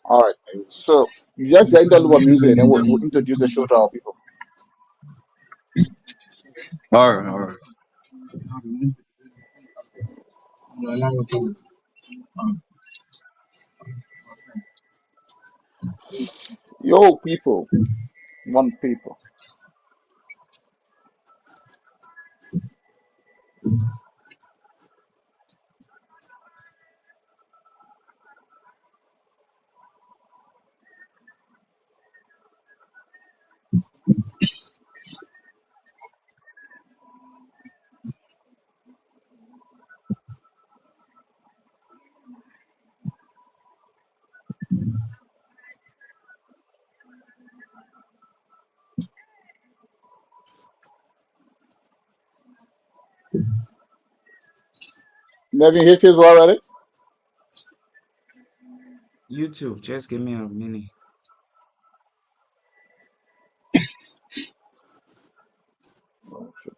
All right. So you just get into a little music, and then we'll introduce the show to our people. All right, all right. Yo, people, one people. Never hit Facebook already? YouTube, just give me a minute. Oh, shit.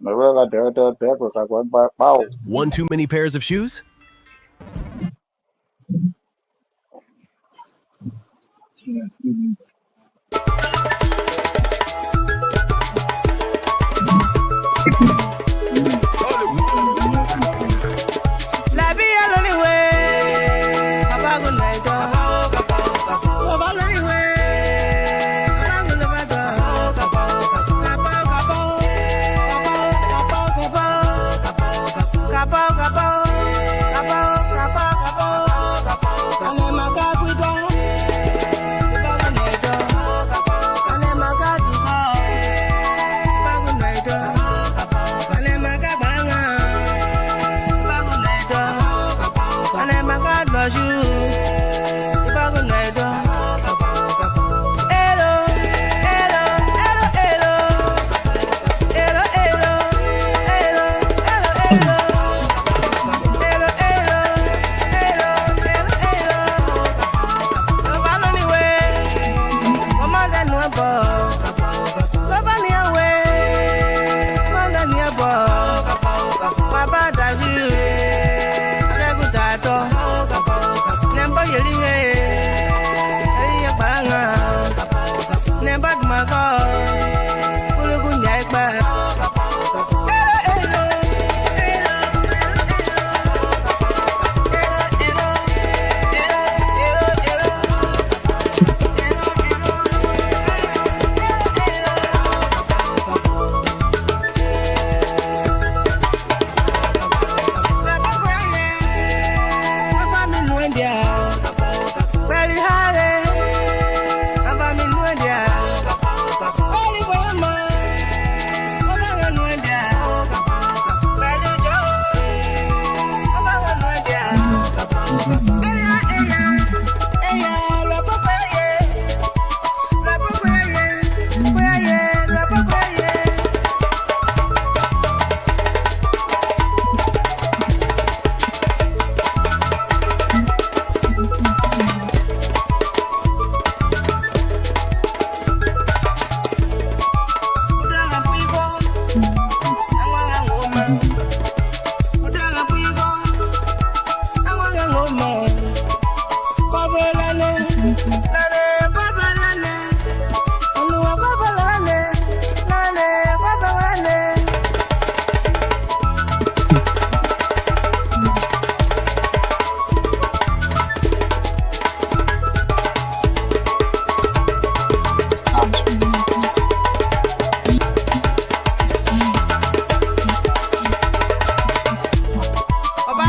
Never got there, but I went by bow. One too many pairs of shoes?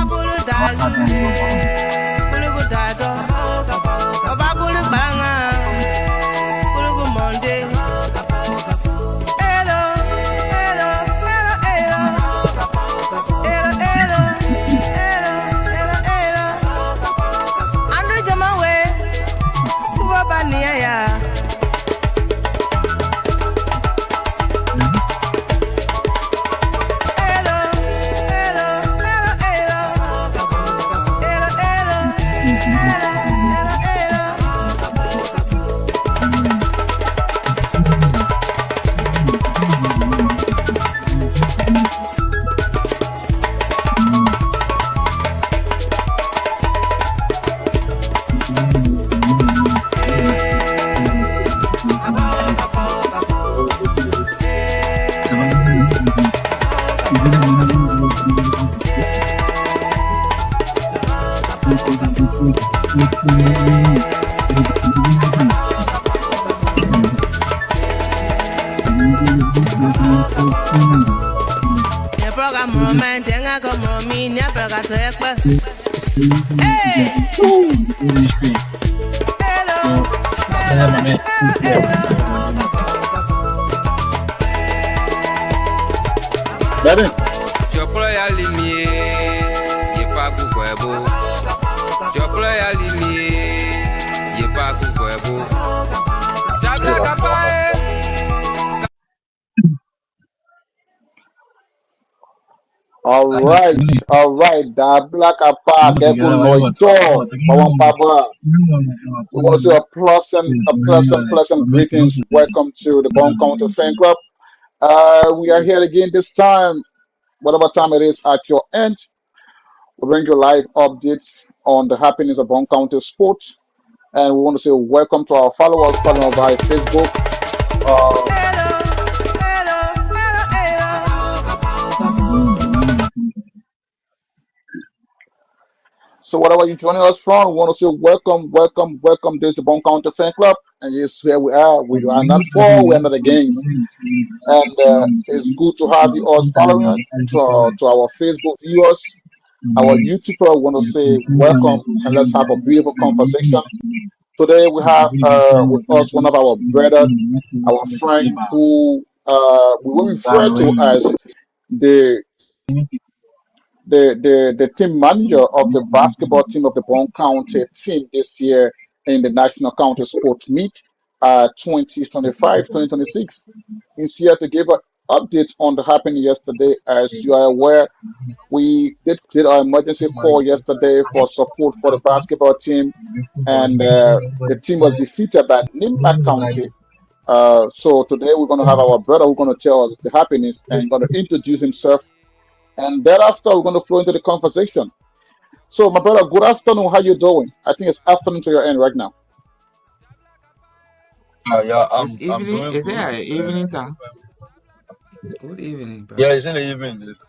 Bulu dazu, bulu dato, obakulu banga. Daddy, Chopra ya limie, ye pa kukwebo. Chopra ya limie, ye pa kukwebo. Sabla kapae. all right. Da black apart, Keko Noito, Bawang Papa. We want to say a pleasant greetings. Welcome to the Bong County Fan Club. We are here again this time, whatever time it is at your end. We bring you live updates on the happenings of Bong County sports. And we want to say welcome to our followers following us via Facebook. Uh, so whatever you're joining us from, we want to say welcome. This is the Bone County Fan Club. And yes, here we are. We are not four, we are not against. And it's good to have you all following us to our Facebook viewers, our YouTuber. We want to say welcome and let's have a beautiful conversation. Today we have with us one of our brothers, our friend who we will refer to as the the team manager of the basketball team of the Bong County team this year in the National County Sports Meet 2025-2026. He's here to give an update on the happening yesterday. As you are aware, we did our emergency call yesterday for support for the basketball team, and the team was defeated by Nimba County. So today we're going to have our brother who's going to tell us the happenings and going to introduce himself, and thereafter we're going to flow into the conversation. So my brother, good afternoon. How you doing? I think it's afternoon to your end right now. Yeah, It's I'm evening. doing Is good. it evening time? Good evening, bro. Yeah, it's in the evening. It's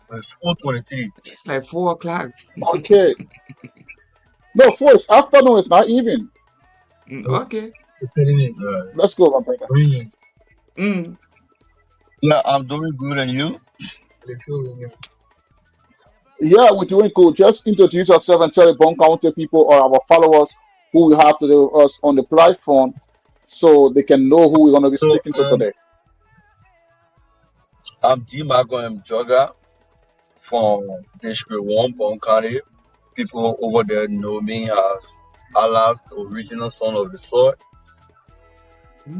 4:23. It's like 4 o'clock. Okay. No, first afternoon is not even. Okay. Let's go, my brother. Mm. Yeah, I'm doing good, and you? Yeah, we're doing good. Just introduce yourself and tell the Bone County people or our followers who we have today with us on the platform so they can know who we're going to be So, speaking to today. I'm D. Marco M. Jogger from District 1, Bong County. People over there know me as Allah's original son of the soil.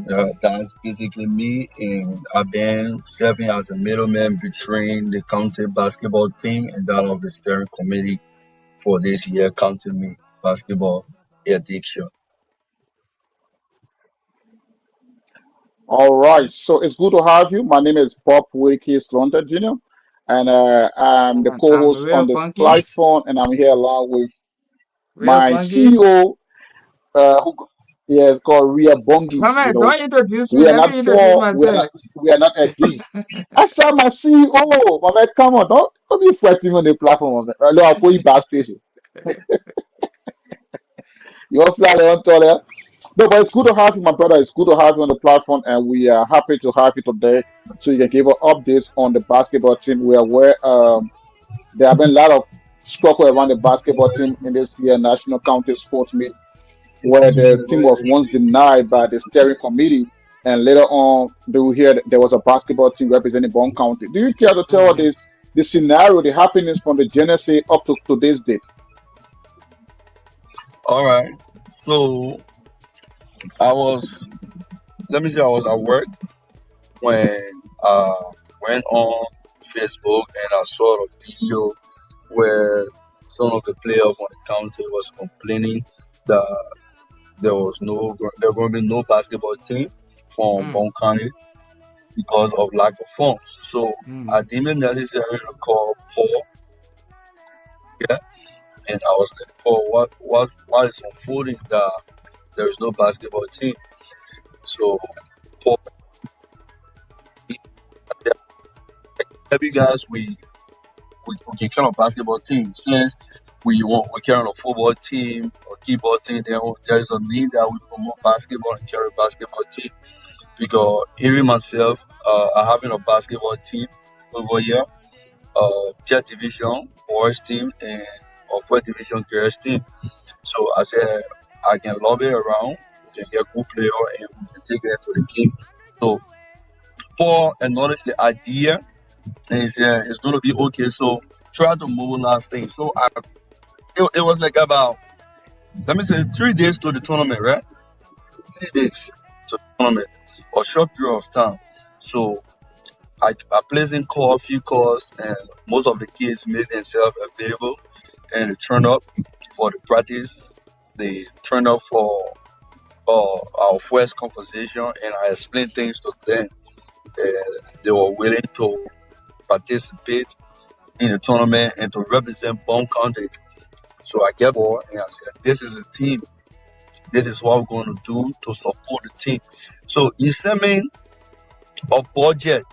That's basically me, and I've been serving as a middleman between the county basketball team and that of the steering committee for this year county meet basketball addiction. All right. So it's good to have you. My name is Bob Wilkes London Jr., and I'm the co I'm host real on this punkies. platform, and I'm here along with Real my punkies. CEO, who, yeah, it's called Ria Bongis. Mama, don't introduce me. We are Let not me introduce for, myself. we are not against. I saw my CEO, my man, come on, don't be fighting on the platform, man. Hello, I'll put you backstage. You want to fly on taller? No, but it's good to have you, my brother. It's good to have you on the platform, and we are happy to have you today so you can give us updates on the basketball team. We are aware there have been a lot of struggle around the basketball team in this year National County Sports Meet, where the team was once denied by the steering committee, and later on they will hear that there was a basketball team representing Bong County. Do you care to tell us Mm. the scenario, the happenings from the Genesis up to today's date? All right. So I was, let me say, I was at work when I went on Facebook and I saw a video where some of the players on the county was complaining that there going to be no basketball team from Mm. Bong County because of lack of funds. So I Mm. deemed it necessary to call Paul, yeah, and I was like, Paul, what is unfolding that there is no basketball team? So Paul, tell you guys we can count on basketball team since we carry on a football team or keyboard team. There is a need that we promote basketball and carry basketball team because even myself, I having a basketball team over here, jet division boys team, and or first division girls team. So I said I can lobby around, we can get good player, and we can take it to the game. So Paul acknowledged the idea, and he said it's gonna be okay. So try to mobilize things. So it was like about, let me say, 3 days to the tournament, right? 3 days to the tournament, a short period of time. So I placed in call, a few calls, and most of the kids made themselves available, and they turned up for the practice. They turned up for our first conversation, and I explained things to them. They were willing to participate in the tournament and to represent Bong County. So I get bored and I said, this is a team. This is what we're going to do to support the team. So he sent me a budget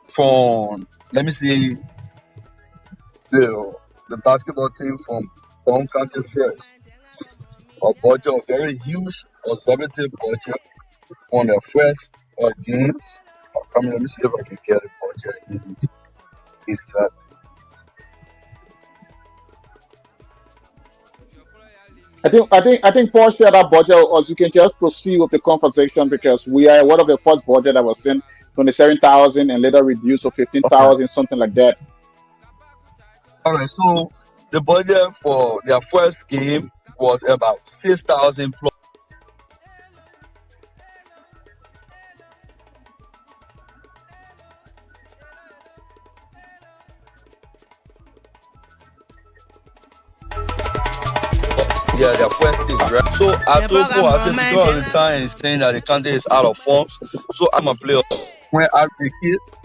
from, let me see, the basketball team from Bong County first. A budget, a very huge, conservative budget on their first games. Come here, let me see if I can get a budget in that. I think Paul shared that budget, or you can just proceed with the conversation because we are one of the first budget that was sent 27,000 and later reduced to All right. 15,000, something like that. All right. So the budget for their first game was about 6,000 plus. Yeah, their first stage, right? So I told Paul, I said, because of the time he's saying that the country is out of forms, so I'm a player. When I the kids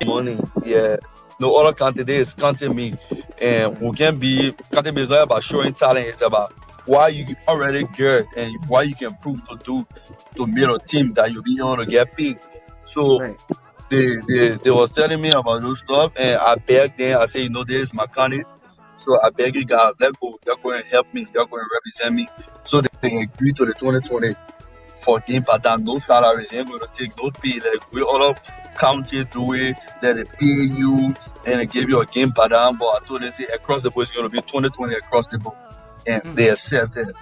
money, yeah, no other candidate is counting me, and we can be counting me is not about showing talent, it's about why you already good and why you can prove to do to meet a team that you be able to get paid. So Right. they was telling me about those stuff, and I begged them. I said, this is my county, so I beg you guys, let go. You're going to help me. You're going to represent me. So they agreed to the 2020 for game per diem, no salary. They ain't going to take no pay. Like we all of county do it, that they pay you and they give you a game per diem. But I told them, say across the board, it's going to be 2020 across the board, and they accepted.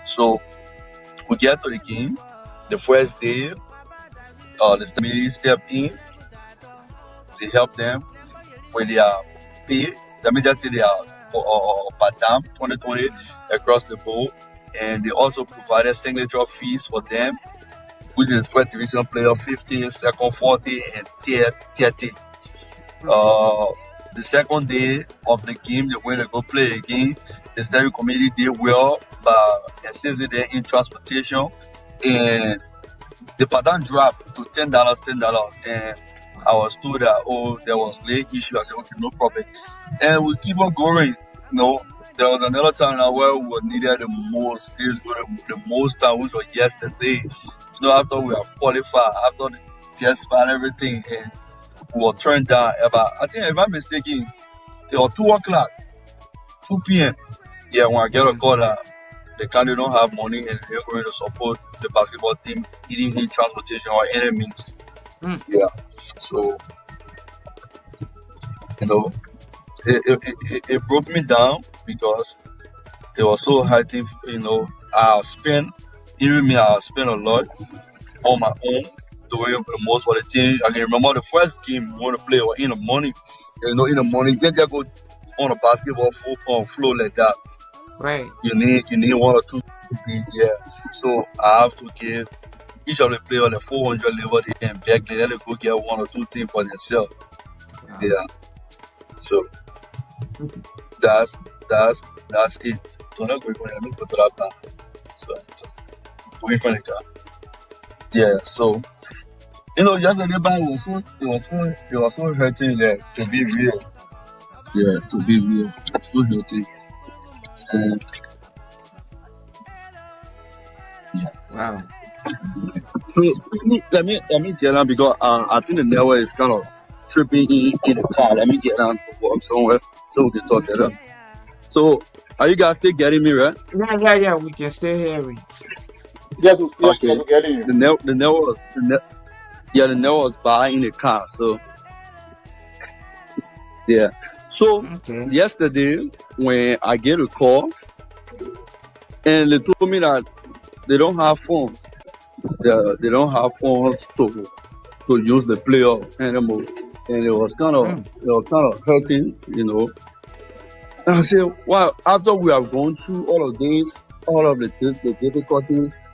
So we get to the game. The first day, the committee stepped in. They help them with their pay. Let me just say they are per diem 2020 across the board, and they also provided signature fees for them, which is first division player 50, second 40, and third 30. The second day of the game, they went to go play again. The steering committee did well by assisting them in transportation, and the per diem dropped to $10, and I was told that there was late issue. I said, okay, no problem. And we keep on going. There was another time now where we needed the most. This was the most time, which was yesterday. After we have qualified, after the test and everything, and we were turned down about, I think if I'm mistaken, it was 2 o'clock, 2 p.m. Yeah, when I get a call that the country don't have money and they're going to support the basketball team, either in transportation or any means. Yeah. So, it broke me down because it was so hurting. I spent a lot on my own doing the most for the team. I can remember the first game we want to play was in the morning. In the morning, then just go on a basketball floor like that. Right. You need one or two to be, yeah. So I have to give each of the players the 400 level they can beg them, let them go get one or two things for themselves. Wow. Yeah. So that's it. So not going to go to that car. So going from the car. Yeah. So yesterday it was so hurting to be real. Yeah, to be real. So hurting. Yeah. Wow. So let me get on because I think the network is kind of tripping in the car. Let me get on to walk somewhere so we can talk it up. So are you guys still getting me, right? Yeah. We can still hear you. Yes, Okay. we're getting you. The network was bad in the car. So Yeah. So Okay. yesterday when I get a call and they told me that they don't have funds. They don't have funds to use the playoff anymore. And Mm. it was kind of hurting, you know. And I said, well, after we have gone through all of this, all of the difficulties,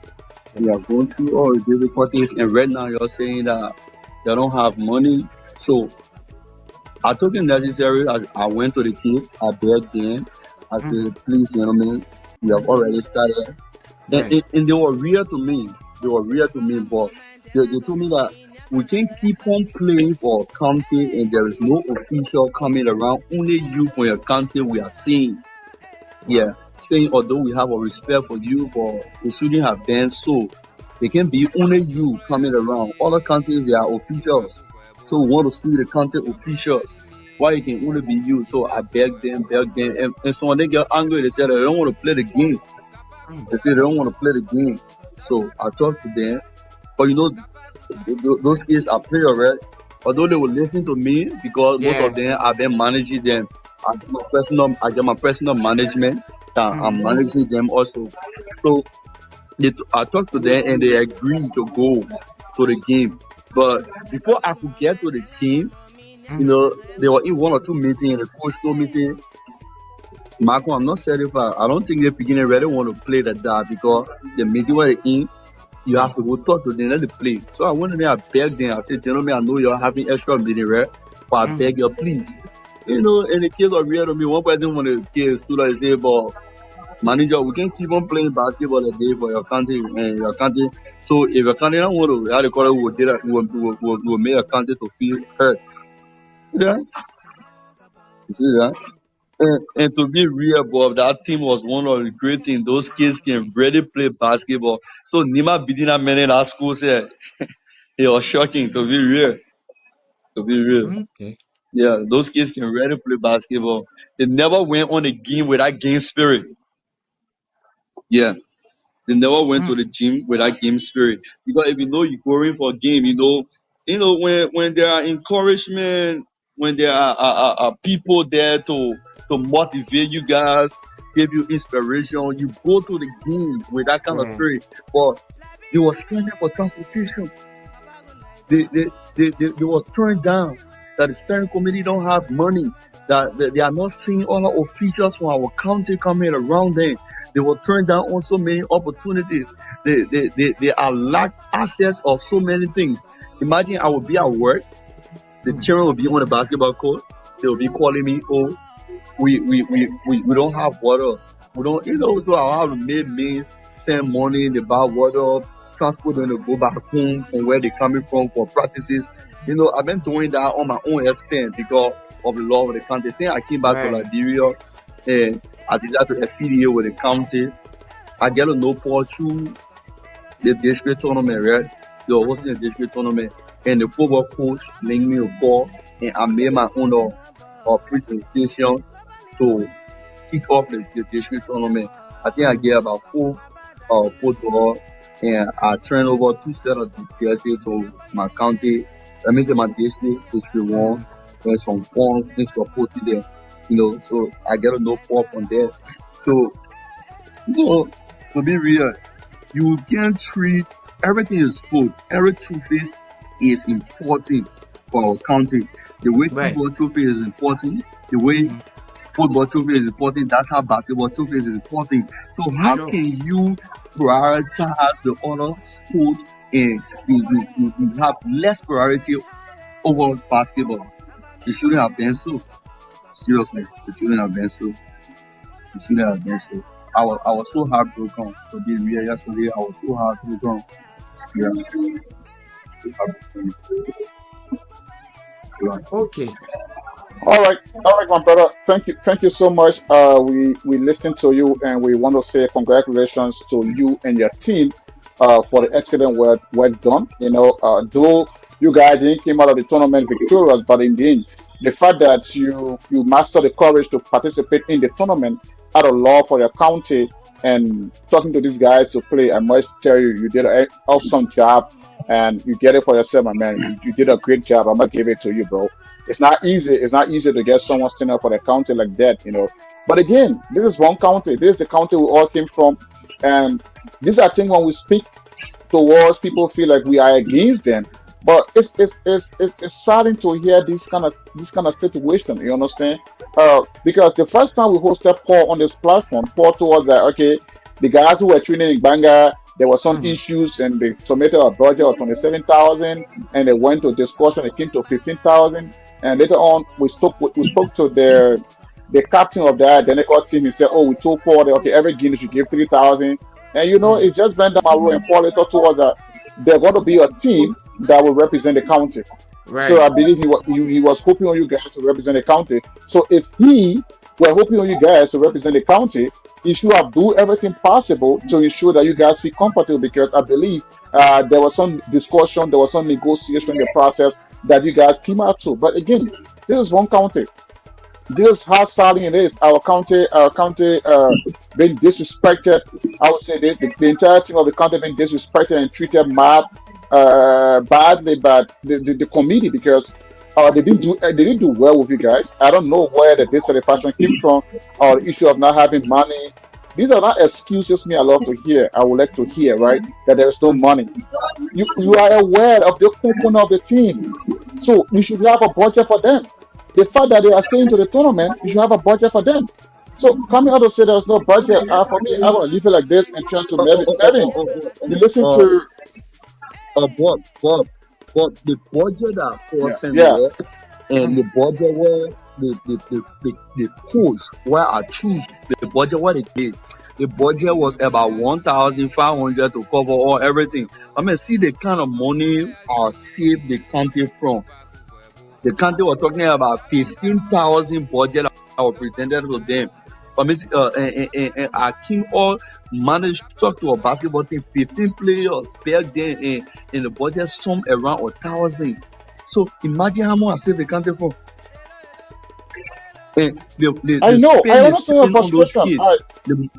we have gone through all the difficulties, and right now you're saying that they don't have money. So I took it necessary. As I went to the kids, I begged them. I Mm-hmm. said, please, gentlemen, we have already started. Right. And they were real to me. They were real to me, but they told me that we can't keep on playing for a county and there is no official coming around. Only you for your county we are seeing. Yeah, Wow. saying although we have a respect for you, but it shouldn't have been so. It can be only you coming around. Other countries they are officials, so we want to see the country officials. Why it can only be you? So I beg them, and so when they get angry, they say they don't want to play the game. Mm. They say they don't want to play the game. So I talked to them, but you know, those kids are players, right? Although they were listening to me because most of Yeah. them I've been managing them. I get my personal management. That I'm Mm-hmm. managing them also. So I talked to them and they agreed to go to the game. But before I could get to the game, you Mm. know, they were in one or two meetings and the coach told me, say, Marco, I'm not certified. I don't think the beginning really want to play like that because the meeting where they in, you have Mm. to go talk to them, let them play. So I went in there, I begged them. I said, gentlemen, I know you're having extra meeting, right? But I Mm. beg you, please. You know, and the kids are real to me. One person when the kids stood and say, but manager, we can keep on playing basketball a day for your country and your country. So if your country don't want to, how they call it, will did that, will make your country to feel hurt. See that? You see that? And to be real, Bob, that team was one of the great things. Those kids can really play basketball. So Nima beating that man in our school said it was shocking to be real. To be real. Okay. Yeah, those kids can really play basketball. They never went on a game with that game spirit. Yeah. They never went to Mm. the gym with that game spirit. Because if you know you're going for a game, when there are encouragement, when there are people there to motivate you guys, give you inspiration, you go to the game with that kind of Yeah. spirit. But they were spending for transportation. They were turned down that the steering committee don't have money, that they are not seeing all the officials from our county coming around them. They were turned down on so many opportunities. They are lack access of so many things. Imagine I would be at work, the Mm. children will be on the basketball court, they will be calling me, oh, we don't have water. We don't, so I have to make means, send money, they buy water, transport them to go back home from where they coming from for practices. I've been doing that on my own expense because of the law of the country. Saying I came back to Right. Liberia and I decided to affiliate with the county. I get to know Paul through the district tournament, right? They were hosting the district tournament and the football coach linked me a call and I made my own presentation to kick off the district tournament. I think I Mm. get about four football and I turn over two sets of the jersey to my county. That means in my district one, Mm. and some funds and support to them. So I get a no fall from there. So, you know, to be real, you can treat everything is good. Every trophy is important for our country. The way Right. football trophy is important, the way Mm-hmm. football trophy is important. That's how basketball trophy is important. So how Sure. can you prioritize the other sport and you have less priority over basketball? It shouldn't have been so. Seriously, it shouldn't have been so. It shouldn't have been so. I was so heartbroken to be real yesterday. I was so heartbroken. Yeah, so heartbroken. Yeah. Okay. All right, my brother. Thank you so much. We listened to you, and we want to say congratulations to you and your team, for the excellent work done. Though you guys didn't came out of the tournament victorious, but in the end, the fact that you mastered the courage to participate in the tournament out of love for your county and talking to these guys to play, I must tell you, you did an awesome job, and you get it for yourself, my man. You did a great job. I'm gonna give it to you, bro. It's not easy. It's not easy to get someone standing up for the county like that, you know. But again, this is one county. This is the county we all came from, and these are things when we speak towards people feel like we are against them. But it's starting to hear this kind of situation. You understand? Because the first time we hosted Paul on this platform, Paul told us that okay, the guys who were training in Banga, there were some Mm. issues, and they submitted a budget of 27,000, and they went to discussion. It came to 15,000, and later on we spoke to the captain of the identical team. He said, "Oh, we told Paul that okay, every guinea should give 3,000." And Mm. it just went down my road, and Paul later told us that they're going to be a team that will represent the county. So Right. I believe he was hoping on you guys to represent the county. So if he were hoping on you guys to represent the county, he should have do everything possible to ensure that you guys feel comfortable, because I believe there was some discussion, there was some negotiation in the process that you guys came out to. But again, this is one county. This is how sadly it is. Our county being disrespected. I would say the entire team of the county being disrespected and treated badly by the committee, because they didn't do well with you guys. I don't know where the dissatisfaction came from, or the issue of not having money. These are not excuses me I love to hear. I would like to hear, right, that there is no Mm. money. You are aware of the component of the team, so you should have a budget for them. The fact that they are staying to the tournament, you should have a budget for them. So coming out to say there's no budget, for me, I'm gonna leave it like this and turn to Uh, Melvin. uh, uh, Melvin, uh, uh, you listen uh, uh, to but the budget that Paul yeah, sent yeah. away and Mhm. the budget where the coach where I choose the budget where they gave. The budget was about 1,500 to cover all everything. I mean, see the kind of money I saved the county from. The county was talking about 15,000 budget I was presented to them. I mean, and our team all managed to talk to a basketball team, 15 players back then, and the budget sum around 1,000. So imagine how much I saved the county from. And I the know. I spend they understand your spend on those frustration. kids,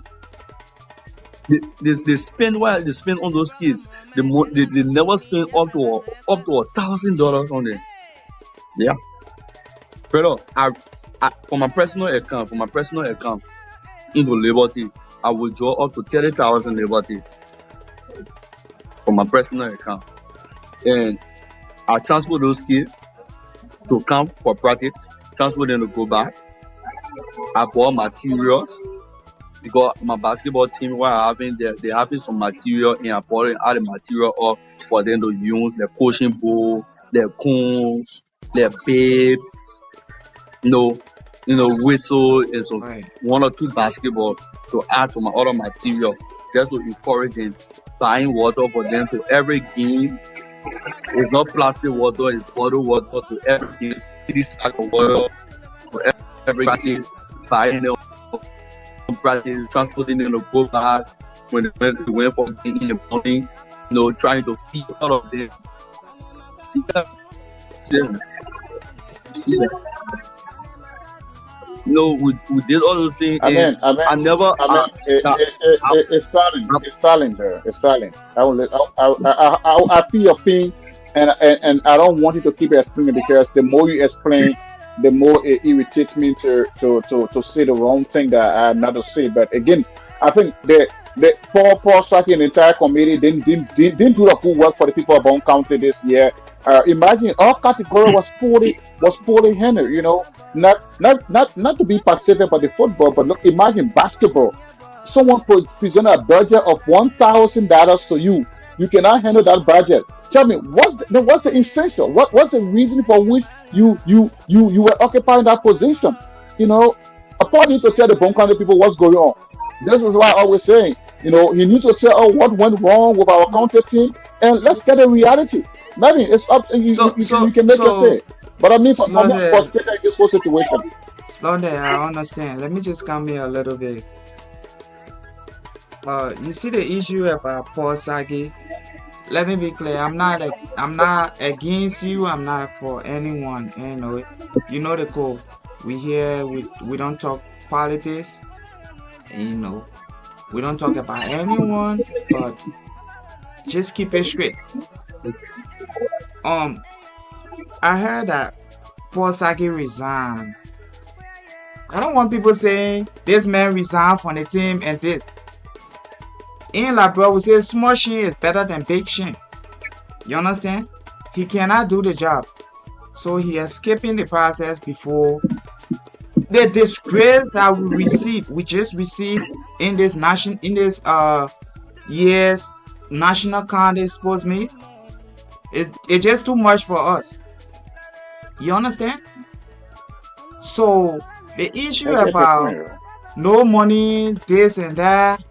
the, they spend while they spend on those kids, they never spend up to $1,000 on them. Yeah, brother. For my personal account into Liberty, I will draw up to 30,000 Liberty for my personal account, and I transport those kids to camp for practice, transport them to go back. I bought materials because my basketball team were having they having some material, and I bought all the material up for them to use, the coaching ball, the cones, the babe, you know, whistle, and so Right. one or two basketball to add to my other material, just to encourage them. Buying water for them to every game. It's not plastic water, it's bottled water to every game. 3 sacks of water to every practice. Buying them from practice, transporting them to go back when they went for game in the morning. Trying to feed all of them. See that? Yeah, see that? We did all those things, I and mean, I mean, I never, I mean, I, it's silent. I, It's silent there. It's silent. I feel your pain, and I don't want you to keep explaining, because the more you explain, the more it irritates me to say the wrong thing that I am not to say. But again, I think the Paul Saki and the entire committee didn't do the good work for the people of Bong County this year. Imagine our category was poorly handled. Not to be passive about the football, but look, imagine basketball. Someone present a budget of $1,000 to you. You cannot handle that budget. Tell me, what's the essential? What's the reason for which you were occupying that position? You know, upon you to tell the Bone County people what's going on. This is why I always saying, you need to tell us what went wrong with our county team, and let's get a reality. Maybe it's up to you. So You so can make your so say. But I mean, slow I'm there, frustrated in this whole situation. slow there. I understand. Let me just come here a little bit. You see the issue about Paul Sagi. Let me be clear. I'm not against you. I'm not for anyone. You know the code. We here. We don't talk politics. And, we don't talk about anyone. But just keep it straight. Um, I heard that Paul Saki resigned. I don't want people saying this man resigned from the team and this. In like bro, we say small shin is better than big shin. You understand? He cannot do the job. So he is skipping the process before the disgrace that we just received in this year's national county sports meet. It's just too much for us. You understand? So the issue I get your about point. no money, this and that.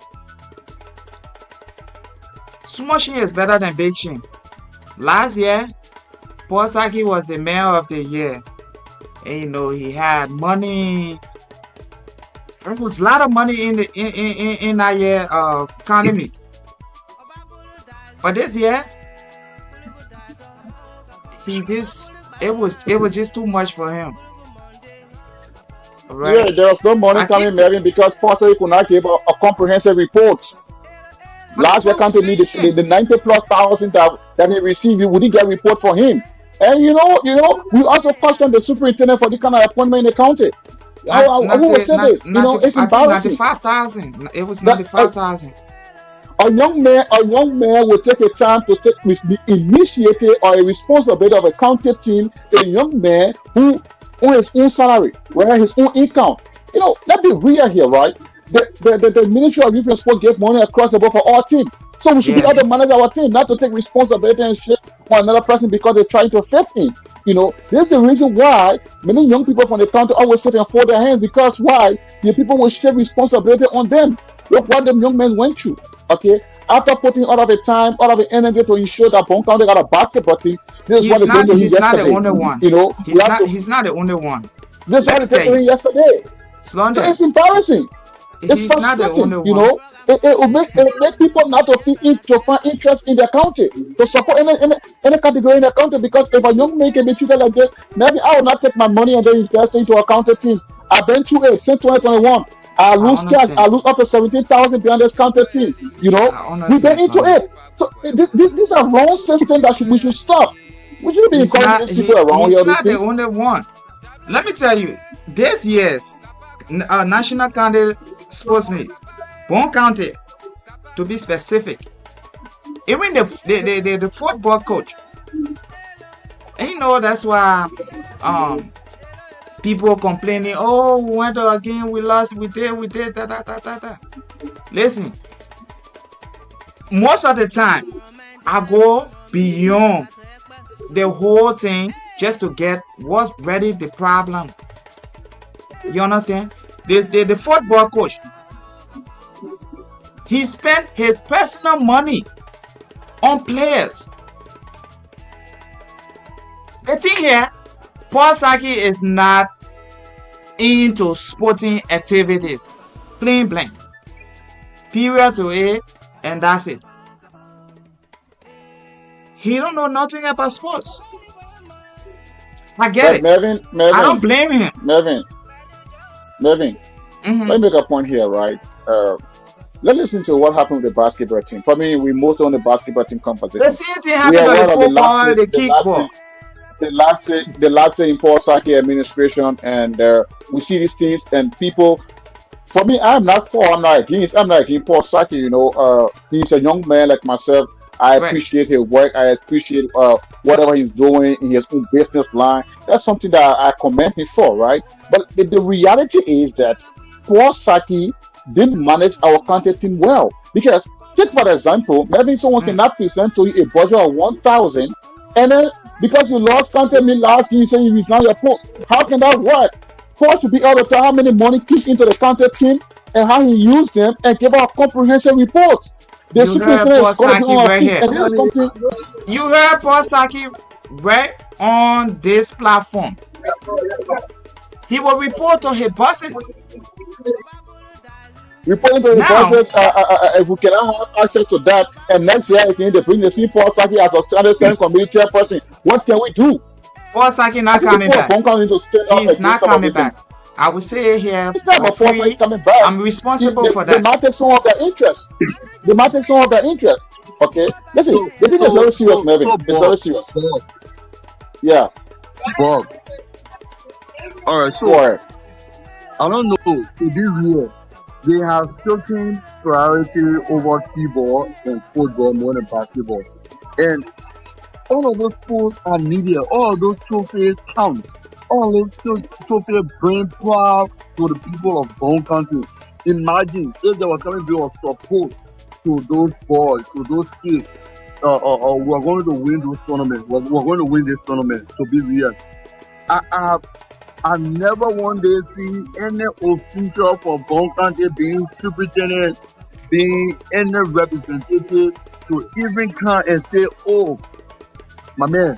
Small shin is better than big shin. Last year, Paul Saki was the mayor of the year. And you know, he had money. There was a lot of money in the in that year county meet. But this year, it was just too much for him. Yeah, Right? there was no money I keep coming, saying, Melvin, because possibly could not give a comprehensive report. but that's Last year, what we're county me saying. the 90 plus thousand that he received, we didn't get a report for him. And we also questioned the superintendent for the kind of appointment in the county. Who will say this? It's I think embarrassing 95,000. It was that 95,000. a young man will take a time to be initiated or a responsibility of a county team, a young man who on his own salary, where his own income. Let's be real here, right? The Ministry of Youth and Sport gave money across the board for our team. So we should be Yeah. able to manage our team, not to take responsibility and shit on another person because they're trying to fit in. This is the reason why many young people from the county always sit and fold their hands, because why? The people will share responsibility on them. Look what them young men went through. Okay, after putting all of the time, all of the energy to ensure that Bong County got a basketball team, this is what they did to him He's not the yesterday. only one. We have to. He's not the only one. This is Let what me they did tell to you, him yesterday. So London, it's embarrassing. It's he's not the frustrating. only one. It will make people not to find interest in their county, to support any category in their county. Because if a young man can be treated like this, maybe I will not take my money and then invest into a county team. I've been through it since 2021. I I lose cash. I understand. lose up to 17,000 behind this county team. I We've been understand, into London. it. So these are wrong system that we should stop. We shouldn't be He's encouraging not these people around here. he's All these not the things. only one. Let me tell you, this year's national county sports meet, Bong County, to be specific, even the football coach, and that's why people complaining, oh, we went again, we lost, we did, da. Listen, most of the time, I go beyond the whole thing just to get what's really the problem. You understand? The football coach, he spent his personal money on players. The thing here, Paul Saki is not into sporting activities. Plain blank. Period to it, and that's it. He don't know nothing about sports. I get But it. Melvin, I don't blame him. Melvin, let Mhm. me make a point here, right? Let's listen to what happened with the basketball team. For me, we moved on the basketball team The conversation. same thing We happened are to the aware of the lapse, football, the the lapse, kickball. the lapse in Paul Saki administration, and we see these things, and people. For me, I'm not for, I'm not against, Paul Saki. He's a young man like myself. I Right. appreciate his work. I appreciate whatever he's doing in his own business line. That's something that I commend him for, right? But the reality is that Paul Saki didn't manage our content team well. Because, take for example, maybe someone Mm. cannot present to you a budget of 1,000, and then because you lost content me last year, you say you resign your post. How can that work? Paul should be able to tell how many money kicked into the content team and how he used them and give out a comprehensive report. The You heard superintendent Paul is going to be Saki on our right feet, here. and this is something. You heard Paul Saki right on this platform. He will report to his bosses. Reporting to the Now, bosses, if we cannot have access to that, and next year, if you need to bring the same Paul Saki as a standing steering committee chairperson, what can we do? Paul Saki I not think coming people of back. Bong County need to stand up He's against not some of coming these back. things. I will say it here It's not for about Paul Saki free. coming back. I'm responsible for They that. might take some of their interest. They might take some of their interest. Okay? Listen, So the thing is so very serious, so Melvin. so It's very serious. Yeah. Bob, All right, Go so ahead. I don't know. To be real, they have taken priority over keyboard and football more than basketball. And all of those sports are media. All of those trophies count. All of those trophies bring proud to the people of Bong County. Imagine if there was going to be a support to those boys, to those kids. We're going to win those tournaments. We're going to win this tournament. To be real, I, I I never one day see any official for Bong County being superintendent, being any representative to even come and say, "Oh, my man,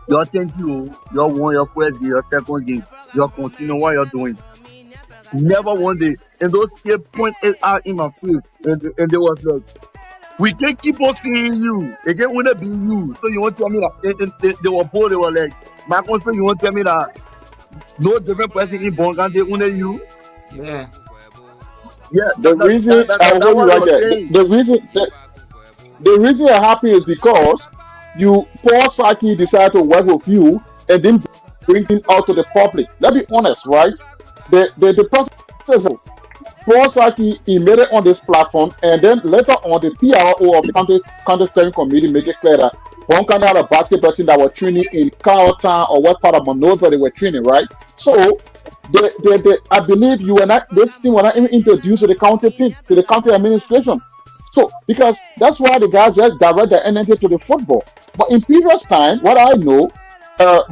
y'all thank you, y'all won your first game, your second game, y'all continue what you're doing." Never one day. And those kids point it out in my face, and they was like, "We can't keep on seeing you. Again, when it be you. So you want to tell me that?" And they were bold. They were like, "My concern, you want to tell me that no different person in Bong County only you?" Yeah. Yeah, The reason I will that's hold you what I right was there. saying. The reason you're happy is because Paul Saki decided to work with you and didn't bring him out to the public. Let's be honest, right? The process is Paul Saki, he made it on this platform, and then later on, the PRO of the county steering committee make it clear that Bong County had a basketball team that were training in Cowtown or what part of Monrovia they were training, right? So, I believe you were not, this thing was not even introduced to the county team, to the county administration. So, because that's why the guys just direct their energy to the football. But in previous time, what I know,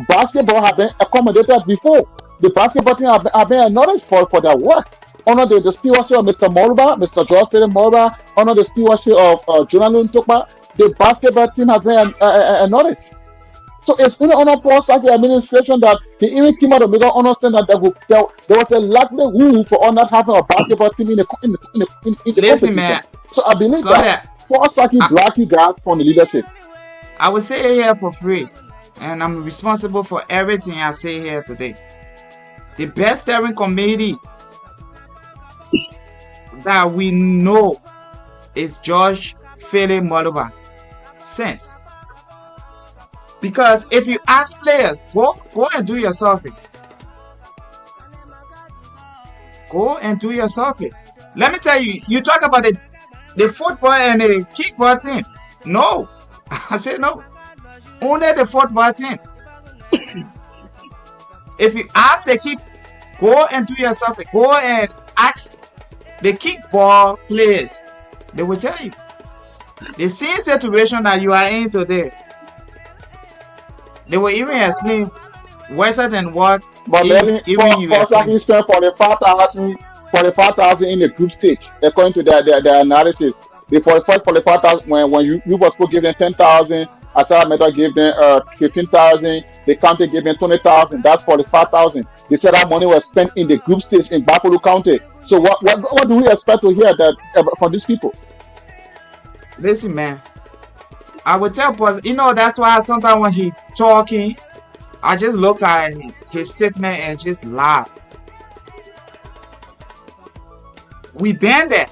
basketball have been accommodated before. The basketball team have been acknowledged for their work under the stewardship of Mr. Moriba, Mr. George Philip Moriba, under the stewardship of Jonathan Tukpa. The basketball team has been acknowledged. So it's only under Paul Saki administration that he even came out to make us understand that there was a likelihood for us not having a basketball team in the Listen, competition. man. So I believe Slow that that. Paul Saki I, blocked you guys from the leadership. I will say it here for free, and I'm responsible for everything I say here today. The best steering committee that we know is George Philip Moriba. Since. Because if you ask players, go and do your survey. Go and do your survey. Let me tell you, you talk about the football and the kickball team. No. I said no. Only the football team. If you ask the kick, go and do your survey. Go and ask the kickball players. They will tell you. The same situation that you are in today. They will even explain worse than what But even you Paul explain. Saki spent 45,000 in the group stage, according to their analysis. The 45,000 when you were supposed to give them 10,000, Asara Metal gave them 15,000, the county gave them 20,000. That's 45,000. They said that money was spent in the group stage in Buffalo County. So what do we expect to hear that from these people? Listen, man. I will tell Paul, that's why sometimes when he talking, I just look at his statement and just laugh. We banned that.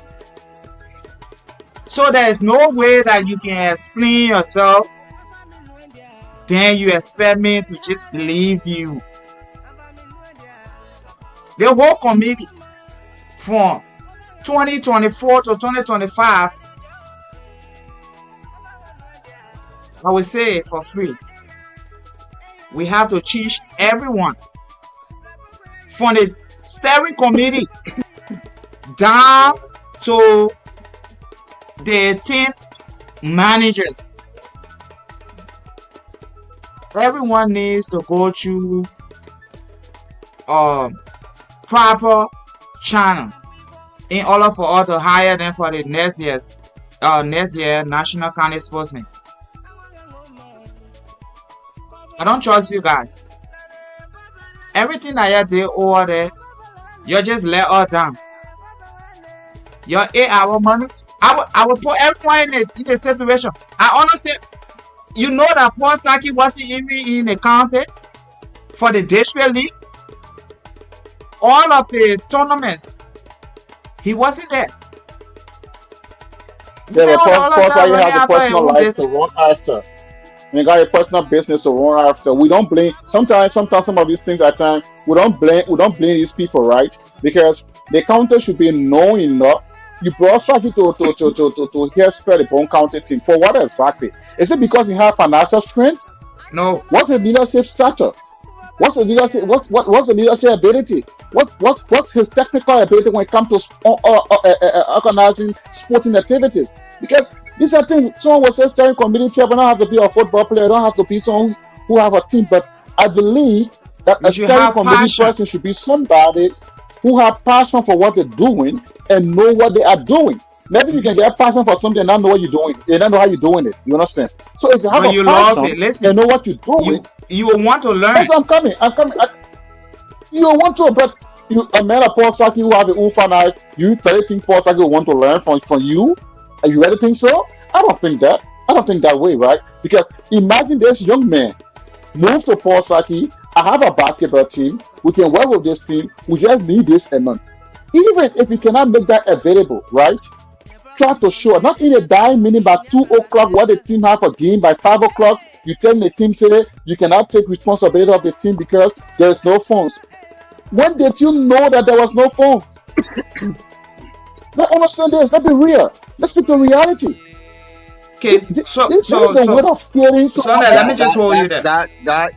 So there is no way that you can explain yourself. Then you expect me to just believe you. The whole committee from 2024 to 2025, I will say for free. We have to teach everyone from the steering committee down to the team managers. Everyone needs to go through proper channel in order for us to hire them for the next year National County Sportsmen. I don't trust you guys. Everything that you did over there, you just let us down. Your 8-hour money, I will put everyone in a situation. I understand. You know that Paul Saki wasn't even in the county for the district league. All of the tournaments, he wasn't there. Yeah, but Paul Saki has a After personal life to run after. and you got a personal business to run after. We don't blame. Sometimes some of these things at times we don't blame these people, right? Because the county should be known enough. You brought Sashi to here spread the Bone County team for what exactly? Is it because he has financial strength? No, What's his leadership stature? What's the leadership? What's the leadership ability? What's his technical ability when it comes to organizing sporting activities? Because these are things. Someone was saying steering committee chair, but don't have to be a football player. Don't have to be someone who have a team. But I believe that you a should steering have committee passion. person should be somebody who have passion for what they're doing and know what they are doing. Maybe you can get passion for something and not know what you're doing. You don't know how you're doing it. You understand? So if you have But a you love passion it. Listen, and know what you're doing, you will want to learn. that's what I'm coming. I'm coming. You want to, but you a man of Paul Saki who have the Ufan eyes, you really think Paul Saki will want to learn from you? Are you really think so? I don't think that. I don't think that way, right? Because imagine this young man move to Paul Saki. I have a basketball team. We can work with this team. We just need this a month. Even if you cannot make that available, right? Try to show not in a dime minute by 2 o'clock what the team have a game by 5 o'clock. You tell the team say you cannot take responsibility of the team because there is no funds. When did you know that there was no phone? Now understand this. Let's be real. Let's speak to reality. Okay, This is a way of feeling. So Sunday, let me just hold you there. That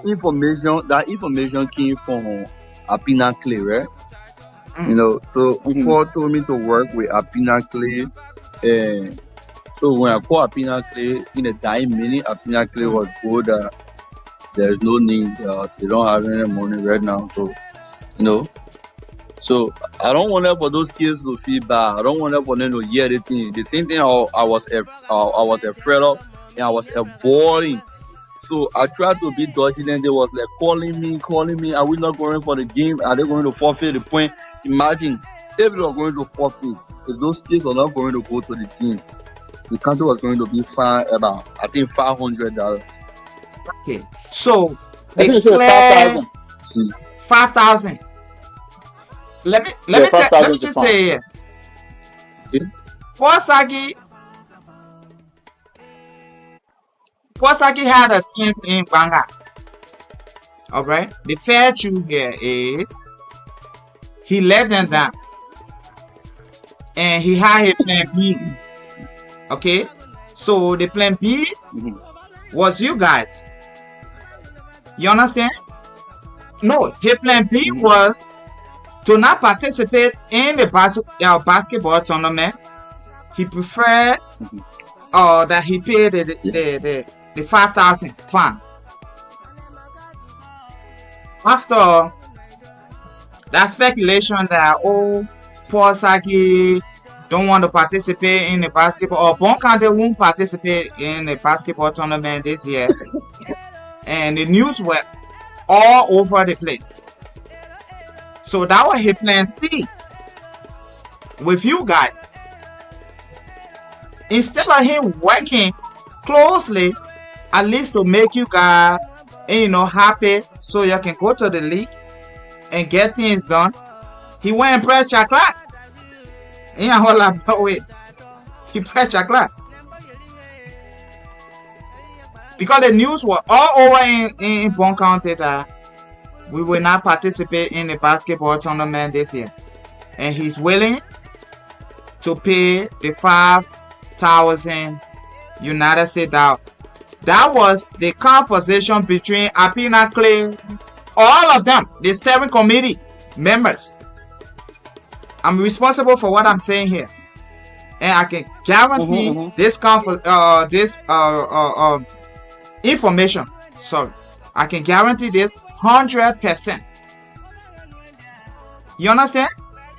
information came from Apina Clay, right? Mm. You know, so Mhm. Paul told me to work with Apina Clay. And so when I called Apina Clay in a dime minute, Apina Clay was good. There's no need. They don't have any money right now. So, you know, so I don't want them for those kids to feel bad. I don't want them for them to hear anything. The same thing I was afraid of and I was avoiding. So I tried to be dodging and they was like calling me. Are we not going for the game? Are they going to forfeit the point? Imagine if they were going to forfeit, if those kids are not going to go to the team, the country was going to be fined about I think $500. Okay, so I think it's declare 5,000. 5,000. Let me Yeah, let 5,000 me is just fine. say here. Okay? Posaki had a team in Banga. Alright? The fair truth here is he let them down. And he had a plan B. Okay? So the plan B Mhm. was you guys. You understand? No, his plan B was to not participate in the basketball tournament. He preferred that he paid the 5,000 fine. After that speculation that Paul Saki don't want to participate in the basketball, or Bong County won't participate in the basketball tournament this year, and the news were all over the place. So that was his plan C with you guys. Instead of him working closely, at least to make you guys, happy, so you can go to the league and get things done, he went and pressed chocolate. He pressed chocolate. Because the news were all over in Bong County that we will not participate in the basketball tournament this year. And he's willing to pay the 5,000 United States dollars. That was the conversation between Apina Clay, all of them, the steering committee members. I'm responsible for what I'm saying here. And I can guarantee this information. Sorry. I can guarantee this 100%. You understand?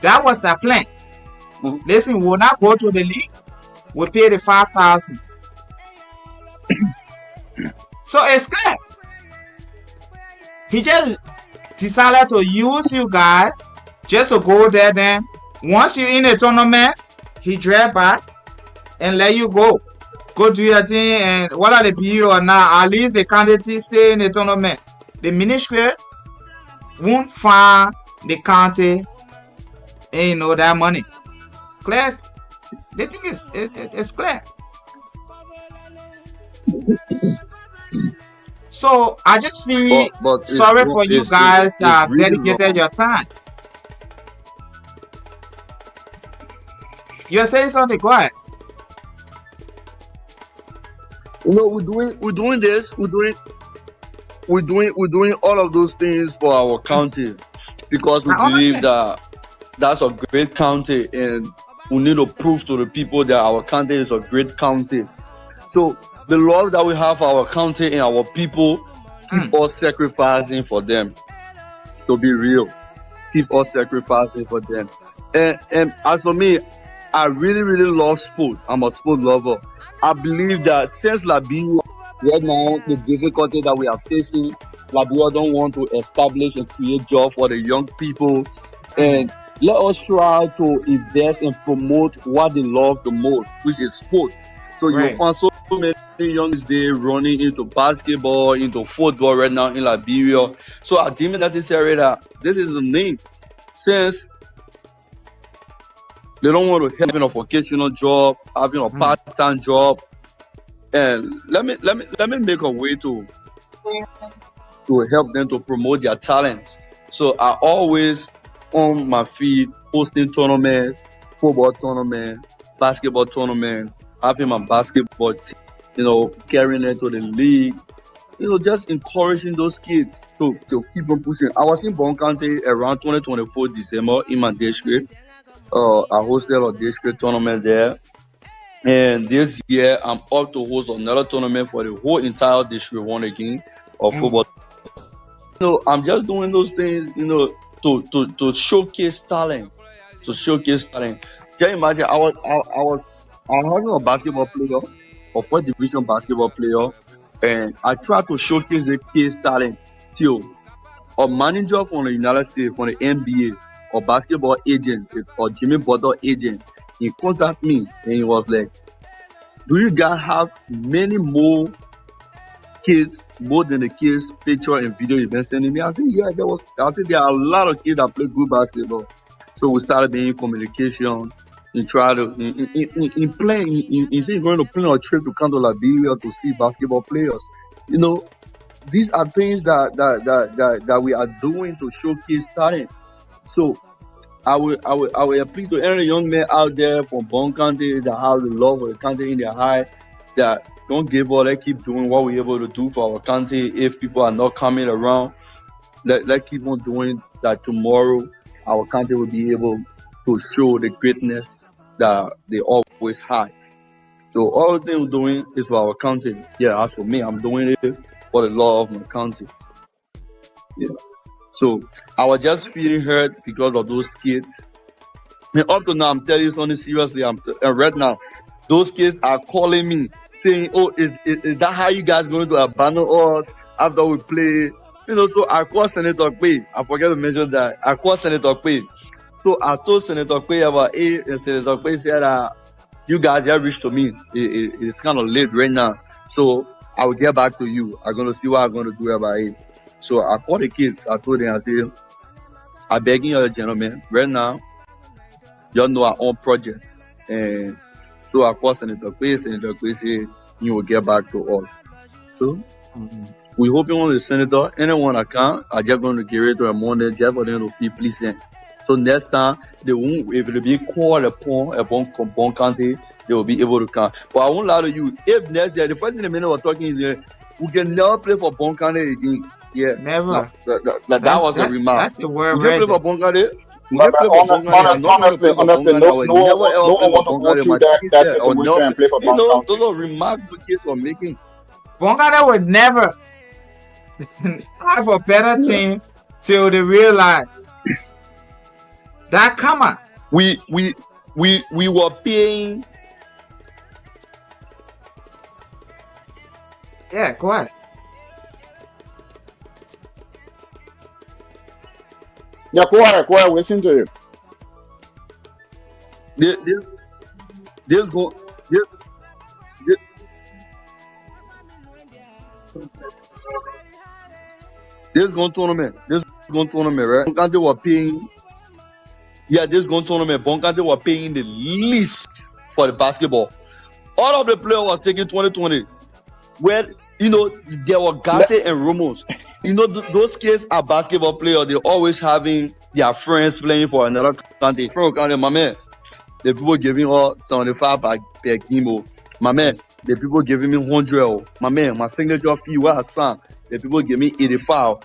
That was the plan. Listen, we'll not go to the league. We'll pay the 5,000. So it's clear. He just decided to use you guys just to go there. Then once you're in a tournament, he dragged back and let you go. Go do your thing, and whether they be or not, at least the candidate stay in the tournament. The ministry won't find the county, that money. Clear? The thing is clear. So I just feel but sorry for you guys it's that have really dedicated wrong. your time. You're saying something, go ahead. We're doing this. We're doing all of those things for our county because we I believe understand. that that's a great county, and we need to prove to the people that our county is a great county. So the love that we have for our county and our people Mm, keep us sacrificing for them. To be real, keep us sacrificing for them. And as for me, I really really love sport. I'm a sport lover. I believe that since Liberia right now the difficulty that we are facing, Liberia don't want to establish and create jobs for the young people, mm, and let us try to invest and promote what they love the most, which is sport. So you'll right. find so many young they running into basketball, into football right now in Liberia. So I deem it necessary that this is the name, since they don't want to having a vocational job, having a Mm, part-time job, and let me make a way to help them to promote their talents. So I always on my feet hosting tournaments, football tournament, basketball tournament, having my basketball team, carrying it to the league, just encouraging those kids to keep on pushing. I was in Bong County around 2024 December in my district. I hosted a district tournament there. And this year, I'm up to host another tournament for the whole entire district one again of mm, football. I'm just doing those things, to showcase talent, to showcase talent. Can you imagine? I was a basketball player, a fourth division basketball player, and I tried to showcase the kids' talent till a manager from the United States, from the NBA, or basketball agent, or Jimmy Butler agent, he contacted me and he was like, "Do you guys have many more kids, more than the kids picture and video you've been sending me?" I said, "Yeah, I said there are a lot of kids that play good basketball." So we started being in communication and try to in playing instead of going to plan a trip to come to Liberia to see basketball players. You know, these are things that we are doing to showcase talent. So I will appeal to any young man out there from Bong County that have the love of the country in their heart, that don't give up. Let's keep doing what we're able to do for our country. If people are not coming around, let's keep on doing that. Tomorrow, our country will be able to show the greatness that they always had. So all the thing we're doing is for our country. Yeah, as for me, I'm doing it for the love of my country. Yeah. So I was just feeling hurt because of those kids. And up to now, I'm telling you something seriously. And right now, those kids are calling me saying, "Oh, is that how you guys going to abandon us after we play?" So I called Senator Quay. I forget to mention that. I called Senator Quay. So I told Senator Quay about it, and Senator Quay said, "You guys just reached to me. It's kind of late right now. So I will get back to you. I'm going to see what I'm going to do about it." So I called the kids. I told them, I said, "I'm begging you, gentlemen, right now, y'all know our own projects." And so I called Senator Quay. Senator Quay said, "You will get back to us." So mm. we hoping on the senator, anyone that can, are just going to give it to a Monday just for them to feel pleasant. So next time, they won't, if it be called upon Bong County, they will be able to come. But I won't lie to you, if next year, the first thing the minute we're talking is, we can never play for Bong County again. Yeah, no, Never. that was the remark. That's the word We can right play for there. Bong County. We But can play for Bong County. I'm not going to play for Bong honestly, County. I will no never one, ever no play one for want to Bong go County. through My that ticket that said I will never situation and play. play for Bond Those County. are remarks the kids were making. Bongada would never have a better Yeah. team till they realize that come on. We were paying. Yeah, go ahead. Yeah, go ahead, listen to you. This go this, this, this going tournament. This going tournament, right? Boncante were paying. Yeah, this going tournament. Boncante were paying the least for the basketball. All of the players was taking 2020. where there were Le- gossip and rumors. Those kids are basketball players. They always having their friends playing for another country. From country, my man, the people giving her 75 per game. Oh. My man, the people giving me 100. Oh. My man, my signature fee where I sang, the people give me 85.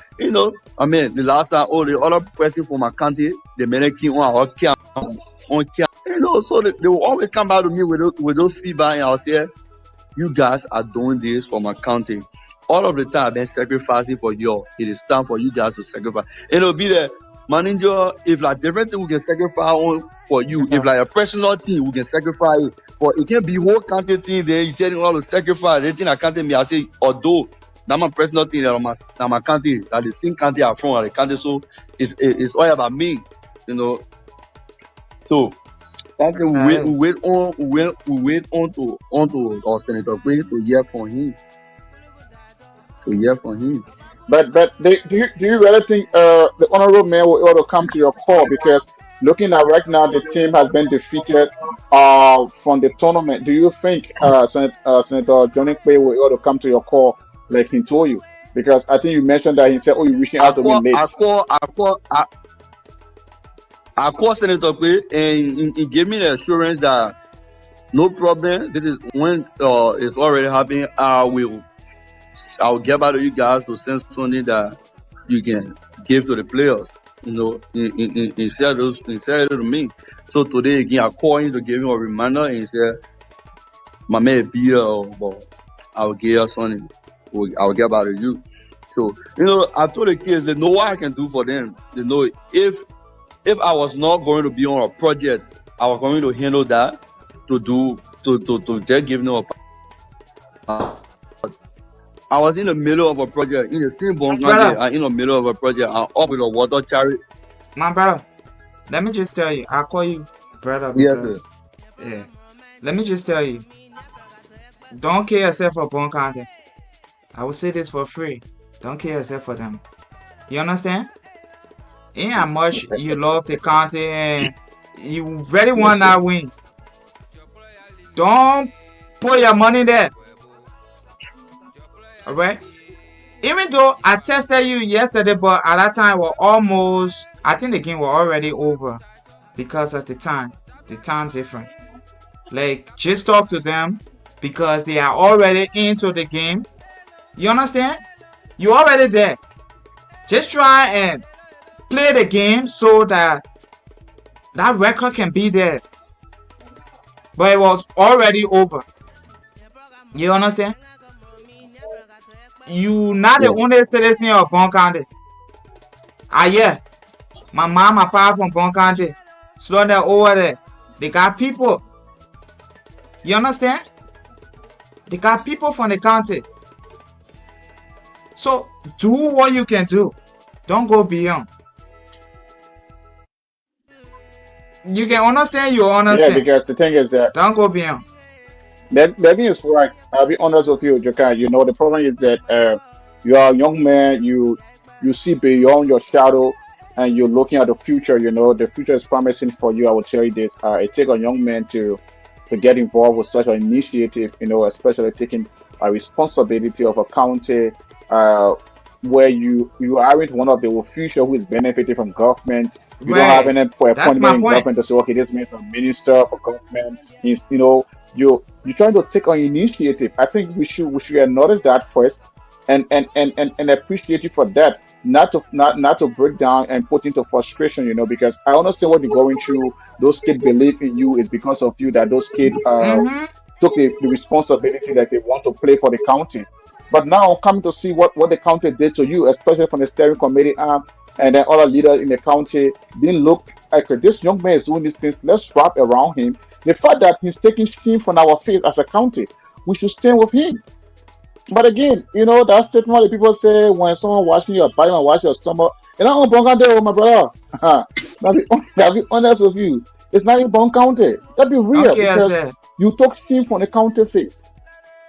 I mean, the last time, the other person from my country, the man came on camp. So they will always come back to me with those feedback, and I'll say, you guys are doing this for my country. All of the time I've been sacrificing for you. It is time for you guys to sacrifice. And it'll be the manager, if like different thing we can sacrifice on for you. If like a personal thing we can sacrifice it. But it can't be whole country thing, then you telling all to sacrifice. Anything I can't tell me, I say, although that's my personal thing, that my country, that the same country I'm from, the country, so it's all about me. So something we wait on to our Senator Queen to hear from him. To hear from him. but do you really think the honorable man will able to come to your call? Because looking at right now, the team has been defeated from the tournament. Do you think Senator Johnny Quay will able to come to your call like he told you? Because I think you mentioned that he said, "Oh, you're reaching I out to me call I late." call I call I call Senator Quay, and he gave me the assurance that no problem. This is when it's already happening. I'll get back to you guys to send something that you can give to the players. He said it to me. So today again, I called him to give him a reminder, and he said, "My man be here, but I'll give you something. I'll get back to you." So I told the kids they know what I can do for them. They know if I was not going to be on a project, I was going to handle that to just give them a. I was in the middle of a project in the same My Bong County. brother, I'm in the middle of a project. I'm up with a water charity. my brother, let me just tell you, I call you brother Yes, sir. because, yeah, let me just tell you, don't kill yourself for Bong County. I will say this for free. Don't kill yourself for them. You understand? Ain't how much you love the county and you really Yes, want sir. that win. Don't put your money there. Alright? Even though I tested you yesterday, but at that time we're almost, I think the game was already over because of the time. The time different. Like, just talk to them because they are already into the game. You understand? You already there. Just try and play the game so that that record can be there. But it was already over. You understand? You not the Yeah. only citizen of Bong County. Ah yeah. My mom, my papa from Bong County. Slow there over there. They got people. You understand? They got people from the county. So do what you can do. Don't go beyond. You can understand, you Yeah, understand. because the thing is that Don't go beyond. that thing is right. I'll be honest with you, Jokai. The problem is that you are a young man. You see beyond your shadow, and you're looking at the future. The future is promising for you. I will tell you this. It takes a young man to get involved with such an initiative. Especially taking a responsibility of a county where you aren't one of the officials who is benefiting from government. You don't have Right. any That's appointment my in point. government to say, okay, this man's a minister for government. You're trying to take an initiative. I think we should acknowledge that first, and appreciate you for that. Not to break down and put into frustration. Because I understand what you're going through. Those kids believe in you is because of you that those kids Mm-hmm. took the responsibility that they want to play for the county. But now coming to see what the county did to you, especially from the steering committee arm and then other leaders in the county, didn't look like this young man is doing these things. Let's wrap around him. The fact that he's taking shame from our face as a county, we should stand with him. But again, that statement that people say when someone watching your body and watch your stomach, and I'm Bong County, oh my brother. Now be honest with you. It's not in Bong County. That be real Okay, I because said. you took shame from the county face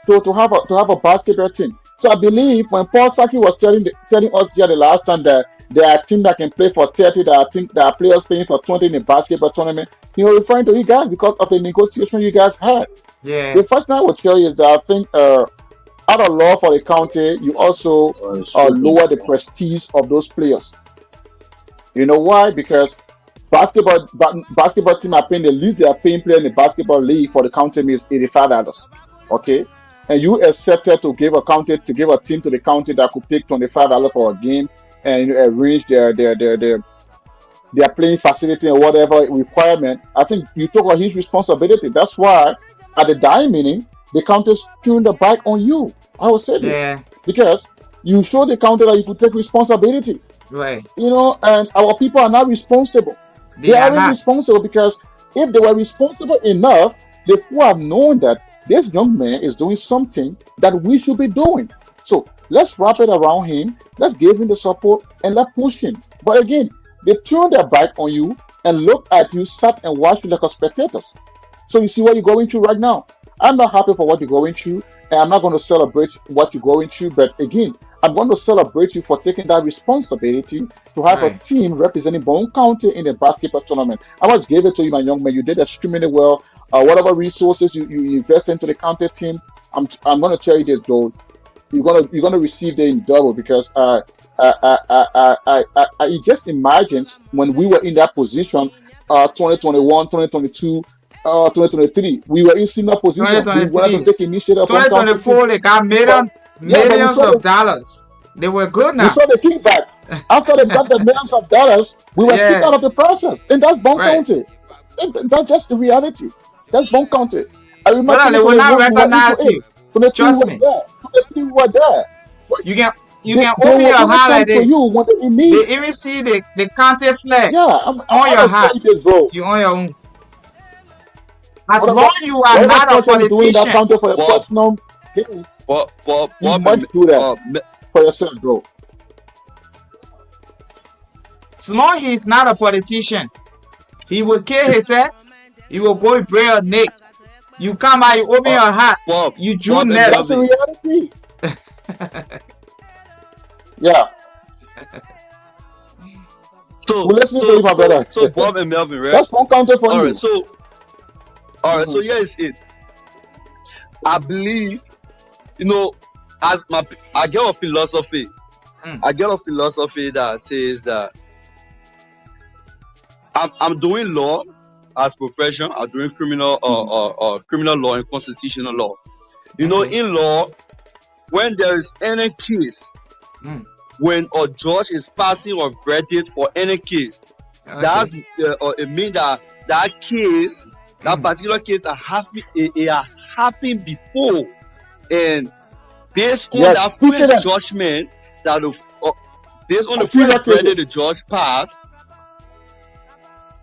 to have a basketball team. So I believe when Paul Saki was telling us here the last time that there are teams that can play for 30, that I think there are players playing for 20 in the basketball tournament, he was referring to you guys because of the negotiation you guys had. Yeah. The first thing I would tell you is that I think out of love for the county, you also lower the prestige of those players. You know why? Because basketball team are paying the least they are paying player in the basketball league for the county is $85. Okay, and you accepted to give a team to the county that could take $25 for a game and arrange their playing facility and whatever requirement. I think you took a huge responsibility. That's why at the dying meeting, the county turned the back on you. I will say this Yeah, because you showed the county that you could take responsibility, right. and our people are not responsible. They They are aren't not. responsible because if they were responsible enough, they would have known that this young man is doing something that we should be doing. So let's wrap it around him. Let's give him the support and let's push him. But again, they turn their back on you and look at you, sat and watch you like a spectators. So you see what you're going through right now. I'm not happy for what you're going through, and I'm not going to celebrate what you're going through. But again, I'm going to celebrate you for taking that responsibility to have a Right. team representing Bone County in the basketball tournament. I must give it to you, my young man. You did extremely well. Whatever resources you invest into the county team, I'm going to tell you this, though. You're gonna receive it in double because I just imagine when we were in that position, 2021, 2022, 2023, we were in similar position. We wanted to 2023, take initiative upon county team, 2024, they got but yeah, but millions of dollars. They were good we now. saw the kickback after they got the millions of dollars. We were kicked Yeah, out of the process, and that's Bone right. County. That's just the reality. That's Bone County. I remember Brother, they will not 2021, we were into recognize it. you. 23 Trust was me. there. 23 were there. But You can you they, can they open will your even heart come like to this. you when they in need. They even see the county flag Yeah, I'm on your gonna tell heart. you this, bro. You on your own. As Whatever long you are whatever not a culture you do in that politician, county for your Bob, personal gain, you Bob, and must do that uh, for yourself, bro. as long he's not a politician, he will kill himself. He will go and break a neck. You come out, you open uh, your heart, Bob, you Jew Bob and net. That's the Melvin. reality. Yeah, So, we're listening to you, my brother. so Bob and Melvin, right? That's one county for All right. you. All right. Hmm. So here is it. I believe, you know, I get a philosophy. Mm. I get a philosophy that says that I'm doing law as profession. I'm doing criminal criminal law and constitutional law. You know, Okay. in law, when there is any case, Mm. when a judge is passing a verdict for any case, that Okay. it means that that case, that Mm. particular case, it has happened before, and based on Yes, that first precedent judgment, that based on the of previous first verdict the cases. judge passed,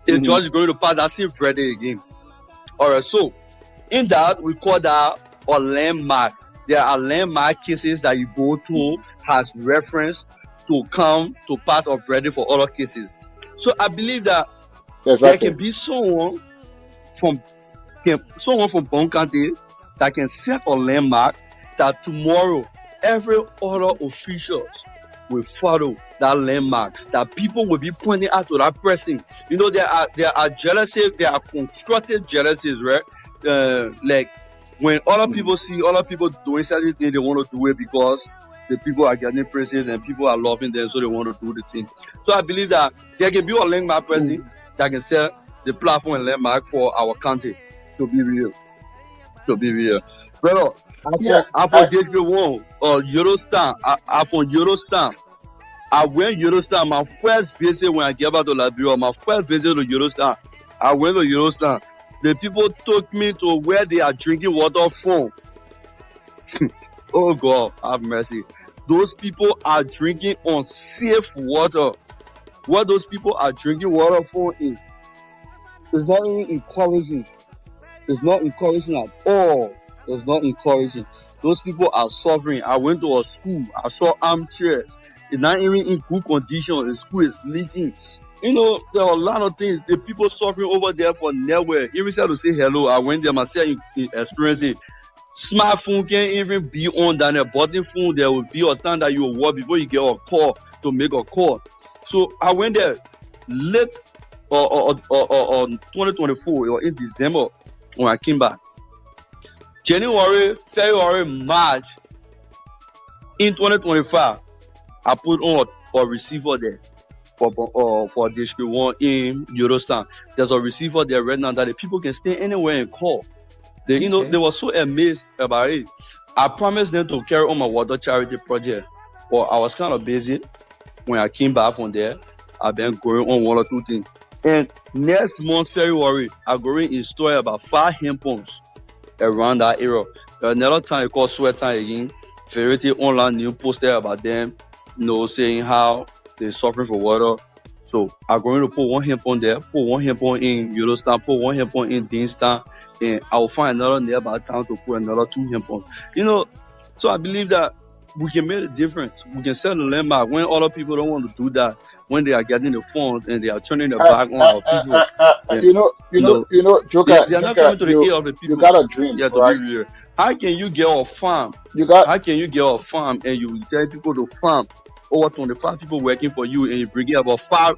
the Hmm. judge is going to pass that same verdict again. All right, so in that we call that a landmark. There are landmark cases that you go to as reference to come to pass a verdict for other cases. So I believe that there can Exactly. be from someone from Bong County that can set a landmark that tomorrow every other officials will follow that landmark. That people will be pointing out to that person. You know, there are jealousies, there are constructed jealousies, right? Like when other Hmm. people see other people doing certain things, they want to do it because the people are getting praises and people are loving them, so they want to do the thing. So I believe that there can be a landmark person that can set the platform and landmark for our country to be real. To be real. Brother, Yeah, I for this one, Eurostar, I for Eurostar. I went Eurostar, my first visit when I came back to Liberia, my first visit to Eurostar. I went to Eurostar. The people took me to where they are drinking water from. Oh God, have mercy. Those people are drinking unsafe water. What those people are drinking water from is not even encouraging. It's not encouraging at all. It's not encouraging. Those people are suffering. I went to a school. I saw armchairs. It's not even in good condition. The school is leaking. You know, there are a lot of things. The people suffering over there for nowhere. Even said to say hello. I went there myself experiencing. Smartphone can't even be on than a button phone. There will be a time that you will work before you get a call to make a call. So I went there late 2024 or in December when I came back. January, February, March, In 2025, I put on a receiver there for District 1 in Eurostown. There's a receiver there right now that the people can stay anywhere and call. They Okay. were so amazed about it. I promised them to carry on my water charity project, but I was kind of busy when I came back from there. I've been going on one or two things. And next month, February, I'm going to install about 5 hand pumps around that area. Another time, it called sweat time again. Verity online new posted about them, saying how they're suffering for water. So I'm going to put 1 hand pump there, put 1 hand pump in Yellowstone, put 1 hand pump in Deanstown, and I will find another nearby town to put another 2 hand pumps. So I believe that we can make a difference. We can set the landmark when other people don't want to do that, when they are getting the funds and they are turning their back on our people. And, Joker, they are not coming to the aid of the you people. got a dream, Yeah, to be right? real. How can you get a farm? You got How can you get a farm and you tell people to farm over 25 people working for you and you bring in about 5?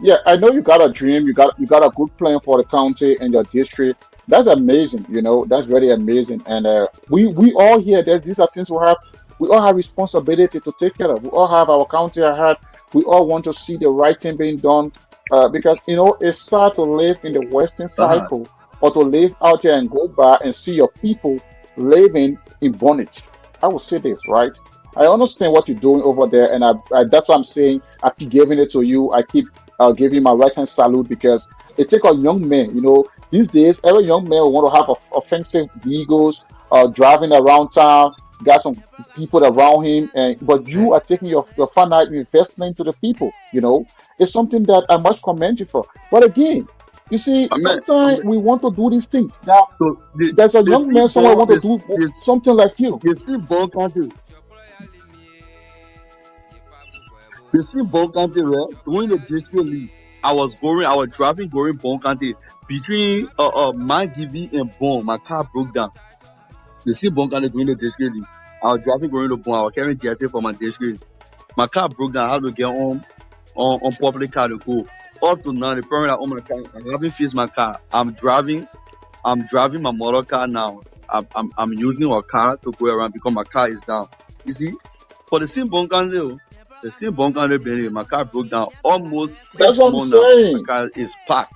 Yeah, I know you got a dream. You got a good plan for the county and your district. That's amazing. That's very amazing. And we all here. These are things we have. We all have responsibility to take care of. We all have our county at heart. We all want to see the right thing being done. Because it's sad to live in the Western Uh-huh. cycle or to live out there and go by and see your people living in bondage. I will say this, right? I understand what you're doing over there, and that's what I'm saying. I keep giving it to you. I keep give you my right hand salute because it takes a young man. These days every young man will want to have offensive vehicles, driving around town, got some people around him, and but Okay. you are taking your finite investment to the people. It's something that I must commend you for. But again, you see, I sometimes mean, we want to do these things. Now, so there's a young man somewhere want to do something like you. they see Bong County, they see Bong County, right? During the district league, I was driving going Bong County between my DV and Bong. My car broke down. They see Bong County during the district league. I was driving going to Bong. I was carrying jersey for my district. My car broke down. I had to get on public car to go. Up to now, the problem that on my car, I haven't fixed my car. I'm driving my motor car now. I'm using a car to go around because my car is down. You see, for the same bunker, Benny, my car broke down almost That's 6 what I'm months now. My saying. car is parked.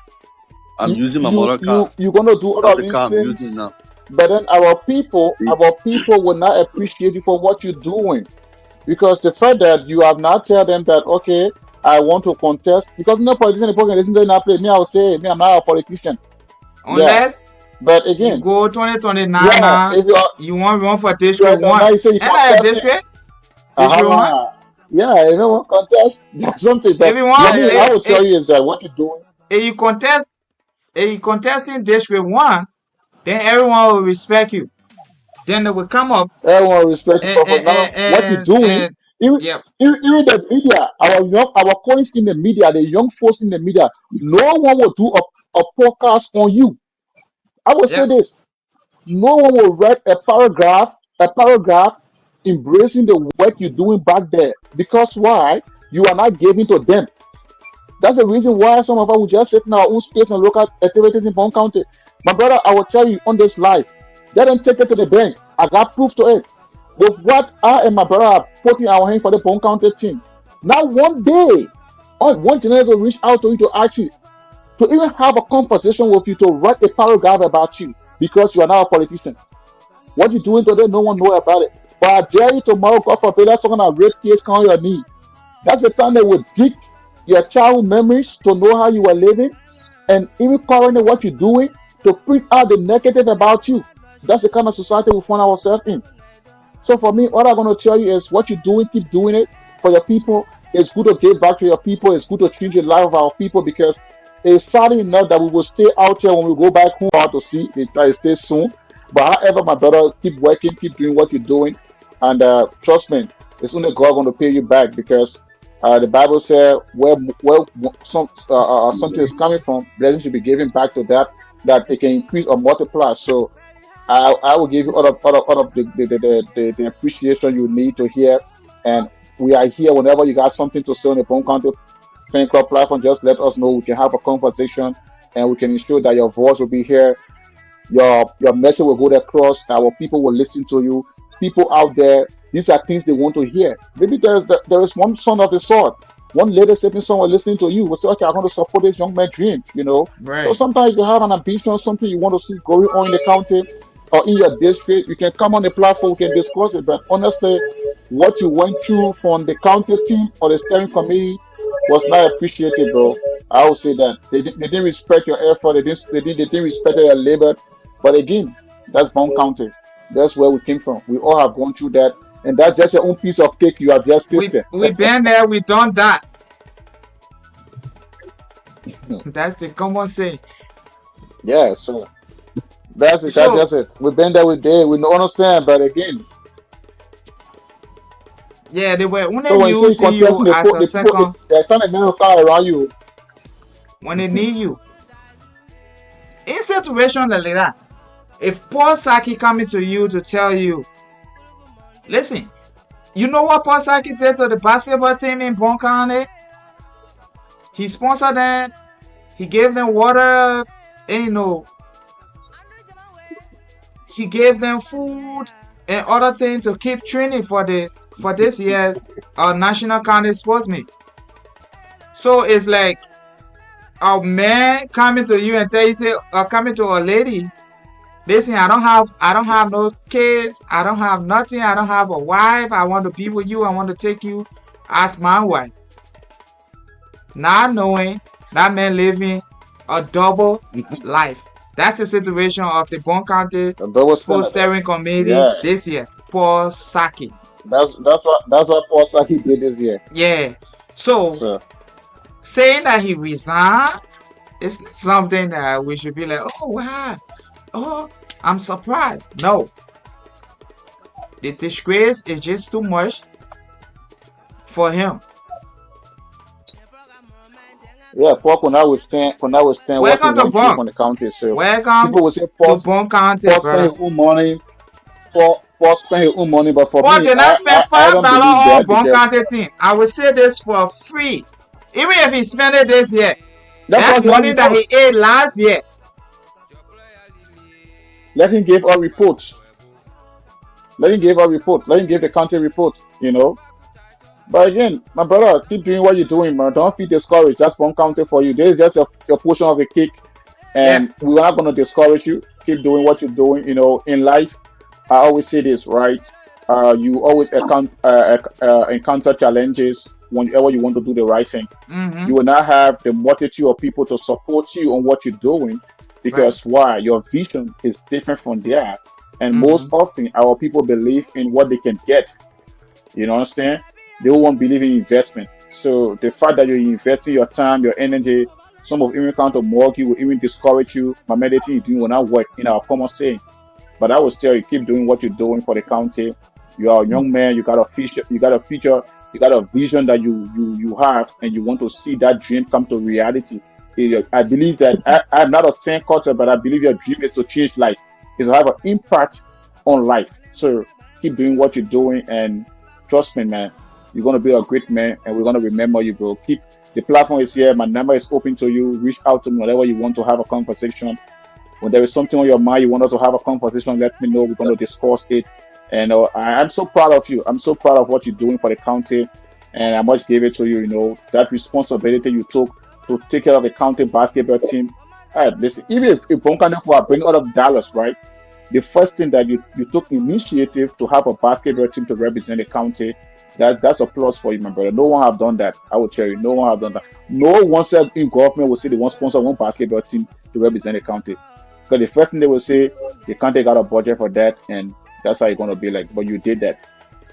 I'm you using my you motor car. you you're gonna do all That's of the these car I'm using things, now. but then our people See? our people will not appreciate you for what you're doing because the fact that you have not tell them that okay, I want to contest because no politician can listen to that play. Me, I will say me, I'm not a politician. Yeah, Unless but you again, go 2029 yeah, now, if you are you want to run for right District now 1. you say you And I contesting, District 1. yeah, if you want contest, that's something. If But you for Yeah, want, yeah, me, yeah. I will tell you is that what you're doing, if you contest, if you contesting District 1, then everyone will respect you. Then they will come up everyone respect you and, for now. What you're doing, and even, yeah, even the media, our colleagues in the media, the young folks in the media, no one will do a podcast on you. I will yeah, say this: no one will write a paragraph embracing the work you're doing back there because why? You are not giving to them. That's the reason why some of us will just sit in our own space and look at activities in Bong County. My brother, I will tell you on this live, they didn't take it to the bank. I got proof to it. With what I and my brother are putting our hand for the Bong County team. Now one day, one journalist will reach out to you to ask you to even have a conversation with you to write a paragraph about you because you are not a politician. What you're doing today, no one know about it. But I dare you tomorrow, God forbid, that's someone a rape case on your knee. That's the time they will dig your childhood memories to know how you were living and even currently what you're doing to print out the negative about you. That's the kind of society we find ourselves in. So for me, all I'm going to tell you is what you're doing, keep doing it for your people. It's good to give back to your people. It's good to change the life of our people because it's sad enough that we will stay out here when we go back home out to see it try to stay soon. But however, my brother, keep working, keep doing what you're doing. And trust me, it's only God going to pay you back because the Bible says where something is coming from, blessing should be given back to that it can increase or multiply. So I will give you all of the appreciation you need to hear. And we are here whenever you got something to say on the Bone County Fan Club platform. Just let us know. We can have a conversation and we can ensure that your voice will be here your message will go across. Our people will listen to you. People out there, these are things they want to hear. Maybe there is one son of the sword, one lady sitting somewhere listening to you will say, okay, I'm going to support this young man's dream, you know. So Right. sometimes you have an ambition, something you want to see going on in the county or in your district, you can come on the platform, we can discuss it. But honestly, what you went through from the county team or the steering committee was not appreciated, bro. I would say that they didn't respect your effort, they didn't respect your labor. But again, that's Bong County. That's where we came from. We all have gone through that, and that's just your own piece of cake you have just tasted. We been there, we done that. That's the common saying. Yeah, so that's it. That's So just it. We've been there, we did. We don't understand, but again, yeah, they were only so when you say you using you contesting as a second they're trying to make a car around you. when they need you. In situation like that, if Paul Saki coming to you to tell you, listen, you know what Paul Saki did to the basketball team in Bong County? He sponsored them. He gave them water. And, you know, he gave them food and other things to keep training for this year's national county sports meet. So it's like a man coming to you and tell you, say, or coming to a lady, listen, I don't have no kids, I don't have nothing, I don't have a wife, I want to be with you, I want to take you as my wife. Not knowing that man living a double life. That's the situation of the Bong County The double Sports standard. Steering Committee Yeah, this year. Paul Saki. that's what Paul Saki did this year. Yeah. So So saying that he resigned is not something that we should be like, oh wow, oh I'm surprised. No, the disgrace is just too much for him. yeah, Paul could not withstand what he Welcome to went through Bong. from the county. So Welcome people will say to Bong County, Paul spent brother. his own money. Paul spent his own money, but for Paul me, did not spend I five don't dollars believe on that Bong because County team. I will say this for free. Even if he spent it this year, that's that's what money he that he knows. ate last year. Let him give a report. Let him give a report. Let him give the county report. You know. But again, my brother, keep doing what you're doing, man. Don't feel discouraged. That's one county for you. There's just your portion of the cake, Yeah. and we're not going to discourage you. Keep doing what you're doing. You know, in life, I always say this, right? You always encounter challenges whenever you want to do the right thing. Mm-hmm. You will not have the multitude of people to support you on what you're doing Right. because why? Your vision is different from theirs. And most Mm-hmm. often, our people believe in what they can get. You know what I'm saying? They won't believe in investment. So the fact that you're investing your time, your energy, some of even count to mock you, will even discourage you. But meditating you doing will not work in our common saying. But I will tell you, keep doing what you're doing for the county. You are a young man. You got a future. You got a future. You got a vision that you have, and you want to see that dream come to reality. I believe that I'm not a same culture, but I believe your dream is to change life, is to have an impact on life. So keep doing what you're doing, and trust me, man, you're gonna be a great man, and we're gonna remember you, bro. Keep the platform is here. My number is open to you. Reach out to me whenever you want to have a conversation. When there is something on your mind, you want us to have a conversation, let me know. We're going to discuss it. And I'm so proud of you. I'm so proud of what you're doing for the county. And I must give it to you, you know, that responsibility you took to take care of the county basketball team. Listen, even if Bonkane are bringing out of Dallas, right? The first thing that you took initiative to have a basketball team to represent the county, that's a plus for you, my brother. No one have done that. I will tell you, no one have done that. No one said in government will say they want sponsor one basketball team to represent the county. Because the first thing they will say, they can't take out a budget for that, and that's how it's gonna be like. But you did that,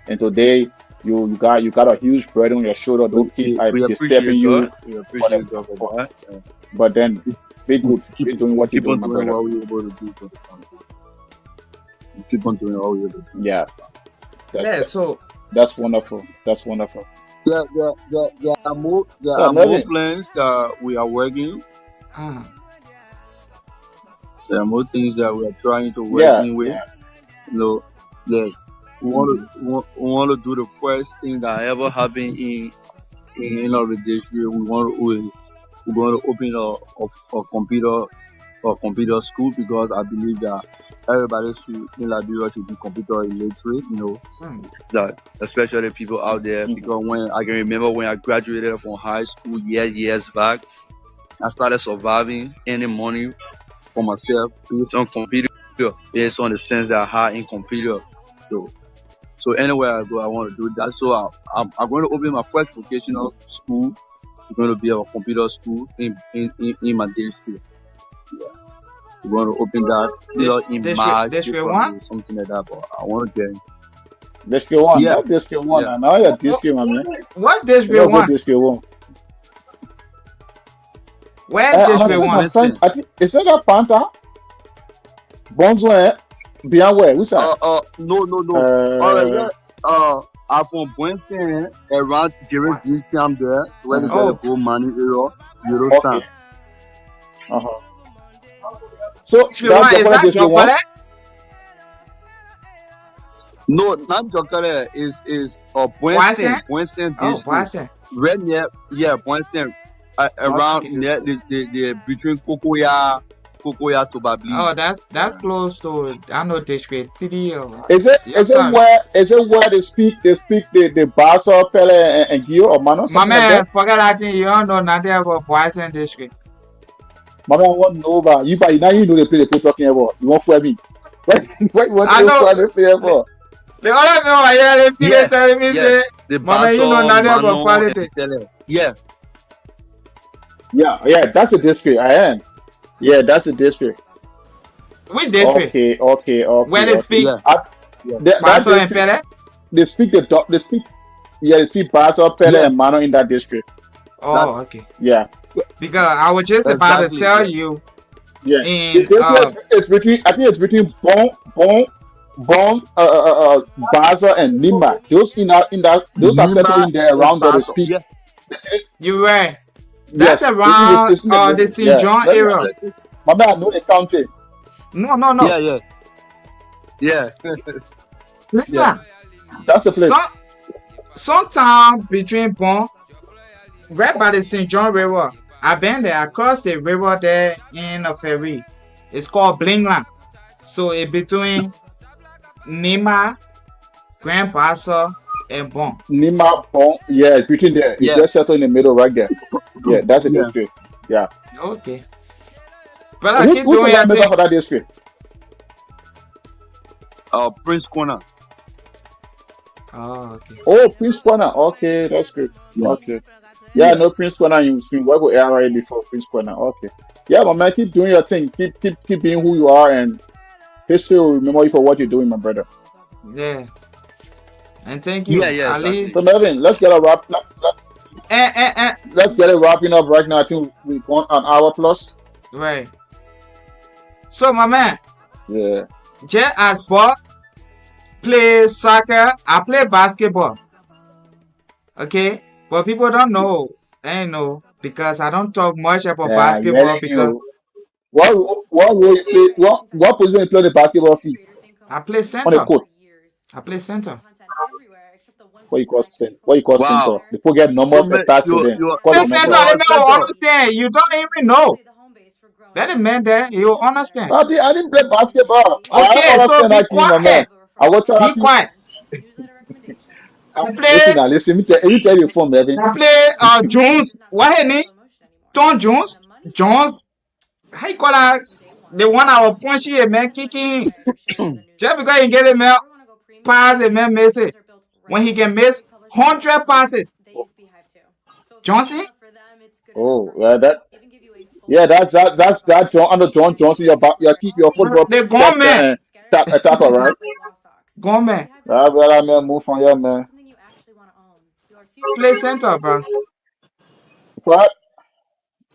and today you got a huge burden on your shoulder. Those kids are We disturbing appreciate you, God. We for appreciate the, God for for, that. but then be good, Keep be doing what you're keep doing, on my doing brother. what we're able to do for the country. Keep on doing what we're able to do. Yeah, that's Yeah. that, So that's wonderful. That's wonderful. There Yeah, are more Melvin. plans that we are working. uh, There are more things that we are trying to Yeah, working with. yeah. You know, yes, we want to do the first thing that ever happened in our district. We want to open a computer computer school because I believe that everybody should in Liberia should be computer illiterate. Hmm. That especially people out there Mhm. because when I can remember when I graduated from high school years back, I started surviving earning money for myself based on computer, based on the sense that I had in computer. So so anywhere I go, I want to do that. So I'm going to open my first vocational school. It's going to be a computer school in my district. Yeah. We're going to open that either in March, District April, one. or something like that. But I want to get District 1. yeah, That's District 1. yeah. And now you're What, District 1, man. what's You District don't go one? District 1. Where's I'm District saying one? my friend, Winston. I think, is that a Panther? Bonzo, beyond where? Which side? No, no, no. Uh, Yeah. I'm from Winston, around What? jurisdiction there, where they uh-huh. get the Oh, gold money area. You Okay. understand? Uh-huh. So District that's one the is correct that District 1? Jokole? No, not Jokere is Boise? Winston Oh, district. Boise. Right near, yeah, Winston, around Okay. near the between Cocoya to Babli. Oh, that's close to I know District 3 or Is it yes sir. where they speak the Basa Pele and Gio or Mano, My something like that? man, forget that thing. You don't know nothing about Boise District. Mama, I want to know about you, but now you know the play they talking about. You want for me? What you want I to know for the play the, for? the other thing I hear the people Yeah, telling me yeah. say, The my man, you know Basso, nothing about Mano, and politics. Tele. Yeah, Yeah, that's a district. I am. Yeah, that's a district. Which district? Okay. Where they speak yeah, I, yeah. that Basso and district, Pele? they speak they speak. Yeah, they speak Basa Pele Yeah, and Mano in that district. that Oh, okay. Yeah, Because I was just about to exactly. tell Yeah. you yeah. The in district it's between. I think it's between Baza and Nima. Those those are settled Nima in there and around there. They Basso. speak. Yeah, you were that's Yes, around it's in the the middle. St. Yeah, John very area. exactly. My man, I know the county. No, no, no. yeah, yeah, yeah, yeah. Listen, That's the place. sometime between Bon, right by the St. John River. I've been there across the river there in a ferry. It's called Blingland. So it's between Nima, Grand Bassa, and Bon. Nima Bon. Yeah, it's between there. It's Yeah, just settled in the middle right there. Yeah, that's the yeah. district. Yeah. Okay. Brother, keep Who's the doing your lawmaker thing. for that district? Prince Corner. Oh, okay. Oh, Prince Corner. Okay, that's good. Yeah, Okay. Yeah, I know Prince Corner. You've been working with ARA before Prince Corner. Okay. Yeah, my man, keep doing your thing. Keep being who you are, and history will remember you for what you're doing, my brother. Yeah. And thank yeah, you. yeah. At Exactly. So least Melvin, let's get a wrap. eh, eh, eh. Let's get it wrapping up right now. I think we've gone an hour plus. Right. So my man, Yeah. just as Bob play soccer, I play basketball. Okay? But people don't know. I know because I don't talk much about Yeah, I'm basketball telling because you. What role you play? What position you play the basketball field I play on the center. court? I play center. What you call center? Wow. The people get So numbers man, attached to them. you Call Say the center, numbers. you're the a man will center. understand. You don't even know. Let the man there, he will understand. I didn't play basketball. I don't Okay, so understand be that team, my man. quiet. I was trying Be to quiet. I listen play now. Listen, let me tell you from Melvin. I play Jones. What his name? Tom Jones. Jones. How you call that? The one I was punching a man kicking. Just because he get a man pass a man miss it. When he can miss 100 passes. Johnson? Oh, that's that John under John Johnson. Keep your football The gunman. attacker, right? Gunman. Well, man, move from here, man. Play center, bro. But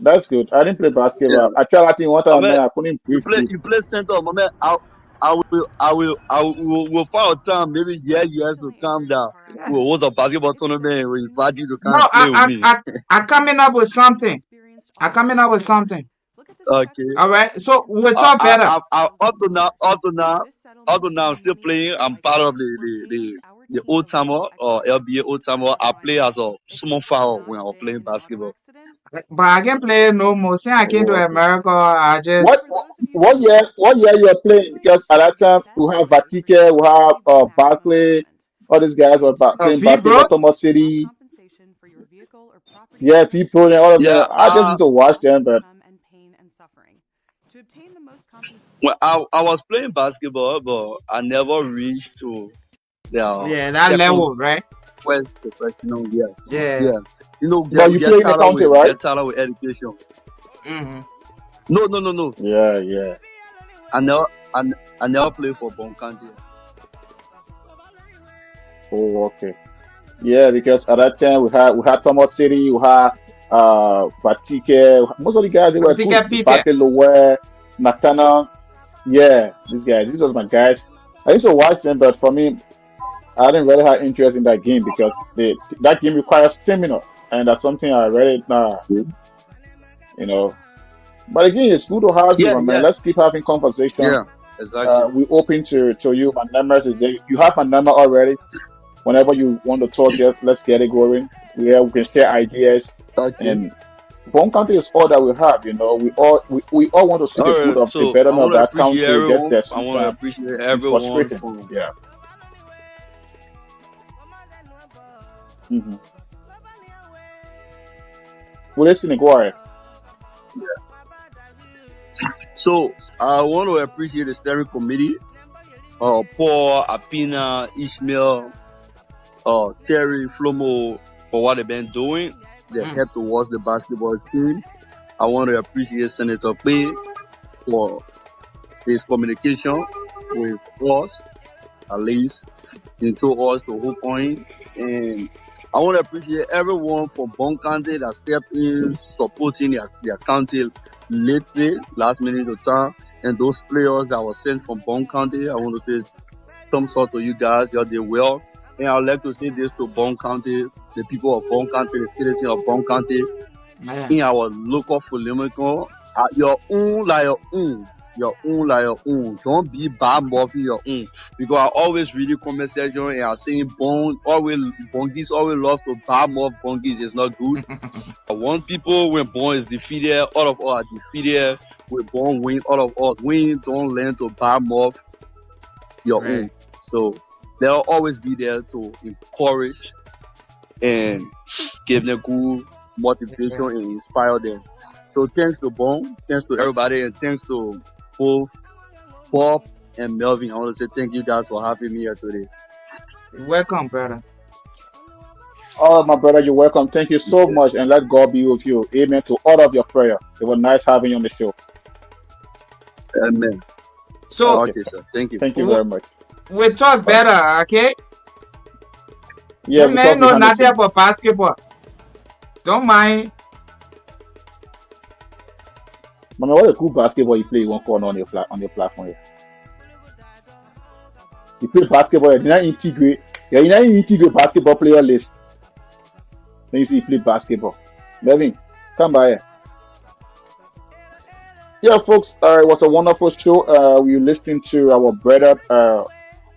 that's good. I didn't play Yeah. basketball. I tried that thing one I time, mean, man. I couldn't breathe good. you play center, my man. Will find a time maybe years to come down. Yeah. We'll host a basketball tournament. We invite you to come No, and play with me. I coming up with something. I coming up with something. Okay. All right. So we'll talk better. Up to now, I'm still playing. I'm part of the old timer or LBA old timer, I play as a small foul when I was playing basketball. But I can't play no more. Since I came to Oh, okay. America, I just What year you are playing? Because at that time we have Vatike, we have Barkley, all these guys were playing V basketball. bro. Thomas City, yeah, people and all of them. Yeah, I just need to watch them, but when I was playing basketball, but I never reached to the Yeah, that second, level, right? first professional. Yeah, Yeah. yeah. You know, but you play in the county, we right? get tired with education. Hmm. No, no, no, no. Yeah, yeah. I never, I never played for Bong County. Oh, okay. Yeah, because at that time we had Thomas City, we had Vatike. Most of the guys they So were take good. a Peter. Barkley, Lower, Nathana. Yeah, these guys. These was my guys. I used to watch them, but for me, I didn't really have interest in that game because that game requires stamina, and that's something I really you know. But again, it's good to have you, Yeah, my man. yeah, Let's keep having conversation. yeah. Exactly. We open to you. My number is there. You have my number already. Whenever you want to talk, just let's get it going. We can share ideas, Okay. and Bone County is all that we have. We all want to see the All good right. of the So I betterment of want to that appreciate county. Just everyone. that I want to sometimes appreciate it's everyone frustrating. for. Yeah. Mm-hmm. Well, listen, go ahead. So I want to appreciate the steering committee, Paul, Apina, Ishmael, Terry, Flomo for what they've been doing. They Mm. helped towards the basketball team. I want to appreciate Senator Pay for his communication with us, at least, he told us to hook on. And I want to appreciate everyone from Bong County that stepped in supporting their county lately, last minute of time. And those players that were sent from Bong County, I want to say thumbs up to you guys. You did well. And I'd like to say this to Bong County, the people of Bong County, the citizens of Bong County, Man. in our local Fulimico, your own like your own. Your own like your own. Don't be bad mouth in your own. Because I always read the comment section and I'm saying Bongis always love to bad mouth Bongis. It's not good. I want people when Bong is defeated, all of us are defeated. When Bong win, all of us win. Don't learn to bad mouth your own. Right. So they'll always be there to encourage and give them good motivation and inspire them. So thanks to Bong, thanks to everybody, and thanks to both Bob and Melvin. I want to say thank you guys for having me here today. Welcome, brother. Oh, my brother, you're welcome. Thank you so much, and let God be with you. Amen to all of your prayer. It was nice having you on the show. Amen. So Okay, sir. Thank you. Thank you very much. we talk better, okay? Yeah, You we may talk know behind the nothing scene. about basketball. Don't mind. Mama, what a cool basketball you play. You won't call on your platform here. You play basketball. You not integrate. You not integrate basketball player list. Then you see you play basketball. Melvin, come by here. Yeah, folks. It was a wonderful show. We listened to our brother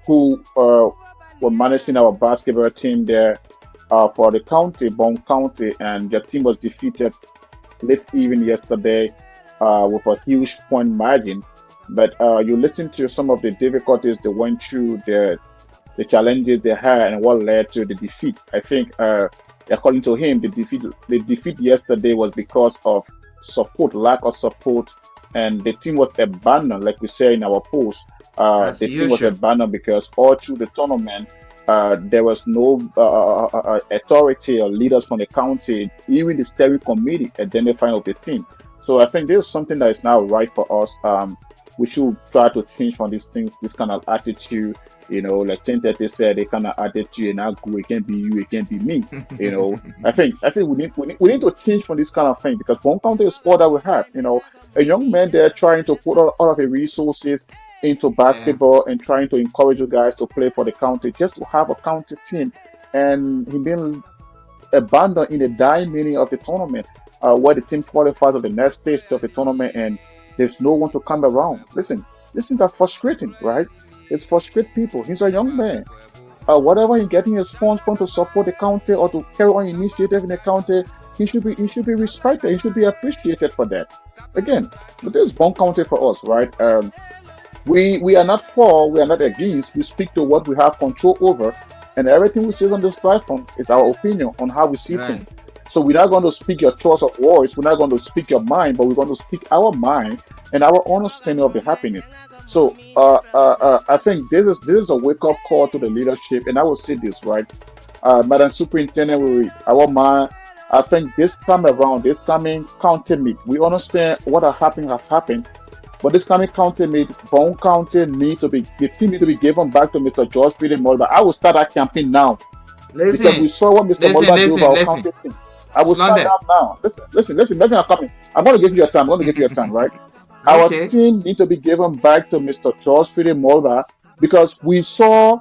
who were managing our basketball team there for the county, Bong County, and the team was defeated late even yesterday with a huge point margin. But you listen to some of the difficulties they went through, the challenges they had, and what led to the defeat. I think, according to him, the defeat yesterday was because of support, lack of support, and the team was abandoned, like we say in our post. As The team was usual. abandoned because all through the tournament, there was no authority or leaders from the county, even the steering committee identifying of the team. So I think this is something that is now right for us. We should try to change from these things, this kind of attitude. Like 1030 said, they kind of attitude and now good. It can't be you, it can't be me. I think we need to change from this kind of thing because one county is all that we have. A young man there trying to put all of the resources into Yeah. basketball and trying to encourage you guys to play for the county, just to have a county team, and he been abandoned in the dying minute of the tournament, where the team qualifies of the next stage of the tournament, and there's no one to come around. Listen, these things are frustrating, right? It's frustrate people. He's a young man. whatever he getting his funds from to support the county or to carry on initiative in the county, he should be respected. He should be appreciated for that. Again, this is Bong County for us, right? We are not for, we are not against. We speak to what we have control over, and everything we say on this platform is our opinion on how we see Right. things. So we're not going to speak your choice of words. We're not going to speak your mind, but we're going to speak our mind and our understanding of the happiness. So I think this is a wake up call to the leadership, and I will say this right, Madam Superintendent, our mind. I think this time around, this coming county meet, we understand what has happened, but this coming county meet, Bone County the team need to be given back to Mr. George Peter Mulber. I will start that campaign now because we Listen, saw what Mr. listen, Mulber did with listen, our listen. county team. I will Slow start down. that now. Listen. Maybe I'm coming. I'm going to give you your time. I'm going to give you your time, right? Our Okay. team need to be given back to Mr. George Peter Mulber because we saw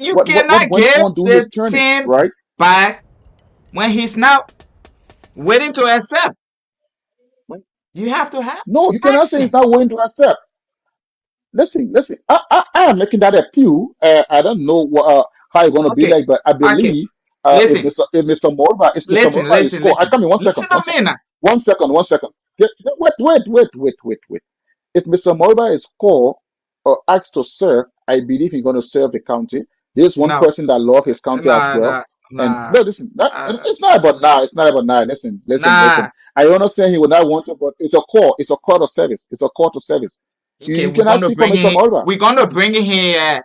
You what cannot went give on during his the journey, team right? back when he's now waiting to accept. You have to have No, you cannot ask say he's him. not willing to accept. Listen. I am making that appeal. I don't know how it's going to be Okay. like, but I Okay. believe Listen. if Mr. Morva is called, I Listen. come in one second, Listen to me now. one second. Wait. If Mr. Morva is called or asked to serve, I believe he's going to serve the county. There's one No. person that loves his county as Nah, well. nah, And nah. no, listen, Uh, it's not about now. It's not about now. Listen. nah. I understand he would not want to, but it's a call. It's a call to service. It's a call to service. Okay, You cannot speak for Mr. Morva. we're gonna bring him here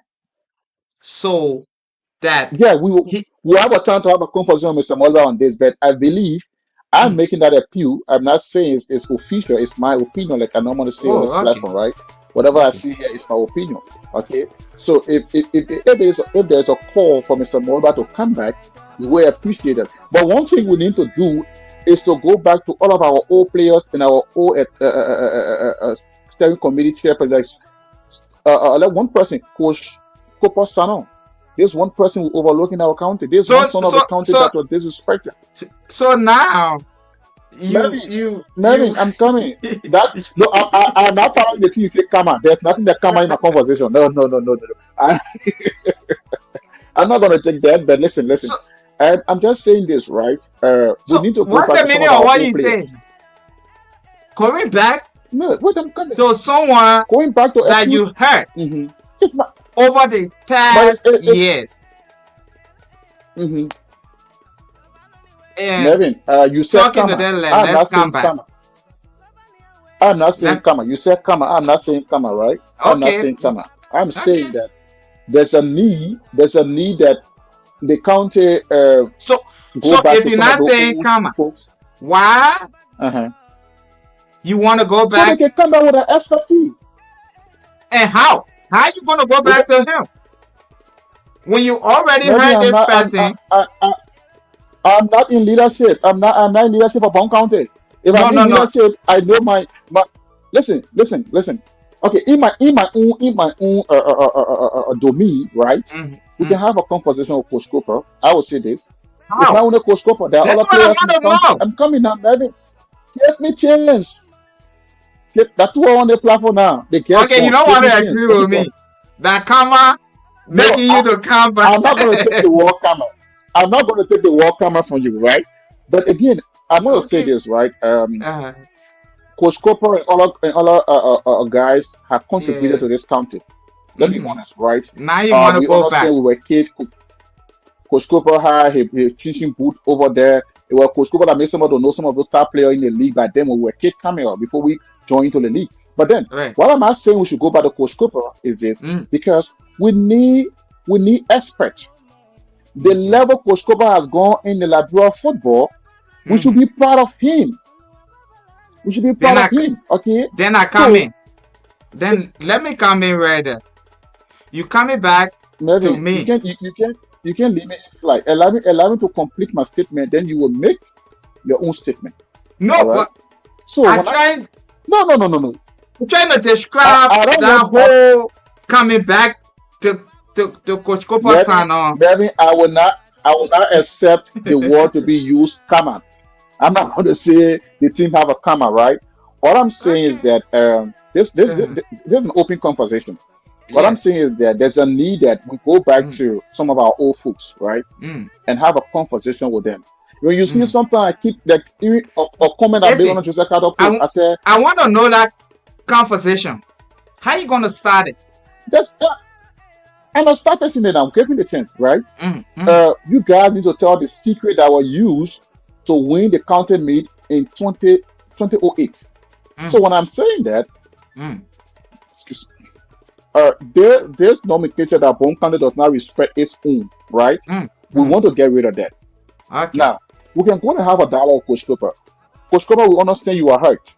so that Yeah, we will he we'll have a time to have a conversation with Mr. Mulder on this, but I believe I'm mm, making that appeal. I'm not saying it's official, it's my opinion, like I normally say on this oh okay. platform, right? Whatever I Okay. see here is my opinion. Okay. So if there's a call for Mr. Mulder to come back, we will appreciate it. But one thing we need to do is to go back to all of our old players and our old steering committee chairpersons. Let one person, Coach Cooper Sanon. There's one person we overlook in our county. There's one So son of so the county so that was disrespected. so now you Melvin, you you Melvin, I'm coming. That no, I'm not following the thing you say karma. There's nothing that karma in my conversation. No. I, I'm not gonna take that. But listen. so I'm just saying this, right? We so need to go what's back the to some meaning of of our what old he's players. saying? Going back No, wait, I'm coming. to someone Going back to a that few. you hurt Mm-hmm. It's not, over the but past years mhm. and Melvin, you said talking to karma. them like I'm let's not come saying back. karma. I'm not saying Let's karma. You said karma. I'm not saying karma, right? I'm not okay. saying karma. I'm Okay. saying that there's a need that the county So go back if to you're some of not the saying old school karma, folks. why Uh-huh. you want to go So they back can come back with an expertise. and how? How you going to go With back to him when you already maybe heard I'm this not person? I'm not in leadership. I'm not in leadership of Bong County. If No, I'm in no, no. leadership, I know my listen. Okay, in my own domain, right? Mm, We can mm. have a conversation with Coach Cooper. I will say this. It's How? not only Coach Cooper, there are That's other what I players in the want to county. know. I'm coming now, Melvin. Give me chance. That's who are on the platform now. The guest Okay, you one. don't Give want me to chance. agree Let me with talk. me. That karma No, making you to come back. I'm not going to take the wall camera. I'm not going to take the wall camera from you, right? But again, I'm going to say Okay. this, right? Uh, Coach Cooper and other guys have contributed yeah. to this county. Let me be Hmm. honest, right? Now you want to We go back. understand we were kids. Coach Cooper had a teaching booth over there. It was Coach Cooper that made some of the know some of those top players in the league back then when we were kids coming up before we joined into the league. But then, Right. what am I saying we should go back to Coach Cooper is this Mm. because we need experts. The Okay. level Coach Cooper has gone in the Liberia football, we should Hmm. be proud of him. We should be Then proud of him. Okay. I come So in. Then let me come in right there. You coming back to Melvin, you me? can you can leave me in flight. Allow me to complete my statement, then you will make your own statement. All No, right. but So I when I trying no. I'm trying to I, describe I don't that want whole coming back to Coach Cooper Melvin, son on. Melvin, I will not accept the word to be used common. I'm not going to say the team have a comma, right? All I'm saying is Okay. that this Uh-huh. is an open conversation. What I'm Yeah. saying is that there's a need that we go back Mm, to some of our old folks, right, mm, and have a conversation with them. When you see mm. something, I keep like even a comment I made on Listen, a Jose Carter I, post. I said, I want to know that conversation. How you gonna start it? "That's and I started saying that I'm giving the chance, right? Mm, mm, You guys need to tell the secret that was used to win the county meet in 2008. So mm, when I'm saying that, mm, excuse me, there's nomenclature that Bone County does not respect its own, right? mm, We mm. want to get rid of that. Okay. Now, we can go and have a dialogue with Coach Cooper. Coach Cooper will understand you are hurt.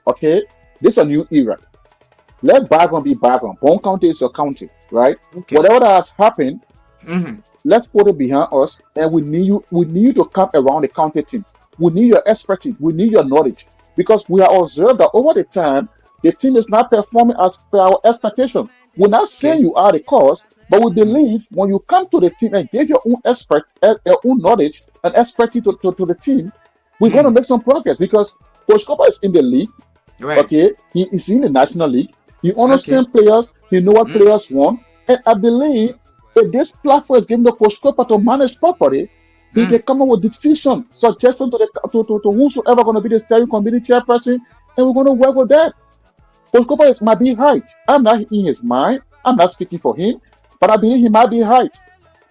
Okay? This is a new era. Let bygone be bygone. Bone County is your county, right? Okay. Whatever that has happened, Mm, let's put it behind us, and we need you to come around the county team. We need your expertise, we need your knowledge. Because we are observed that over the time, the team is not performing as per our expectation. We're not saying okay. you are the cause, but we Mm, believe when you come to the team and give your own your own knowledge and expertise to the team, we're going to mm. make some progress. Because Coach Cooper is in the league, Right. okay? He is in the National League. He Okay. understands players. He know what Mm, players want. And I believe if this platform is given to Coach Cooper to manage properly, he can mm. come up with decision, suggestion to whosoever going to be the steering committee chairperson, and we're going to work with that. Coach Cooper might be right. I'm not in his mind. I'm not speaking for him, but I believe he might be right.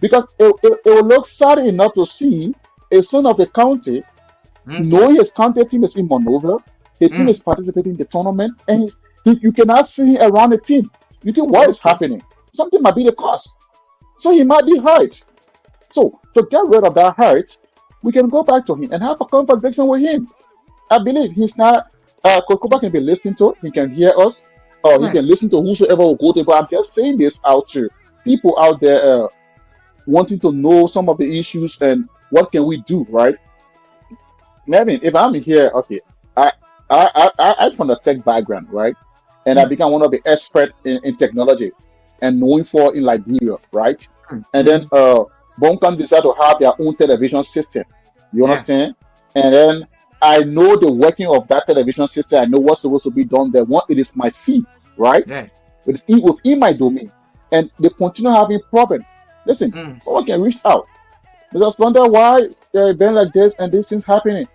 Because it will look sad enough to see a son of a county Okay. knowing his county team is in Monrovia, his team Mm. is participating in the tournament, and you cannot see him around the team. You think what is Okay. happening? Something might be the cause. So he might be hurt. So to get rid of that hurt, we can go back to him and have a conversation with him. I believe he's not. Kokoba can be listening to. He can hear us, or he Right. can listen to whosoever will go to. But I'm just saying this out to people out there wanting to know some of the issues and what can we do, right? Maybe if I'm here, okay, I I'm from the tech background, right? And I Mm, became one of the experts in technology and knowing for in Liberia, right? mm, And then mm. Bonkan decided to have their own television system. You Yeah. understand? And then I know the working of that television system. I know what's supposed to be done there. One, it is my fee, right? Yeah. It's within my domain, and they continue having problem. Listen, Mm. someone can reach out. They just wonder why been like this and these things happening.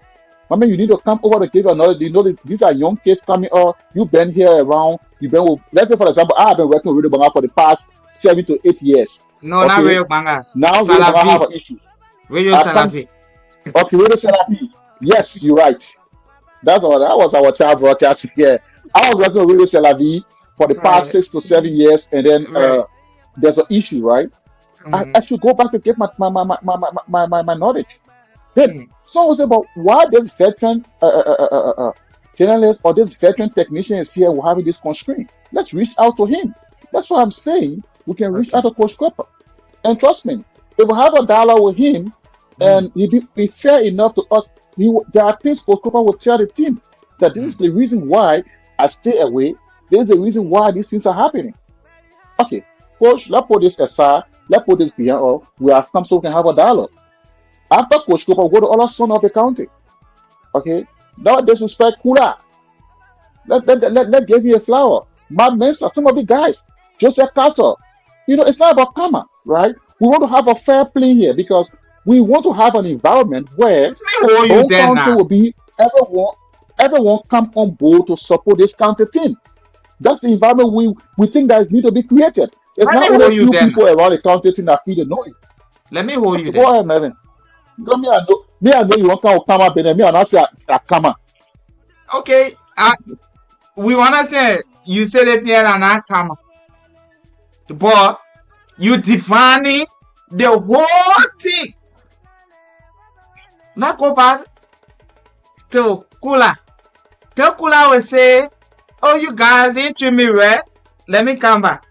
I mean, you need to come over to give your knowledge. You know that these are young kids coming up. You've been here around. You've been with, let's say, for example, I have been working with Radio Banga for the past 7 to 8 years. No, not Okay. real bangas. Now Radio Banga have Salafi. an issue. Radio I come, Salafi. okay, Radio Selapi. Yes, you're right. That was our child broadcast. Yeah. I was working with Radio Selavi for the past Right. 6 to 7 years, and then Right. there's an issue, right? I Mm, should go back to get my knowledge. Then mm, someone say, but why this veteran journalist or this veteran technician is here having this constraint? Let's reach out to him. That's what I'm saying. We can reach okay. out to Coach Cooper. And trust me, if we have a dialogue with him Mm, and he be fair enough to us, there are things Coach Cooper will tell the team that this is mm, the reason why I stay away. This is the reason why these things are happening. Okay, Coach, let's put this aside. Let's put this behind us. We have come so we can have a dialogue. After Coach Cooper, go to other son of the county. Okay, no disrespect, Kula. Let give you a flower. Matt Mensa, some of the guys, Joseph Carter. It's not about karma, right? We want to have a fair play here because we want to have an environment where let me hold you Bone there County now. will be everyone come on board to support this county team. That's the environment we think that need to be created. It's Let me not only a hold you few there now. people around the county team that feel the noise. Let me hold you Okay, there. go ahead, Melvin. Go me, I know you want to come up, but me, I not say I come up. Okay. We understand you said it here and I come. But you defining the whole thing. Now go back to Kula. Tell Kula will say, oh, you guys didn't treat me right. Let me come back.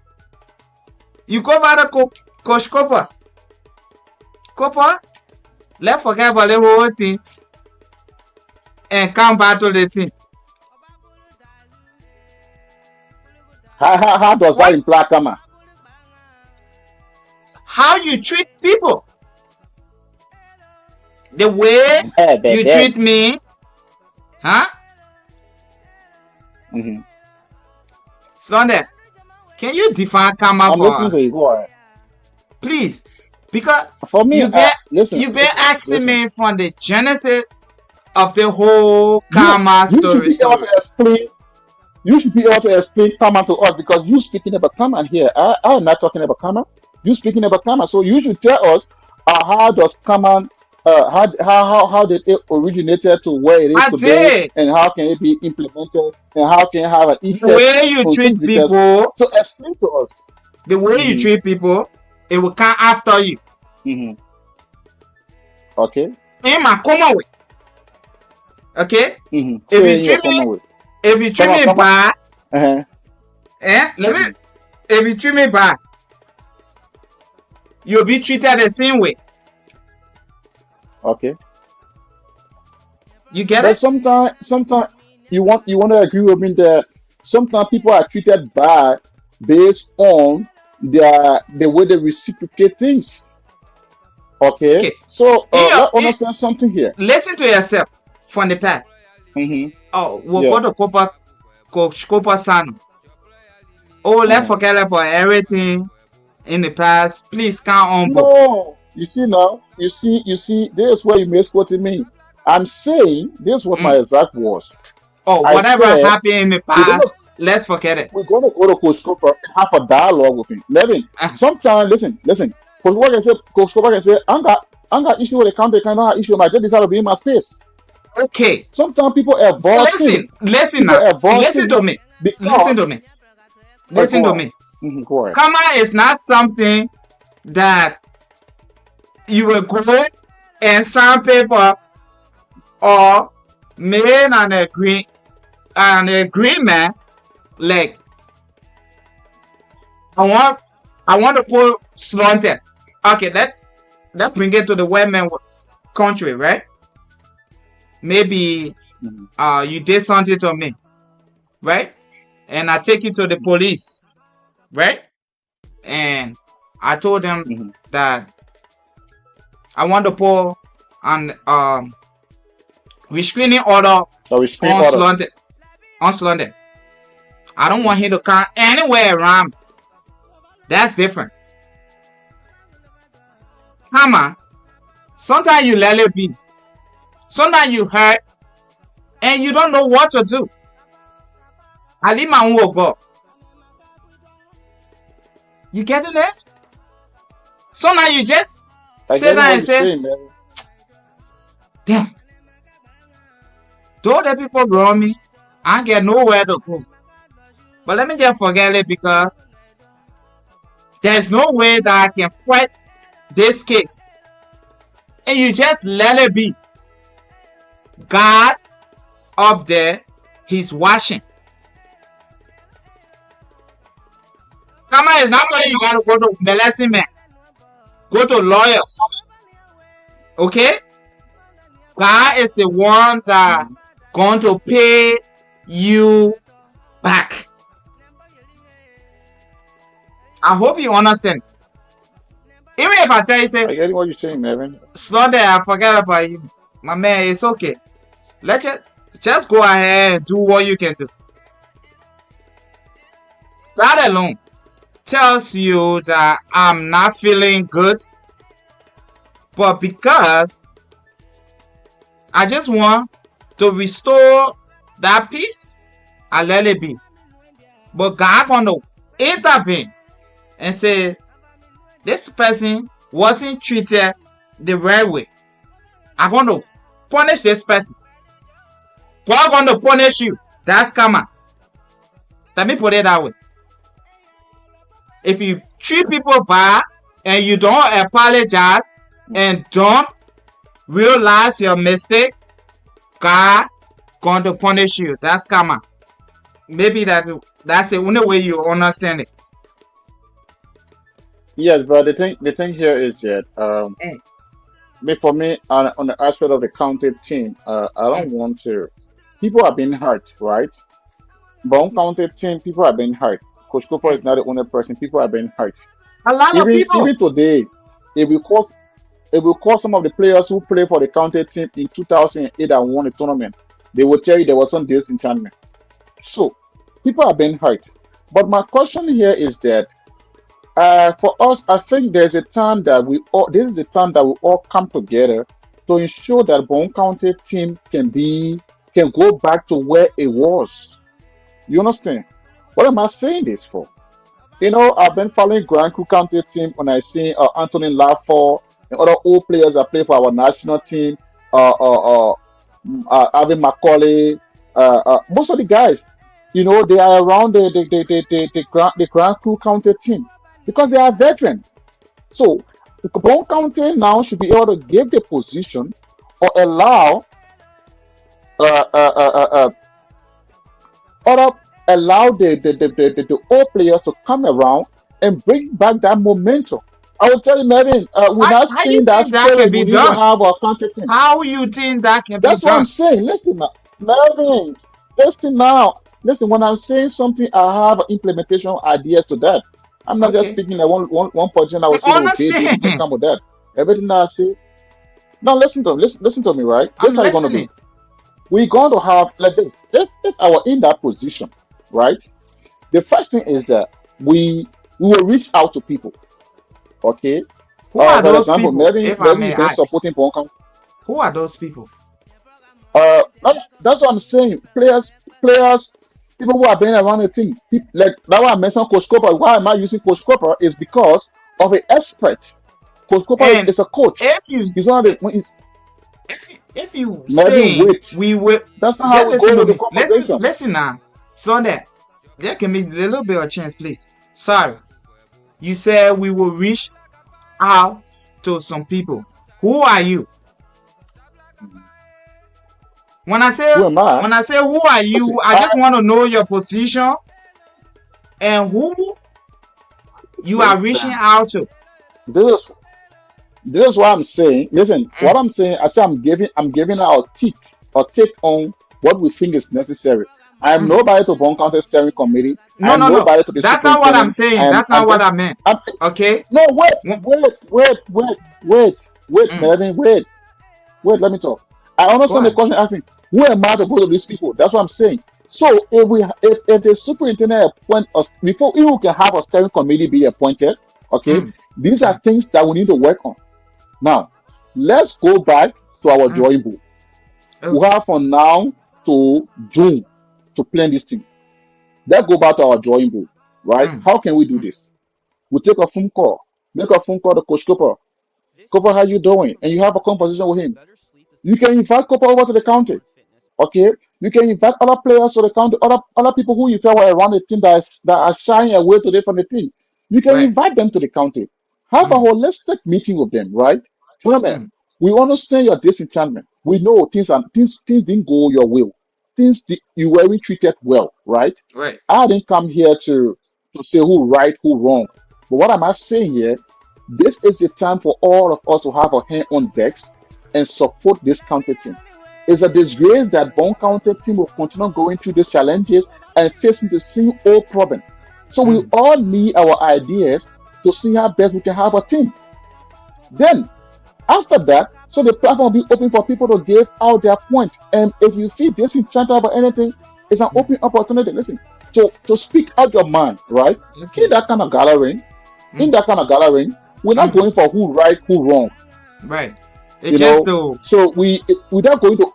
You go back to Coach Cooper. Cooper, let's forget about the whole thing and come back to the team. How does that What? imply karma? How you treat people? The way you treat me, huh? Mm-hmm. Sunday. Can you define karma I'm for listening us, to you. Go ahead. please? Because For me, listen, you've been listen, asking listen. me from the genesis of the whole You karma you should story. be able to explain. You should be able to explain karma to us because you speaking about karma here. I'm not talking about karma. You speaking about karma, so you should tell us how does karma, how did it originated to where it is I today, did. and how can it be implemented, and how can it have an The effect way you on things? treat Because people, so explain to us. the way you Hmm. treat people, it will come after you. Hmm. Okay. In my common way. Okay? Hmm. If Say you in your treat me, common way. if you treat Come on, me come on. bad, Uh-huh. let me if you treat me bad, you'll be treated the same way. Okay. You get But it? sometimes you want to agree with me that sometimes people are treated bad based on the way they reciprocate things. Okay, Okay. so In your let's understand something here. listen to yourself from the past. Mm-hmm. Oh, we'll Yeah. go to Copa Sano. Oh, let's Uh-huh. forget about everything in the past. Please count on board. No, you see now, you see, this is where you misquoted me. I'm saying this was my Mm. exact words. Oh, I whatever said happened in the we're gonna past, let's forget it. we're gonna go to Coach Cooper and have a dialogue with him. Levin, Uh, sometimes listen. Coach Cooper can say, I got issue with the county, kind of issue. I just decided to be in my space. okay. Sometimes people avoid things. Listen People now. avoid Listen to things me. Listen to because. me. Listen Go to ahead. me. Go ahead. Karma is not something that you will go and sign paper or made an agreement like I want to put slaunted. Okay, let bring it to the women country, right? Maybe Mhm. you did something to me, right? And I take you to the police, right? And I told them Mhm. that I want to put an restraining order So we screen on order. slaunted. On slaunted. I don't want him to come anywhere around. That's different. Karma, sometimes you let it be. Sometimes you hurt and you don't know what to do. I leave my own will go. You getting it? Sometimes you just I sit get down what and you're say, saying, man. damn, though the people wrong me, I get nowhere to go. But let me just forget it because there's no way that I can fight this case. And you just let it be. God up there, he's watching. Karma is not saying you gotta go to molesting man. Go to lawyers. Okay? God is the one that going to pay you back. I hope you understand. Even if I tell you, say, I get what you're saying, man. Slaughter, I forgot about you. My man, it's okay. Let's just go ahead and do what you can do. That alone tells you that I'm not feeling good. But because I just want to restore that peace, I let it be. But God gonna intervene and say, this person wasn't treated the right way. I'm gonna punish this person. God gonna punish you. That's karma. Let me put it that way. If you treat people bad and you don't apologize and don't realize your mistake, God going to punish you. That's karma. Maybe that's the only way you understand it. Yes, but the thing here is that Mm, for me on the aspect of the county team, I mm, don't want to. People are being hurt, right? Bong County team, people are being hurt. Coach Cooper mm. is not the only person. People are being hurt. A lot of people. Even today, it will cost some of the players who play for the county team in 2008 and won the tournament. They will tell you there was some disenchantment. So people are being hurt. But my question here is that for us, I think there's a time that we all this is a time that we all come together to ensure that Bone County team can go back to where it was. You understand? What am I saying this for? I've been following Grand Crew County team when I see Anthony Laffor and other old players that play for our national team, Alvin Macaulay, most of the guys, they are around the Grand Crew County team because they are veterans. So, the Bone County now should be able to give the position or allow uh, uh, uh, uh, other allow the old players to come around and bring back that momentum. I will tell you, Melvin, we're not How you seeing that think that can spirit be we need to done? have our county team. How you think that can be That's what I'm done? saying. Listen, now, Melvin, listen now. Listen, when I'm saying something, I have an implementation idea to that. I'm not just Okay. speaking like one person I We will say they will base it and understand. come with that. Everything that I say. Now listen to me, right? This I'm is how you're gonna do. listening. We're going to have like this. If I were in that position, right? The first thing is that we will reach out to people. Okay. Who are For those example, people, Melvin if I Melvin may has been ask? supporting Bonk. Who are those people? That's what I'm saying. Players, people who have been around the team. Like that's why I mentioned Coach Cooper. Why am I using Coach Cooper? Is because of an expert. Coach Cooper And is a coach. if you He's one of the. He's, if you Melvin, saying wait. we will That's not how just we listen go to with the me. conversation. Listen now. Slow down. There can be a little bit of chance, please. Sorry. You said we will reach out to some people. Who are you? When I say Who am I? who are Listen, you, I just want to know your position and who you are reaching listen. out to. This is This is what I'm saying. Listen, what Mm, I'm saying, I say I'm giving our take on what we think is necessary. I am mm. nobody to Bone County Steering Committee. I No, am no, no. nobody to the That's not what I'm superintendent. saying. That's I'm not what just I meant. I'm Okay? no wait, Wh- Mm, Melvin, wait, let me talk. I go understand the ahead. question asking, who am I to go to these people? That's what I'm saying. So if the superintendent appoint us before we can have a steering committee be appointed, okay, Mm, these are mm, things that we need to work on. Now, let's go back to our mm. drawing board. We Okay. have from now to June to plan these things. Let's go back to our drawing board, right? Mm, How can we do mm, this? We take a phone call, make a phone call to Coach Cooper. Cooper, how you doing? And you have a conversation with him. You can invite Cooper over to the county. Okay, you can invite other players to the county, other people who you feel were around the team that are shying away today from the team. You can right. invite them to the county. Have a Mm, holistic meeting with them, right? Remember, mm, we understand your disenchantment. We know things didn't go your will. You weren't treated well, right? right. I didn't come here to say who right, who wrong. But what am I saying here? This is the time for all of us to have our hand on decks and support this county team. It's a disgrace that Bone County team will continue going through these challenges and facing the same old problem. So we Mm, all need our ideas to see how best we can have a team. Then after that, so the platform will be open for people to give out their point. And if you feel disenchanted about anything, it's an mm, open opportunity. Listen, to speak out your mind, right? In okay. that kind of gathering, in Mm, that kind of gathering, we're not mm, going for who right, who wrong, right. It's you just know. to So we're not going to.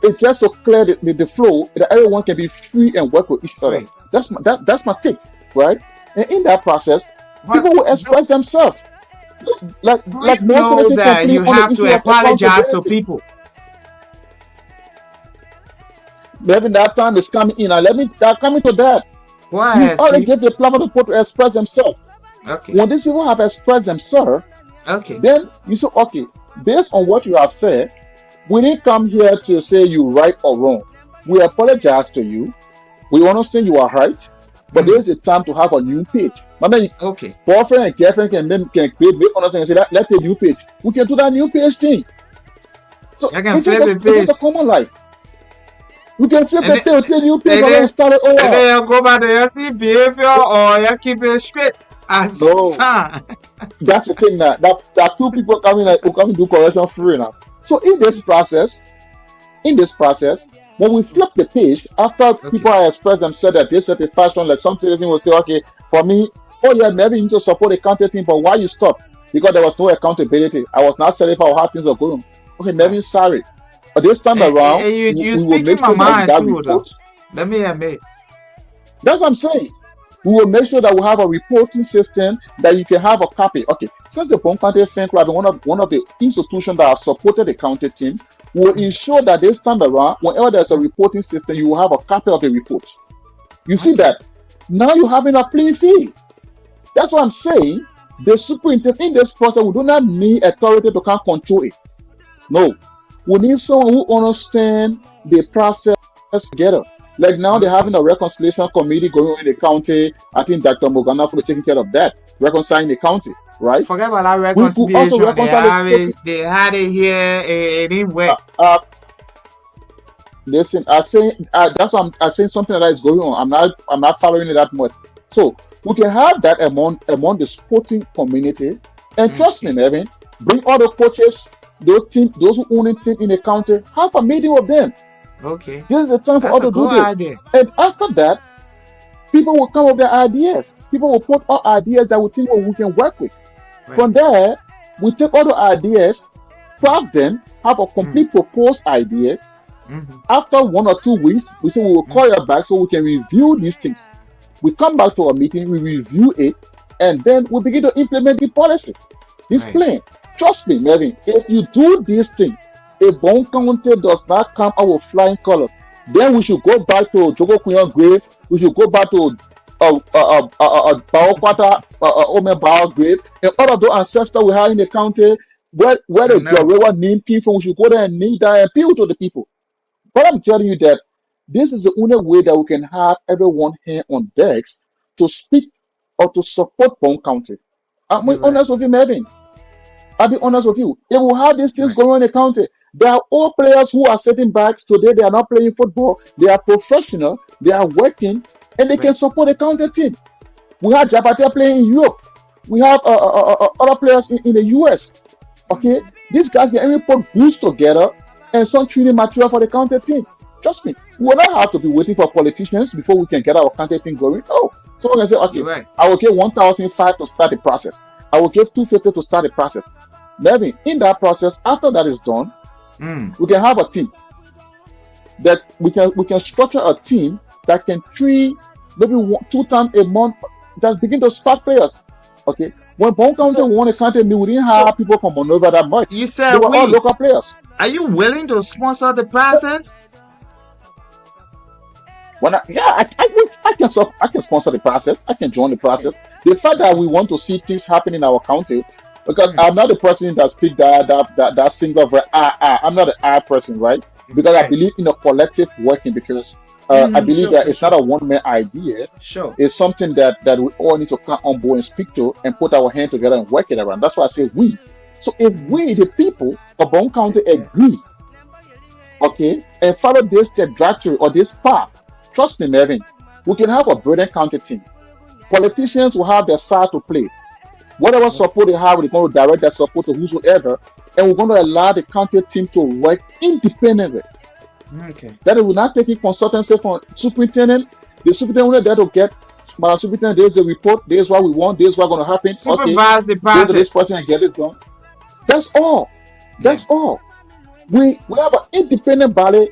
It's just to clear the flow that everyone can be free and work with each other. free. That's my take, right? And in that process, But people will express themselves. do you Like most know senators that complain you on the have to issue of apologize to accountability. people? Maybe that time is coming in. And let me that coming to that. Go We ahead, already Chief. give the platform to people to express themselves. Okay. When these people have expressed themselves, Okay. then you say, okay, based on what you have said, we didn't come here to say you right or wrong. We apologize to you. We understand you are right, but Mm, there's a time to have a new page. I mean, okay. boyfriend and girlfriend can create make understanding and say that let's a new page. We can do that new page thing. So I can flip the it's just a page. common life. We can flip And the then, page, take a new page, and and then then, start it and over. then you go back to your see behavior or you keep it straight as No, son. that's the thing now. That two people coming like who come do correction free now. So in this process, When we flip the page, after Okay. people have expressed themselves that they satisfaction, like some citizen will say, okay, for me, oh yeah, maybe you need to support the county team, but why you stop? Because there was no accountability. I was not certified how things are going. Okay, maybe Right. sorry. But this time around, And you we will speaking make my sure that we mind got too, though. reports. Let me admit. That's what I'm saying. We will make sure that we have a reporting system that you can have a copy. Okay, since the Bong County Fan Club is one of the institutions that have supported the county team, we will Mm, ensure that this time around, whenever there's a reporting system, you will have a copy of the report. You see okay. that? Now you're having a clean field. That's what I'm saying. The superintendent in this process, we do not need authority to come control it. No, we need someone who understands the process together. Like now, they're Okay. having a reconciliation committee going on in the county. I think Dr. Morgana for taking care of that, reconciling the county, right? Forget about that We could also reconciliation. They reconcile have it. it. They had it here. It didn't work. Uh, uh, Listen, I say that's what I'm saying something that is going on. I'm not following it that much. So we can have that among the sporting community, and trust me, Okay. Melvin, bring all the coaches, those who own a team in the county, have a meeting with them. Okay. This is the time for That's us a to do good this. idea. And after that, people will come up with their ideas. People will put out ideas that we think we can work with. Right. From there, we take all the ideas, craft them, have a Mm, complete proposed ideas. mm-hmm, After 1 or 2 weeks, we say we will mm, call you back so we can review these things. We come back to our meeting, we review it, and then we begin to implement the policy. This right. plan. Trust me, Melvin, if you do this thing, if Bong County does not come out with flying colors, then we should go back to Jogo Kuyon grave. We should go back to Baokwata, Ome Bao grave, and all of those ancestors we have in the county where I the know. Jorewa name came from. We should go there and kneel down and appeal to the people. But I'm telling you that this is the only way that we can have everyone here on decks to speak or to support Bone County. I'm You're being right. honest with you, Melvin. I'll be honest with you. If we have these things Right. going on in the county, there are all players who are sitting back today. They are not playing football. They are professional. They are working, and they can Right. support the county team. We have Jabate playing in Europe. We have other players in the US. Okay, these guys can even put boosts together and some training material for the county team. Trust me, we will not have to be waiting for politicians before we can get our county team going. Oh, someone can say, You're okay, right. I will give 1,005 to start the process. I will give 250 to start the process. Maybe in that process, after that is done, Mm. we can have a team that we can structure a team that can train maybe 2 times a month that begin to spark players. Okay, when Bone County So, won the county, we didn't so have people from Monrovia that much. you They said were all we. local players. Are you willing to sponsor the process? When I can sponsor the process. I can join the Okay. process. The fact that we want to see things happen in our county, because Mm. I'm not the person that speak that single very I'm not an I person, right? Because I Right. believe in a collective working. Because I Mm-hmm. believe Sure, that for it's not sure. a one man idea. Sure. It's something that we all need to come on board and speak to and put our hand together and work it around. That's why I say we. So if Mm-hmm. we, the people of Bone County, Yeah. agree, okay, and follow this trajectory or this path, trust me, Melvin, we can have a brilliant county team. Politicians will have their side to play. Whatever Okay. support they have, we're going to direct that support to whosoever, and we're going to allow the county team to work independently. Okay. That it will not take consultancy from superintendent. The superintendent there to get, Madam Superintendent, there's a report, there's what we want, there's what's going to happen. Okay, Supervise the go to this process. person and get it done. That's all. Yeah. That's all. We have an independent body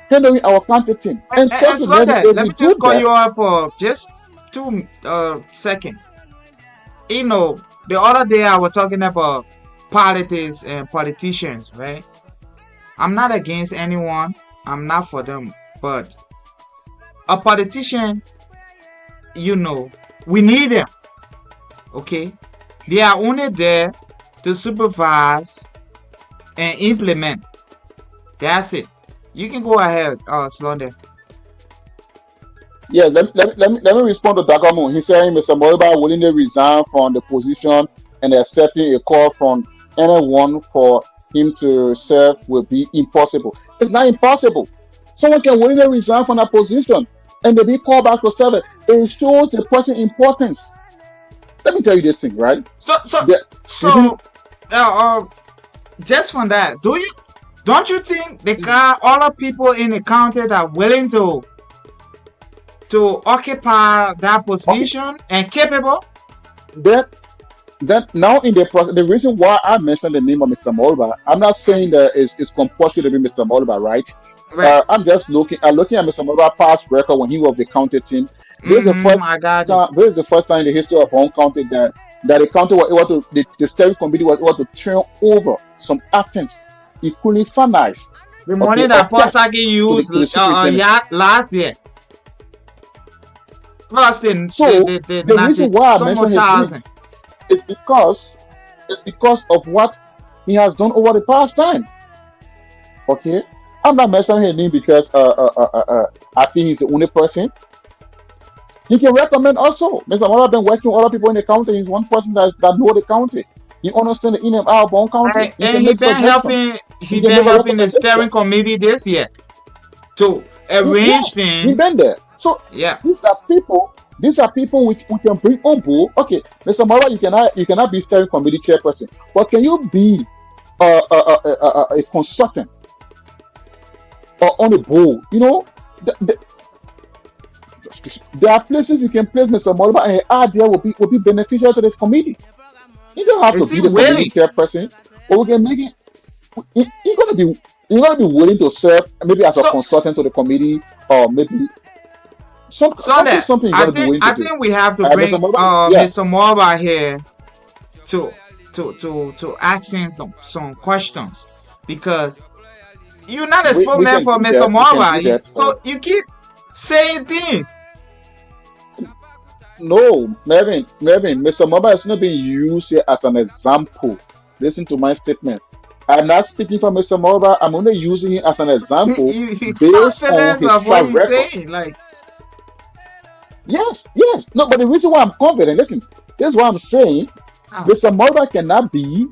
handling our county team. And And trust me, slow maybe down. if Let we me do just call that, you off for just 2 seconds. You know, the other day I was talking about politics and politicians, right? I'm not against anyone. I'm not for them. But a politician, you know, we need them. Okay? They are only there to supervise and implement. That's it. You can go ahead, Slonda. yeah, let me respond to Dagamo. He's saying Mr. Moriba willingly resign from the position and accepting a call from anyone for him to serve will be impossible. It's not impossible. Someone can willingly resign from that position and they be called back to serve. It shows the person importance. Let me tell you this thing, right? So, so, The, mhm. so, uh, uh, just from that, do you? Don't you think the got other people in the county that are willing to occupy that Okay, position and capable? then now in the process, the reason why I mentioned the name of Mr. Molba, I'm not saying that it's compulsory to be Mr. Molba, right? Right. I'm just looking at Mr. Molba's past record when he was the county team. I got you. This is the first time in the history of Bong County that the county was able to the steering committee was able to turn over some actions equally finalized, The money okay, that or Paul cash Saki used to the superintendent. yeah, last year, plus So the the not the reason why I some more mentioned his name thousand. is because of what he has done over the past time. Okay, I'm not mentioning his name because I think he's the only person. He can recommend also. Mr. Mara been working with other people in the county. He's one person that know the county. He understands the in and out of Bone County. He And can make suggestions. He he can been make a helping the steering recommendation. committee this year to arrange Yes, he things. been there. So Yeah. these are people. These are people we can bring on board. Okay, Mr. Mara, you cannot be steering committee chairperson, but can you be a consultant or on the board? There are places you can place Mr. Moriba and his idea will be beneficial to this committee. You don't have to Is he be the committee willing? chairperson, but we can make it. You're gonna be willing to serve maybe as a So consultant to the committee, or maybe that something you're gonna be willing to I do. think we have to Mr. bring Moriba, yeah, Mr. Morba here to ask him some questions, because you're not a we spokesman can for do Mr. that. We can Morba. do that. So you keep saying things. No, Mervin, Mr. Moriba is not being used here as an example. Listen to my statement. I'm not speaking for Mr. Moriba. I'm only using him as an example You based on confidence his of what track he's record. saying. Like, Yes, yes. No, but the reason why I'm confident, listen, this is why I'm saying ah, Mr. Moriba cannot be,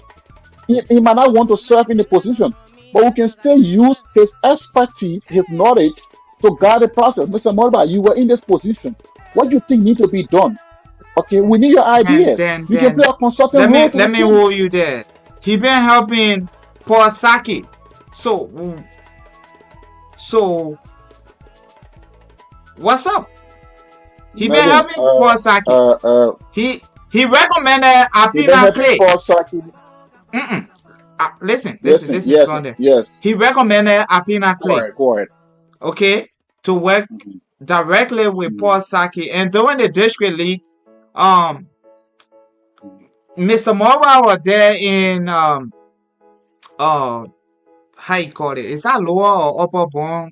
he might not want to serve in the position, but we can still use his expertise, his knowledge to guide the process. Mr. Moriba, you were in this position. What do you think need to be done? Okay, we need your and ideas. You can play a consulting role to the let me team. hold you there. He been helping Paul Saki. So what's up? He been Mervin, helping Paul Saki. uh, uh, He recommended he been Apina helping Clay. Paul Saki. Listen, Listen, is yes, Sunday. yes. He recommended Apina Go Clay, ahead, go ahead. okay, to work Mhm, directly with mhm, Paul Saki. And during the district league, um, mhm. Mr. Mora was there in how you call it? Is that lower or upper bone?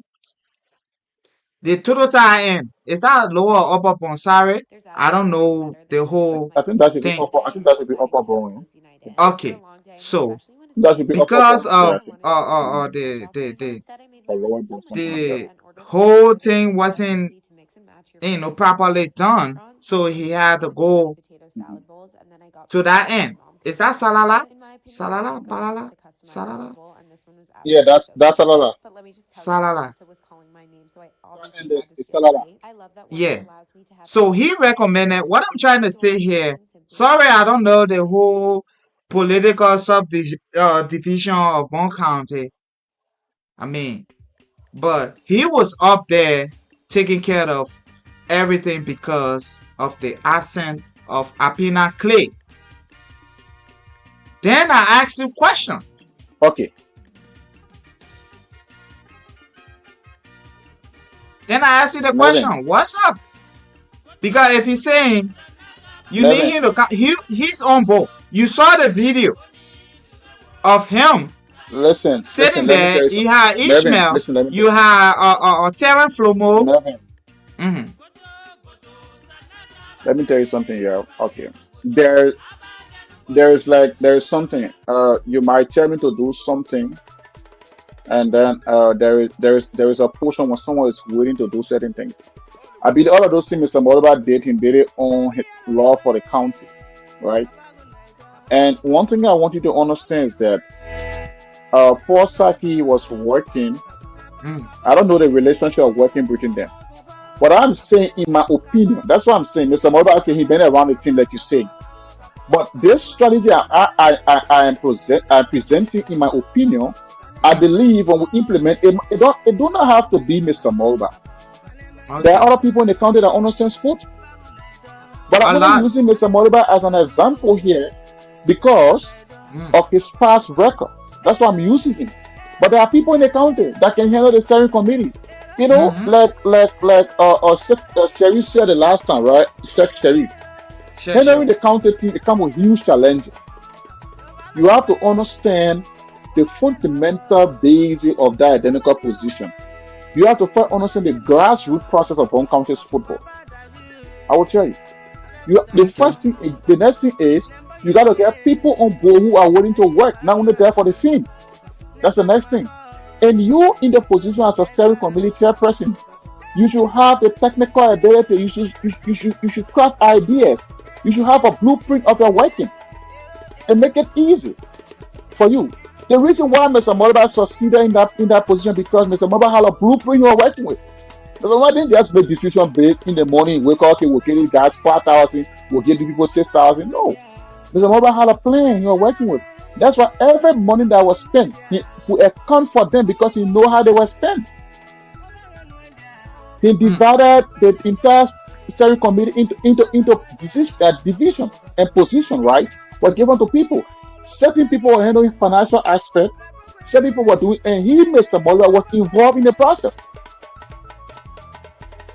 The total time is that lower or upper bone? Sorry, I don't know the whole I think that should be thing. upper. I think that should be upper bone. Okay, so That should be upper because bone. of Exactly. Mhm. Or lower bone, something like that. the whole thing wasn't properly done, so he had to go Mhm. to that end. Is that salala? Salala? Balala? Salala? Yeah, that's a lot. Salala. And it's a lot. Yeah. So he recommended what I'm trying to say here. Sorry, I don't know the whole political division of Bong County. I mean, but he was up there taking care of everything because of the absence of Apina Clay. Then I asked you a question. Okay, Then I asked you the Mervin, question, what's up? Because if he's saying you need Mervin. him to come, he's on board. You saw the video of him Listen. sitting Let me there. tell you You something. had Mervin, Ishmael, listen. Let me tell you had Terran Flomo. Mervin. hmm Let me tell you something. Yeah. Okay. There's something. You might tell me to do something, and then there is a portion when someone is willing to do certain things. I believe all of those things Mr. Moriba did, he did it on his law for the county, right? And one thing I want you to understand is that Paul Saki was working. Mm. I don't know the relationship of working between them. What I'm saying, in my opinion, that's what I'm saying. Mr. Moriba, okay, he been around the team like you say. But this strategy I'm presenting, in my opinion, I believe when we implement it, it do not have to be Mr. Mulba. There Okay. are other people in the country that understand sport, but A I'm only lot. using Mr. Mulba as an example here because Mm. of his past record. That's why I'm using him. But there are people in the county that can handle the steering committee. You know, Mm-hmm. Sherry said the last time, right? Sherry, Sure, sure. handling the county team, it comes with huge challenges. You have to understand the fundamental basis of that identical position. You have to first understand the grassroots process of Bong County's football. I will tell you. The Okay. first thing, the next thing is you got to get people on board who are willing to work, not only there for the fame. That's the next thing. And you in the position as a steering committee chairperson, you should have the technical ability. You should craft ideas. You should have a blueprint of your working and make it easy for you. The reason why Mr. Moriba succeeded in that position because Mr. Moriba had a blueprint you are working with. Mr. Moriba didn't just make decision based in the morning, wake up, okay, we'll give these guys 4,000, we'll give these people 6,000. No. Mr. Moriba had a plan you are working with. That's why every money that was spent, he will account for them because he know how they were spent. He Mm. divided the entire steering committee into division and position, right? Were given to people. Certain people were handling financial aspect, certain people were doing, and he, Mr. Muller, was involved in the process.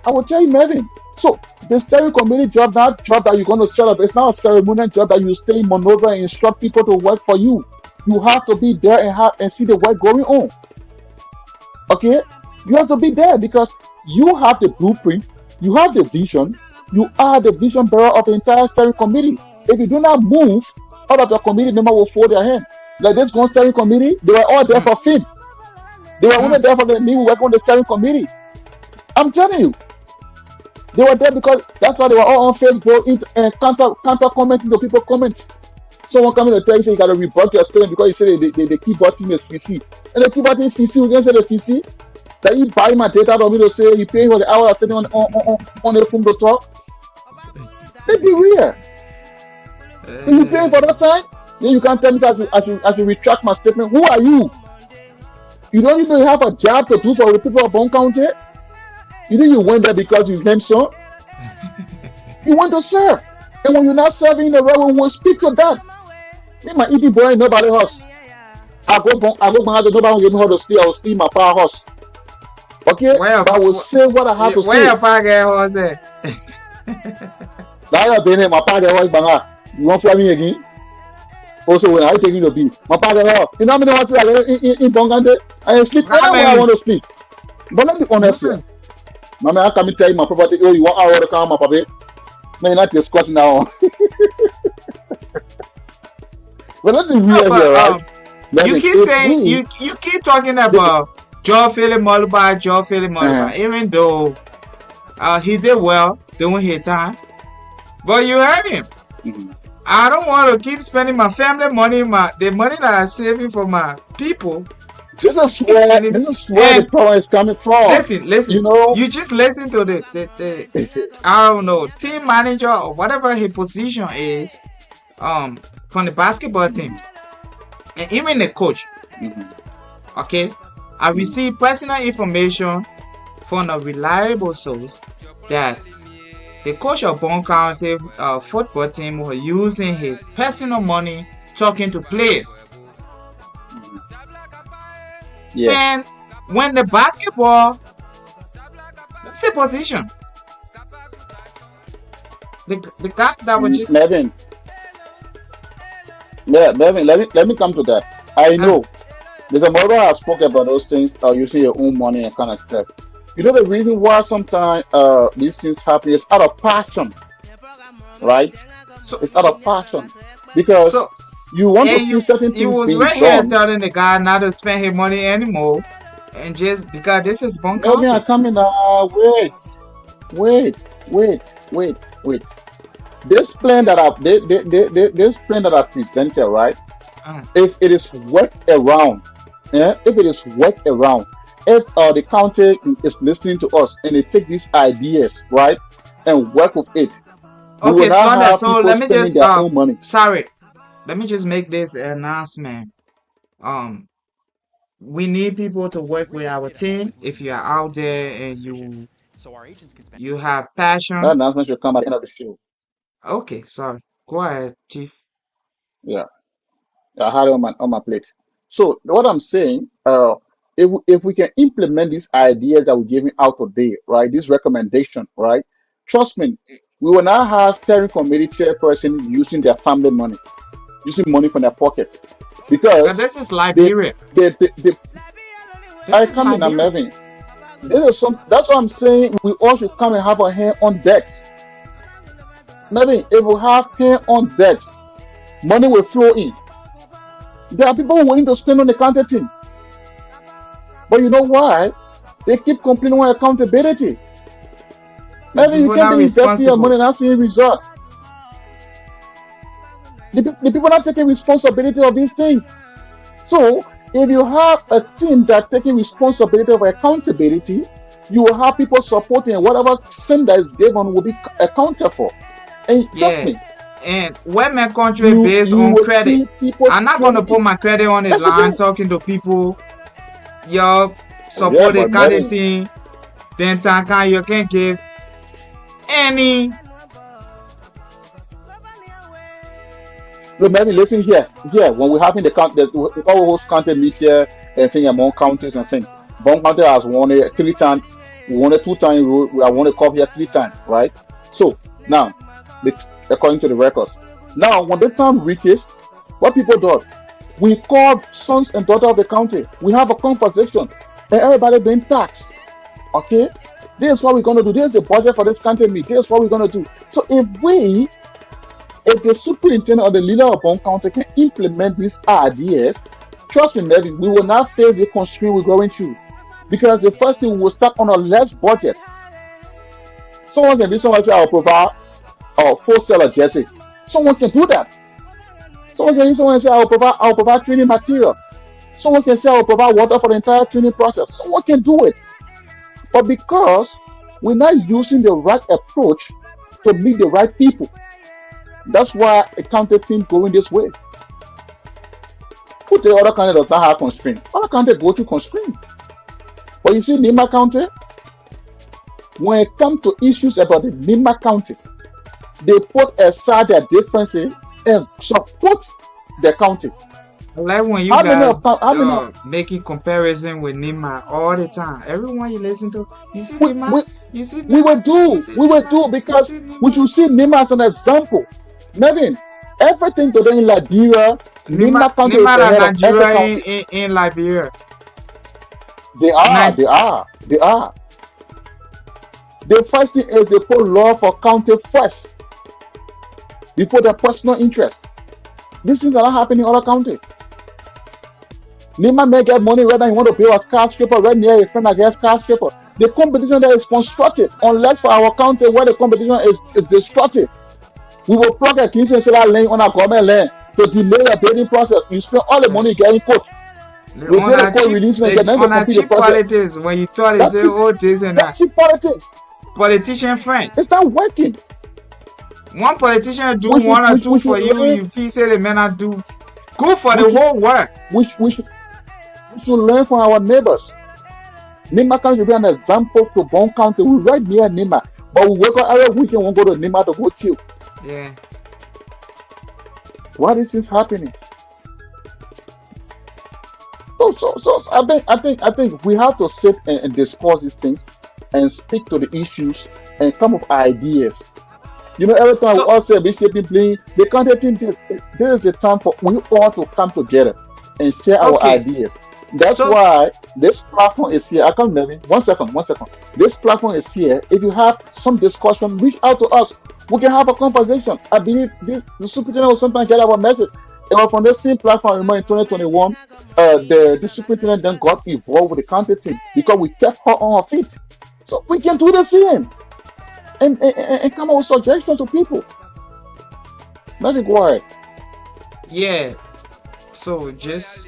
I will tell you, Melvin. So the steering committee job, not job that you're going to set up, it's not a ceremonial job that you stay in Monrovia and instruct people to work for you. You have to be there and see the work going on. Okay, you have to be there because you have the blueprint, you have the vision, you are the vision bearer of the entire steering committee. If you do not move, all of your committee members will fold their hand. Like this one steering committee, they were all there Mm. for fame. They were only Mm. there for the me working on the steering committee. I'm telling you, they were there because that's why they were all on Facebook and counter commenting to people comments. Someone coming to tell you say you gotta rebut your statement because you say they keep butting your FCC. And they keep butting FCC, we can say the FCC. That you buy my data for me to say you pay for the hour sitting on the phone to talk. Let's be real. If you pay for that time, then you can't tell me that I should retract my statement. Who are you? You don't even have a job to do for the people of Bong County. You think you went there because you handsome? You want to serve. And when you're not serving in the right way, we'll speak to that. Me, my ED boy, nobody horse. I go back to nobody give me how to steal. I will steal my power horse. Okay? Where, But I will say what I have to where say. your pocket was it? Now you're being my power horse, banga. You want to fly me again? Also, when I taking the beat, my power horse. You know how many ones I in Bongante? I sleep How anywhere I many? want to sleep. But let me be honest here. Mm. My man, I come and tell you my property. Oh, you want hour to come, my papi? Man, you're not discussing now. But let's be No, real but here, right? you keep If saying we, you keep talking about Joe Philip uh, Moluba, even though he did well during his time, but you heard him. mhm. I don't want to keep spending my family money, the money that I'm saving for my people. this is Keep where spending it. this is where the And problem is coming from. listen. You know, You just listen to the I don't know, team manager or whatever his position is, from the basketball team, and even the coach. Mhm, Okay, I mhm. received personal information from a reliable source that the coach of Bong County football team was using his personal money talking to players. Yeah. And when the basketball, what's the position? The gap that was just Levin, yeah, Levin, let me come to that. I uh, know. Mr. Moro has spoken about those things, using your own money and kind of stuff. You know the reason why sometimes these things happen is out of passion, right? so It's out so of passion because so you want to and see certain you things was being right here done. telling the guy not to spend his money anymore, and just because this is Bong Maybe I County. come in. Wait, wait, wait, wait. This plan that this plan that I presented, right? Uh, If it is worked around, yeah, if it is worked around, if the county is listening to us and they take these ideas, right, and work with it, we will okay, not Slaughter. have So people let me spending just their own money. sorry, let me just make this announcement. Um, we need people to work with our team. If you are out there and you have That passion, announcement should come at the end of the show. okay, sorry. Go ahead, Chief. Yeah, I had it on my plate. So what I'm saying, if we can implement these ideas that we're giving out today, right? This recommendation, right? Trust me, we will now have steering committee chairperson using their family money, using money from their pocket, And because this is they Liberia. they This I is come in, I'm Liberia. having. This is some. That's what I'm saying. We all should come and have our hand on decks. Maybe if we have hand on decks, money will flow in. There are people willing to spend on the counter team, but you know why? They keep complaining on accountability. The Maybe you people can't not be investing your responsible. money and not seeing results. The people not taking responsibility of these things. So if you have a team that's taking responsibility of accountability, you will have people supporting whatever sin that is given will be accounted for. And trust Yeah. me, And when my country you based you on will credit, see people I'm not gonna trading put in. my credit on the That's the line thing. talking to people. Yo, Oh yeah, support the but Mary, candidate. Then Tanka, you can give any. no, Mary, listen here. Yeah, when we're having the count, the our host county meet here and thing among counties and thing. Bong County has won it 3 times. We won it 2 times. We have won a cup here 3 times, right? So now, according to the records, now when the time reaches, what people do, we call sons and daughters of the county. We have a conversation, and everybody being taxed. Okay, this is what we're gonna do. This is the budget for this county meet. This is what we're gonna do. So if the superintendent or the leader of Bong County can implement these ideas, trust me, maybe we will not face the constraint we're going through. Because the first thing we will start on a less budget. Someone can be someone say, I'll provide a full seller jersey. Someone can do that. Someone can someone say, I'll provide training material. Someone can say, I'll provide water for the entire training process. Someone can do it. But because we're not using the right approach to meet the right people, that's why a county team going this way. Who tell other county does not have constraint? Other county go to constraint. But you see, Nima County, when it comes to issues about the Nima County, they put aside their differences and support the county. I like when you How many guys of how many of making comparison with Nima all the time. Everyone you listen to, you see we, Nima, we, you see we will Nima, you do see we will Nima, do you because see we Nima. should see Nima as an example. Nevin, everything today in Liberia, Nima County is Nima la ahead of every Nigeria county. in Liberia. They are, Ni- they are, they are. The first thing is they put law for county first before their personal interest. These things are not happening in other counties. Nima may get money whether you want to build a skyscraper right near a friend that gets skyscraper. The competition there is constructive, unless for our county where the competition is destructive. We will plug a kitchen seller lane on our government land to delay the building process. You spend all the yeah. money you get in court. We build a court releasing and then they On a complete the cheap project. politics when you thought they That's say cheap, oh this and that. that's cheap politics. Politician friends. It's not working. One politician do We should one or we, two we for should you, learn you feel say they may not do good for we the should whole world. we should learn from our neighbors. Nima County should be an example to Bong County. We right near Nima. But we wake up every weekend, we go to Nima to go chill. Yeah. Why is this happening? So I think we have to sit and discuss these things and speak to the issues and come up with ideas. You know, every time we So all say reshaping playing, they can't think this is the time for we all to come together and share our okay. ideas. That's So why this platform is here. I can't remember. 1 second, 1 second. This platform is here. If you have some discussion, reach out to us. We can have a conversation. I believe the superintendent will sometimes get our message. It was from the same platform. Remember in 2021, the superintendent then got involved with the county team because we kept her on her feet. So we can do the same and come up with suggestions to people. Let me go ahead. yeah. So just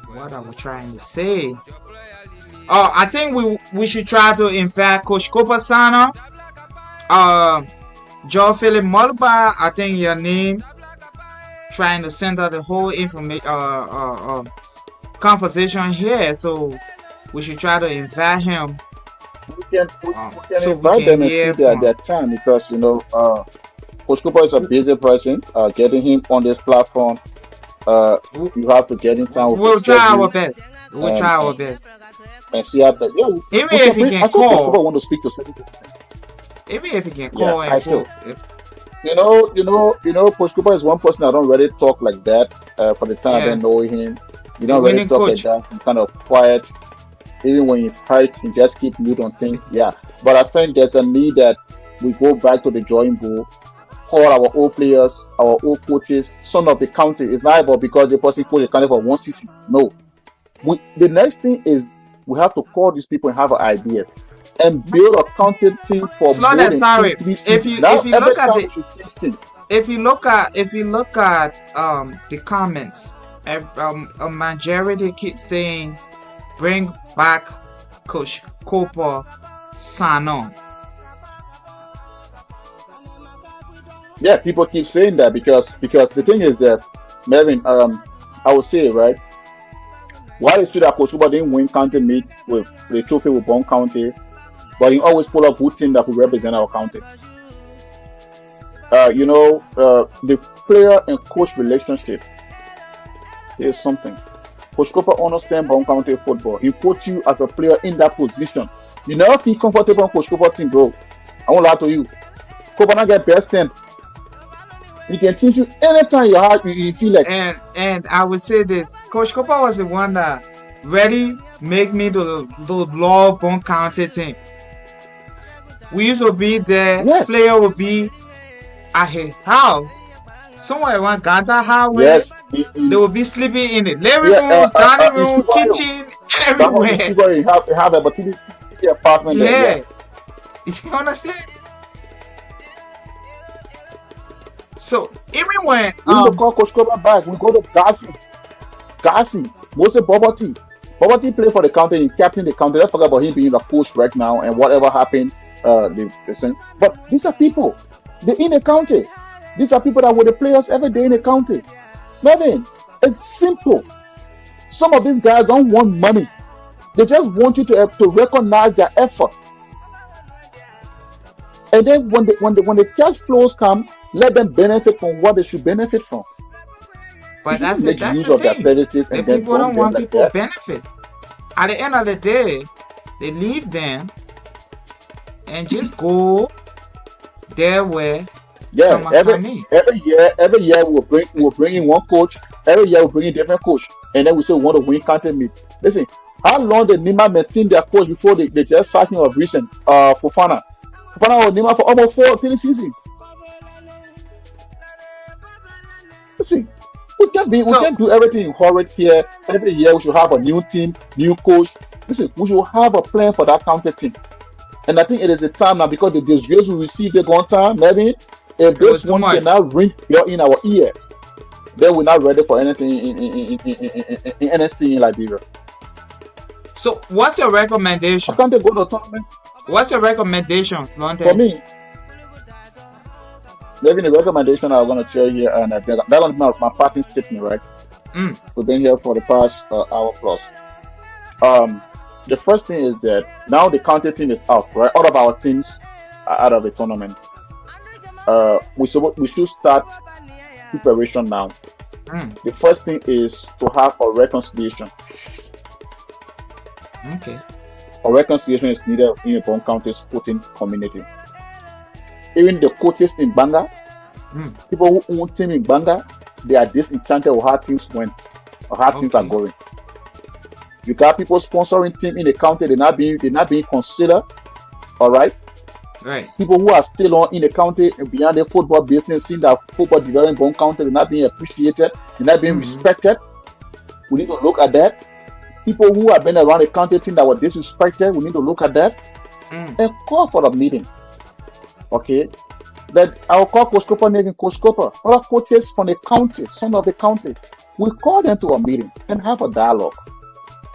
what I was trying to say. Oh, I think we should try to invite Coach Kopasana, Joe Philip Mulba. I think your name trying to send out the whole information conversation here, so we should try to invite him, We can so we invite can them and see hear from. their time because Coach Cooper is a busy person. Getting him on this platform, we- you have to get in time with his We'll try our schedule best. We'll and try our and, best. and see how. But yeah, Even we if can he bring. can I saw Coach Cooper call, want to speak to certain people. even if he can Yeah, call and I feel. put. If, Coach Cooper is one person I don't really talk like that. For the time I yeah, don't know him, you a don't really winning talk like coach. that. He's kind of quiet. Even when he's hurt, he just keep mute on things. Yeah, but I think there's a need that we go back to the drawing board, call our old players, our old coaches, son of the county. It's not about because the person coach the county for 160. No, the next thing is we have to call these people and have ideas and build a county team for more Slaughter, than two, sorry. three If seasons. you Now if you every look at time the we should change things. if you look at the comments, a majority keep saying bring back Coach Cooper Sano. Yeah, people keep saying that because the thing is that Melvin, I would say right, why is it that Coach Uba didn't win county meet with the trophy with Bong County, but he always pull up good team that could represent our county. The player and coach relationship is something. Coach Cooper understands Bong County football. He put you as a player in that position. You never feel comfortable on Coach Cooper team, bro. I won't lie to you. Cooper not get best team. He can teach you anytime you feel like. And I would say this, Coach Cooper was the one that really make me to love Bone County team. We used to be there, Yes. player would be at his house, somewhere around Ganta Highway. Yes. They would be sleeping in the living Yeah, room, dining in room, Subaru. kitchen, That was in everywhere. Subaru. You have a opportunity apartment there. Yeah, Yes. you understand? So even when We need to call Coach Cooper back. We go to Garci, Moses Boboty. Boboty played for the county. He captain the county. Let's forget about him being the coach right now and whatever happened. The thing. But these are people. They're in the county. These are people that were the players every day in the county. Nothing. It's simple. Some of these guys don't want money. They just want you to recognize their effort. And then when the cash flows come, let them benefit from what they should benefit from. but You that's shouldn't the make that's use the of their thing. services The and then people dump don't them want like people that. benefit. At the end of the day, they leave them and just go there where Yeah, come every in. every year we'll bring in one coach. Every year we'll bring in different coach, and then we say we want to win county meet. Listen, how long did Nima maintain their coach before they just sacked him of recent? Fofana was Nima for almost 4 seasons. Listen, we So can't do everything in hurry here. Every year we should have a new team, new coach. Listen, we should have a plan for that county team. And I think it is a time now because the disgrace we received at one time, maybe if it was this too one much. cannot ring bell in our ear, then we're not ready for anything in NSC in Liberia. So what's your I recommendation? can't go to the tournament. What's your recommendation, For Slante? me, maybe the recommendation I'm going to share here, and that's going to be my parting statement, right? Mm, We've been here for the past hour plus. The first thing is that now the county team is out, right? All of our teams are out of the tournament. We should start preparation now. mm, The first thing is to have a reconciliation. okay. A reconciliation is needed in the Bong County sporting community. Even the coaches in Banga, Mm, people who own team in Banga, they are disenchanted with how things went or how things are okay. going. You got people sponsoring team in the county, they're not being considered. All right. Right. People who are still on in the county and beyond the football business, seeing that football developing Bong County, they're not being appreciated, they're not being Mm, respected. We need to look at that. People who have been around the county team that were disrespected, we need to look at that mm, and call for a meeting. Okay. That I'll call Coach Cooper, name Coach Cooper, other coaches from the county, son of the county. We call them to a meeting and have a dialogue.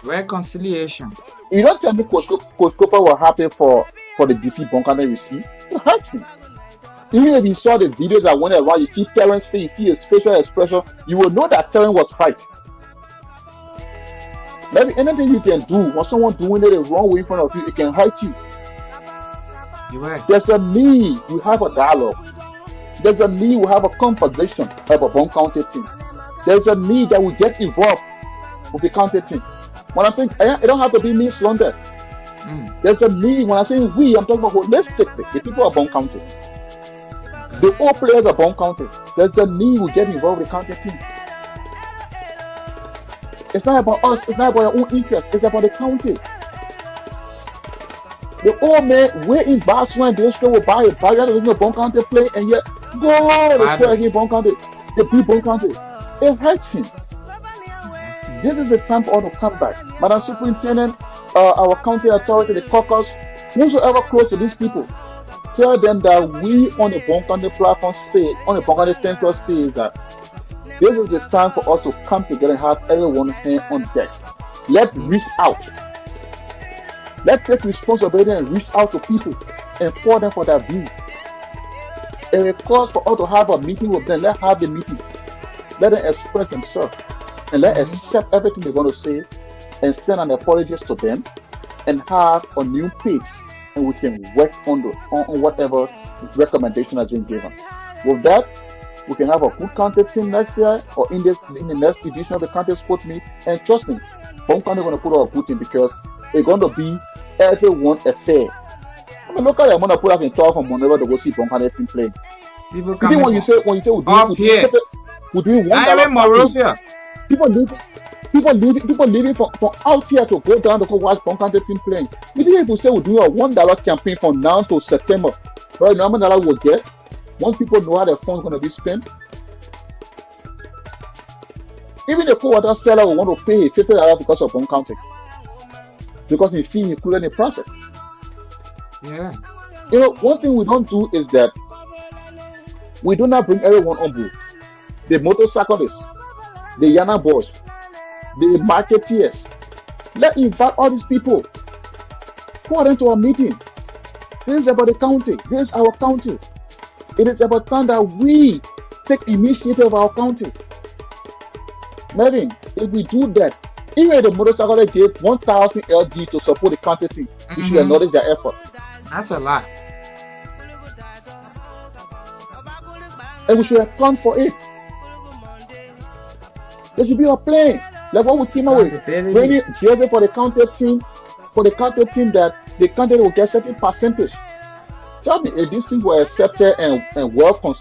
reconciliation. You don't tell me Coach Cooper were happy for the defeat Bong County received. It hurts me. Even if you saw the videos that went around, you see Terrence's face, you see his facial expression, you will know that Terrence was right. Maybe anything you can do when someone doing it the wrong way in front of you, it can hurt you. You're right. There's a need we have a dialogue. There's a need we have a conversation about Bong County team. There's a need that we get involved with the county team. When I'm saying it don't have to be me slumber. There's a need. When I say we, I'm talking about holistically. The people of Bong County. The all players of Bong County. There's a need we get involved with the county team. It's not about us. It's not about our own interest. It's about the county. The old man, we're in Baswan, they still will buy a barrier to listen to Bong County play, and yet go the square against Bong County. They beat Bong County. It hurts him. This is the time for us to come back. Madam Superintendent, our county authority, the caucus, whosoever close to these people, tell them that we on the Bong County platform say, on the Bong County Central says that this is the time for us to come together and have everyone hand on deck. Let's reach out. Let's take responsibility and reach out to people and call them for their view. It requires for us to have a meeting with them. Let's have the meeting. Let them express themselves. And let's accept everything they're going to say and send an apology to them and have a new page. And we can work on whatever recommendation has been given. With that, we can have a good county team next year or in the next edition of the county sport meet. And trust me, Bong County is going to put out a good team because it's going to be everyone affair. I mean, look at the amount of people that can talk from Monrovia to go see Bong County team play. People You think when you say we do $1 Monrovia. People leaving from out here to go down to go watch Bong County team playing. You think if we say we do a $1 campaign from now to September, right now, how much $1 we'll get? Once people know how their funds going to be spent, even the cold water seller will want to pay $50 because of Bong County, because the fee included in the process. Yeah. You know, one thing we don't do is that we do not bring everyone on board. The motorcyclists, the Yana boys, the marketeers. Let's invite all these people. Call them to a meeting. This is about the county. This is our county. It is about time that we take initiative of our county. Melvin, if we do that, even if the motorcyclist gave 1,000 LD to support the county team, we should acknowledge their effort. That's a lot. And we should account for it. There should be a plan. Like what we came up with. Bringing jersey for the county team, that the county will get certain percentage. Tell me if these things were accepted and welcome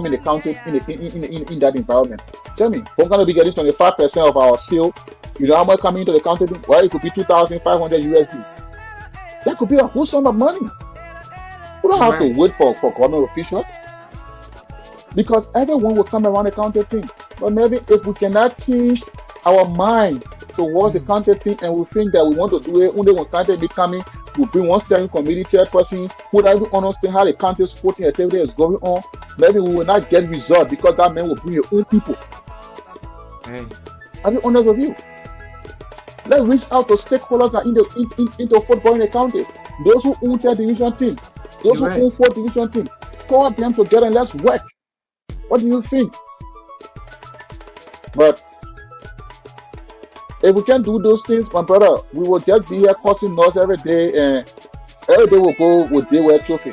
in the county in that environment. Tell me, we're gonna be getting 25% of our sale. You know how much coming into the county? Well, it could be 2,500 USD. That could be a whole sum of money. We don't have to wait for government officials, because everyone will come around the county team. But maybe if we cannot change our mind towards the county team and we think that we want to do it, only when county be coming, we bring one steering committee chairperson who doesn't understand how the county sporting activity is going on. Maybe we will not get result because that man will bring your own people. I'll be honest with you. Let's reach out to stakeholders that are into football in the county. Those who own third division team, those who own fourth division team, call them together and let's work. What do you think? But if we can't do those things, my brother, we will just be here causing noise every day, and every day we'll go with day wear trophy.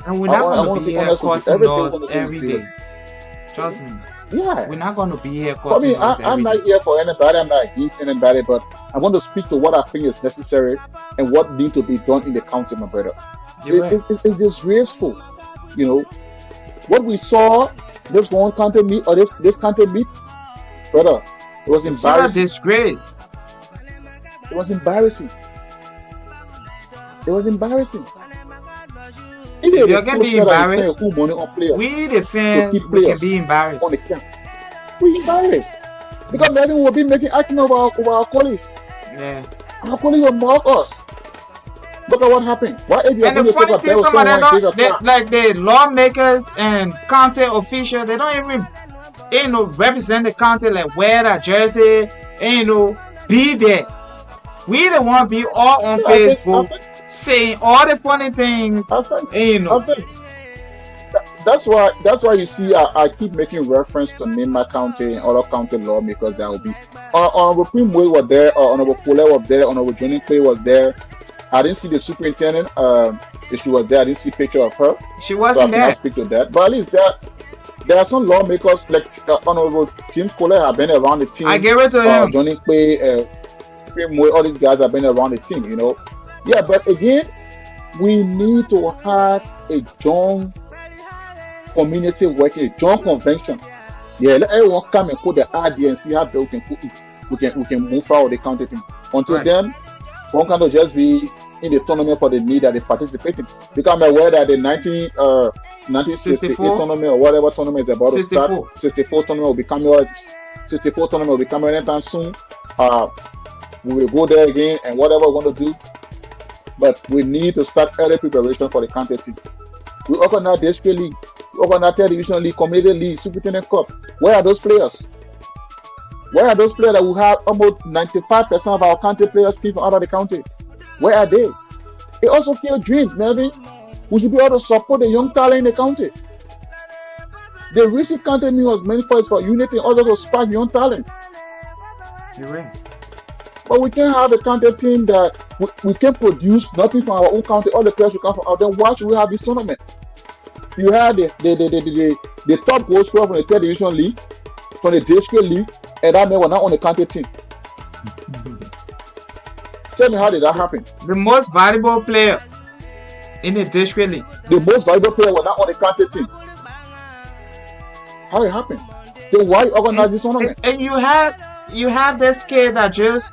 And we're not going to be here causing noise every day. Trust me. Yeah. We're not going to be here causing noise every day. I'm not here for anybody. I'm not against anybody, but I want to speak to what I think is necessary and what needs to be done in the county, my brother. It's disgraceful, you know. What we saw this one county meet or this county meet, brother, it was embarrassing. It's a disgrace. It was embarrassing. It was embarrassing. If you can be embarrassed, we the fans we can be embarrassed. On the camp. We embarrassed because maybe we'll be making acting over our colleagues. Yeah. Our colleagues will mock us. Look at what happened. Why if you and the funny thing, some of them like the lawmakers and county officials, they don't even represent the county, like wear that jersey, be there. We the one be all on Facebook saying all the funny things. I think that's why you see I keep making reference to Nima County and other county lawmakers that will be. Honorable Primway was there, Honorable Fuller was there, Honorable Johnny Clay was there. I didn't see the superintendent. If she was there, I didn't see a picture of her, She so I wasn't cannot there. speak to that. But at least there are some lawmakers like Honorable James Fuller have been around the I team. gave it to him. Johnny Clay, Primway, all these guys have been around the team. Yeah, but again, we need to have a joint community working, a joint convention. Yeah, let everyone come and put the idea and see how we can put it. We can move forward the county team. Until Right. then, one can just be in the tournament for the need that they participate in. Because I'm aware that the 1968 64. tournament or whatever tournament is about to 64. start, 64 tournament will be coming. 64 tournament will be coming anytime soon. We will go there again and whatever we want to do. But we need to start early preparation for the county team. We open our district league, we open our third division league, community league, superintendent cup. Where are those players? Where are those players that will have almost 95% of our county players came from out of the county? Where are they? It also kills dreams, Melvin. We should be able to support the young talent in the county. The recent county meeting was meant for is for unity and also to spark young talents. You're right. But we can't have a county team that we can produce nothing from our own county. All the players will come from out. Then why should we have this tournament? You had the top goal scorer from the third division league, from the district league, and that man was not on the county team. Tell me, how did that happen? The most valuable player in the district league. The most valuable player was not on the county team. How it happened? Then why organize this tournament? And you have this kid that just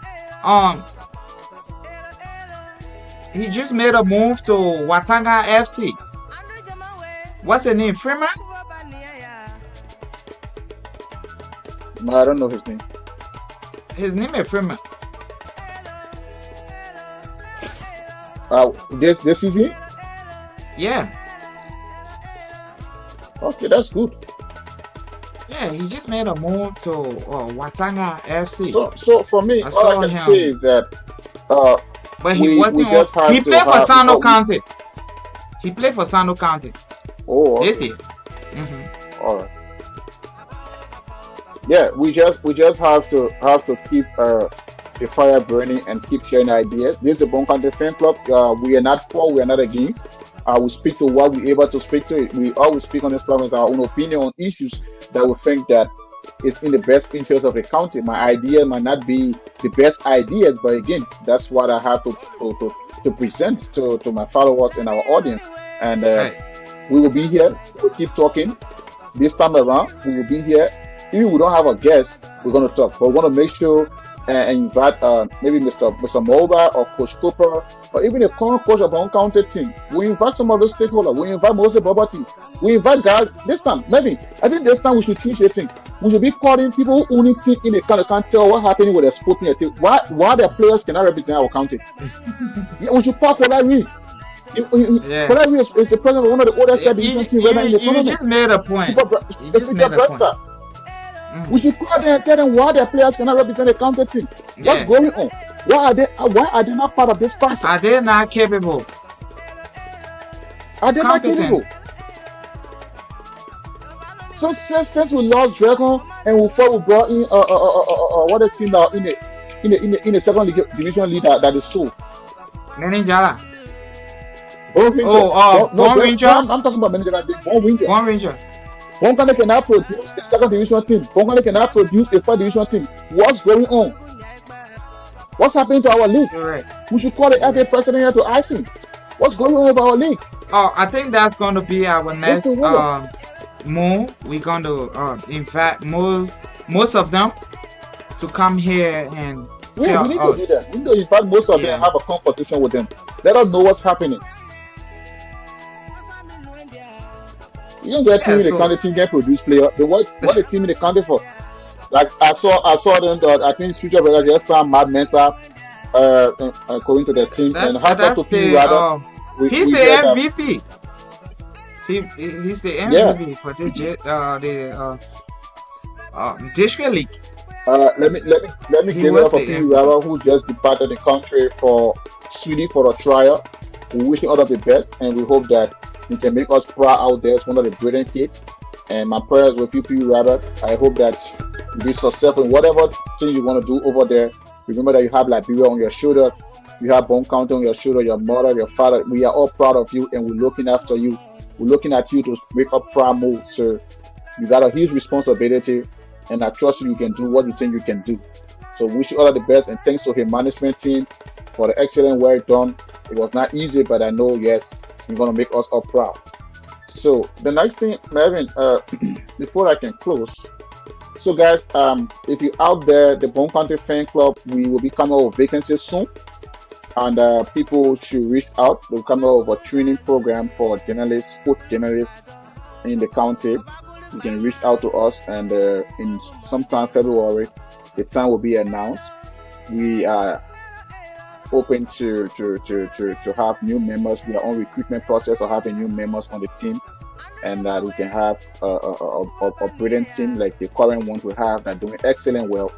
he just made a move to Watanga FC. What's his name? Freeman? No, I don't know his name. His name is Freeman. This is it? Yeah. Okay, that's good. Yeah, he just made a move to Watanga FC. So for me, I all saw I can him. say is that But he wasn't. we just have He to played for have- Sano we- County. He played for Sano County oh, this okay. year. All right. Yeah, we just have to keep the fire burning and keep sharing ideas. This is the Bong County Fan Club. We are not for, we are not against. We speak to what we're able to speak to. We always speak on this platform as our own opinion on issues that we think that is in the best interest of the county. My idea might not be the best ideas, but again, that's what I have to present to my followers and our audience. And Right. we will be here. We'll keep talking. This time around, we will be here. Even we don't have a guest, we're going to talk. But we want to make sure and invite maybe Mr. Moba or Coach Cooper or even the current coach of Bong County team. We invite some of those stakeholders. We invite Moses Bobati. We invite guys. This time, maybe I think this time we should change the thing. We should be calling people who only think in the county can't tell what's happening with the sporting team. Why their players cannot represent our county? Yeah, we should call Kolari. Yeah. Kolari is the president of one of the oldest division teams right now in the You tournament. just made a point. You just made a point. We should call them and tell them why their players cannot represent the county team. What's Yeah. going on? Why are they not part of this process? Are they not capable? Are they not competent? capable? So since we lost Dragon and we thought we brought in what is team now in the second division league that is so. Ninjala. Bone Ranger. Bone Ranger? I'm talking about manager. Bone Ranger. One Ranger. Bone County cannot produce a second division team. Bone County cannot produce a third division team. What's going on? What's happening to our league? You're right. We should call the FA president here to ask him. What's going on with our league? Oh, I think that's going to be our next the winner? move. We're going to invite most of them to come here and Yeah, tell we need us. to do that. We need to invite most of them Yeah. and have a conversation with them. Let us know what's happening. You don't get a team in the so- county team can produce player. Then what the team in the county for? Like I saw them. I think future brother just signed Mad Mensa going to the team That's and Hassan the Topi rather. he's we the get, MVP. He's the MVP for this district league. Let me He give was it up for the P. Rara who just departed the country for Sweden for a trial. We wish him all of the best and we hope that He can make us proud out there as one of the brilliant kids. And my prayers with you, Robert. I hope that you be successful in whatever thing you want to do over there. Remember that you have Liberia on your shoulder. You have Bong County on your shoulder, your mother, your father. We are all proud of you and we're looking after you. We're looking at you to make a proud move, sir. You got a huge responsibility and I trust you can do what you think you can do. So wish you all the best and thanks to his management team for the excellent work done. It was not easy, but I know, yes, you're going to make us all proud. So the next thing, Marvin, before I can close, so guys, if you're out there, the Bone County Fan Club, we will be coming out with vacancies soon, and people should reach out. We'll come out with a training program for journalists, sport journalists in the county. You can reach out to us, and in sometime February, the time will be announced. We are open to have new members. We are on recruitment process of having new members on the team, and that we can have a brilliant team like the current ones we have that are doing excellent well,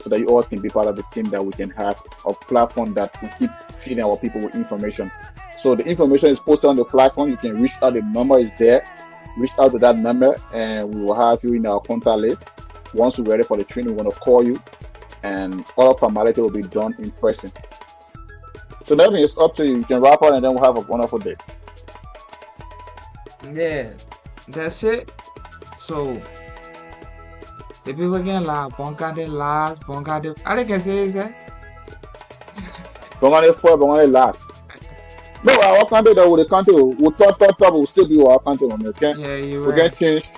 so that you always can be part of the team that we can have a platform that we keep feeding our people with information. So the information is posted on the platform. You can reach out. The number is there. Reach out to that number, and we will have you in our contact list. Once we're ready for the training, we're going to call you, and all formality will be done in person. So Nevin, it's up to you. You can wrap up, and then we'll have a wonderful day. Yeah, that's it. So the people again like Bong County last, Bong County. I think I say that. Bongane first, Bongane last. No, our country that with the country, we'll talk, we'll still be our country, okay? Yeah, you We right. can change.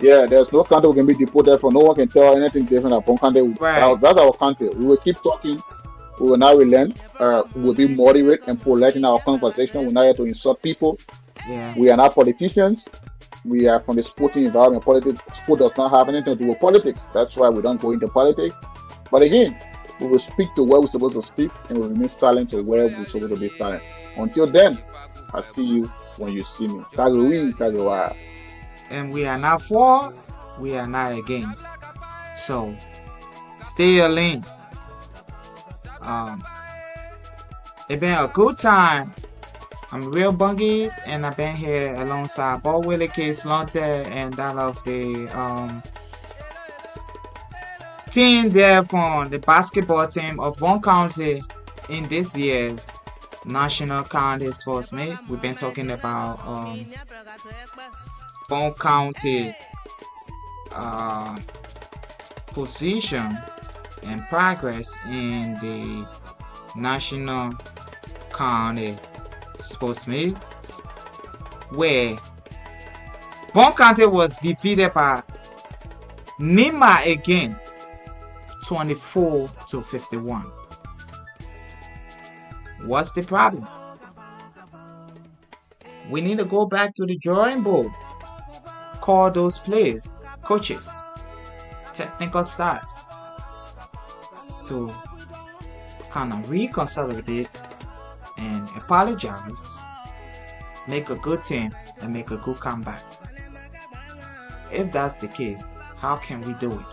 Yeah, there's no country we can be deported from. No one can tell anything different about country. Right. That's our country. We will keep talking. We will not relent. We will be moderate and polite in our conversation. We're not here to insult people. Yeah. We are not politicians. We are from the sporting environment. Politics, sport does not have anything to do with politics. That's why we don't go into politics. But again, we will speak to where we're supposed to speak and we remain silent to where we're supposed to be silent. Until then, I see you when you see me. Kagui, Kagawa. And we are not for, we are not against. So stay a lane. It's been a good time. I'm Real Bungies, and I've been here alongside Ball Willie Case Lonte and that of the team there from the basketball team of Bong County in this year's National County Sports Meet. We've been talking about Bong County position and progress in the National County Sports Meet, where Bong County was defeated by Nima again, 24-51. What's the problem? We need to go back to the drawing board. Call those players, coaches, technical staffs to kind of reconsolidate and apologize, make a good team, and make a good comeback. If that's the case, how can we do it?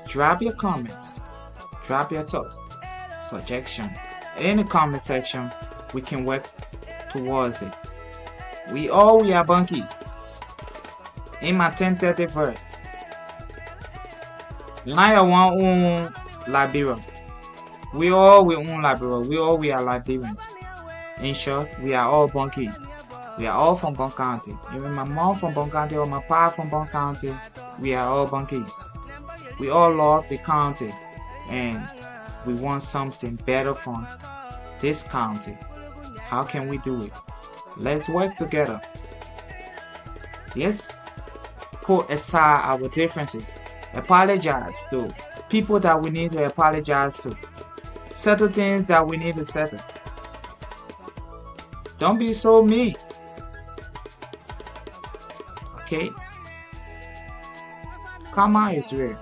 Drop your comments, drop your thoughts, suggestion in the comment section. We can work towards it. We are bunkies. In my 1030 verse, Lion one own Liberia. We own Liberia. We are Liberians. In short, we are all bunkies. We are all from Bong County. Even my mom from Bong County or my pa from Bong County, we are all bunkies. We all love the county and we want something better from this county. How can we do it? Let's work together. Let's put aside our differences. Apologize to people that we need to apologize to. Settle things that we need to settle. Don't be so mean. Okay? Karma is real.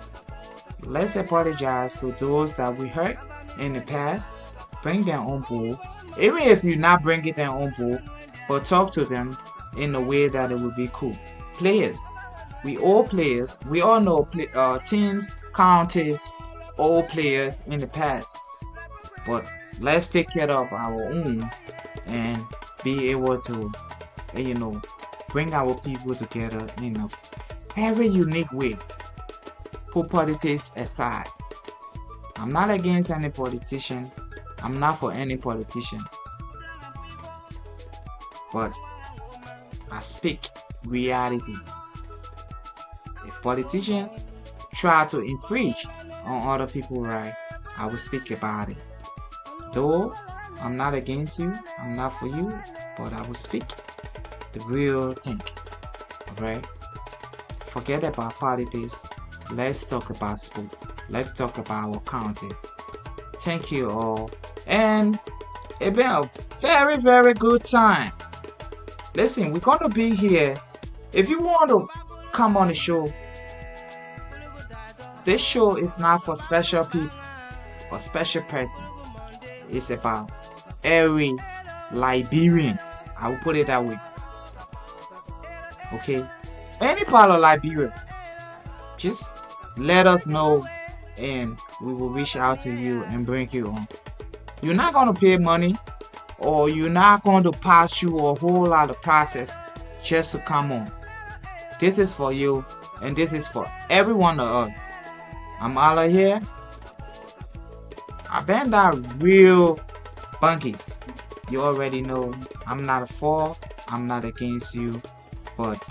Let's apologize to those that we hurt in the past. Bring them on board. Even if you're not bringing them on board, but talk to them in a way that it would be cool. Players. We all players. We all know teams, counties, all players in the past. But let's take care of our own and be able to, bring our people together in a very unique way. Put politics aside. I'm not against any politician. I'm not for any politician. But I speak reality. If politicians try to infringe on other people's rights, I will speak about it. Though I'm not against you, I'm not for you, but I will speak the real thing. Alright? Forget about politics. Let's talk about sport. Let's talk about our county. Thank you all. And it's been a very, very good time. Listen, we're going to be here. If you want to come on the show, this show is not for special people or special person. It's about every Liberians. I will put it that way. Okay? Any part of Liberia, just let us know and we will reach out to you and bring you on. You're not going to pay money, or you're not going to pass you a whole lot of process just to come on. This is for you, and this is for every one of us. I'm out of here. I've been that real bunkies. You already know I'm not for, I'm not against you, but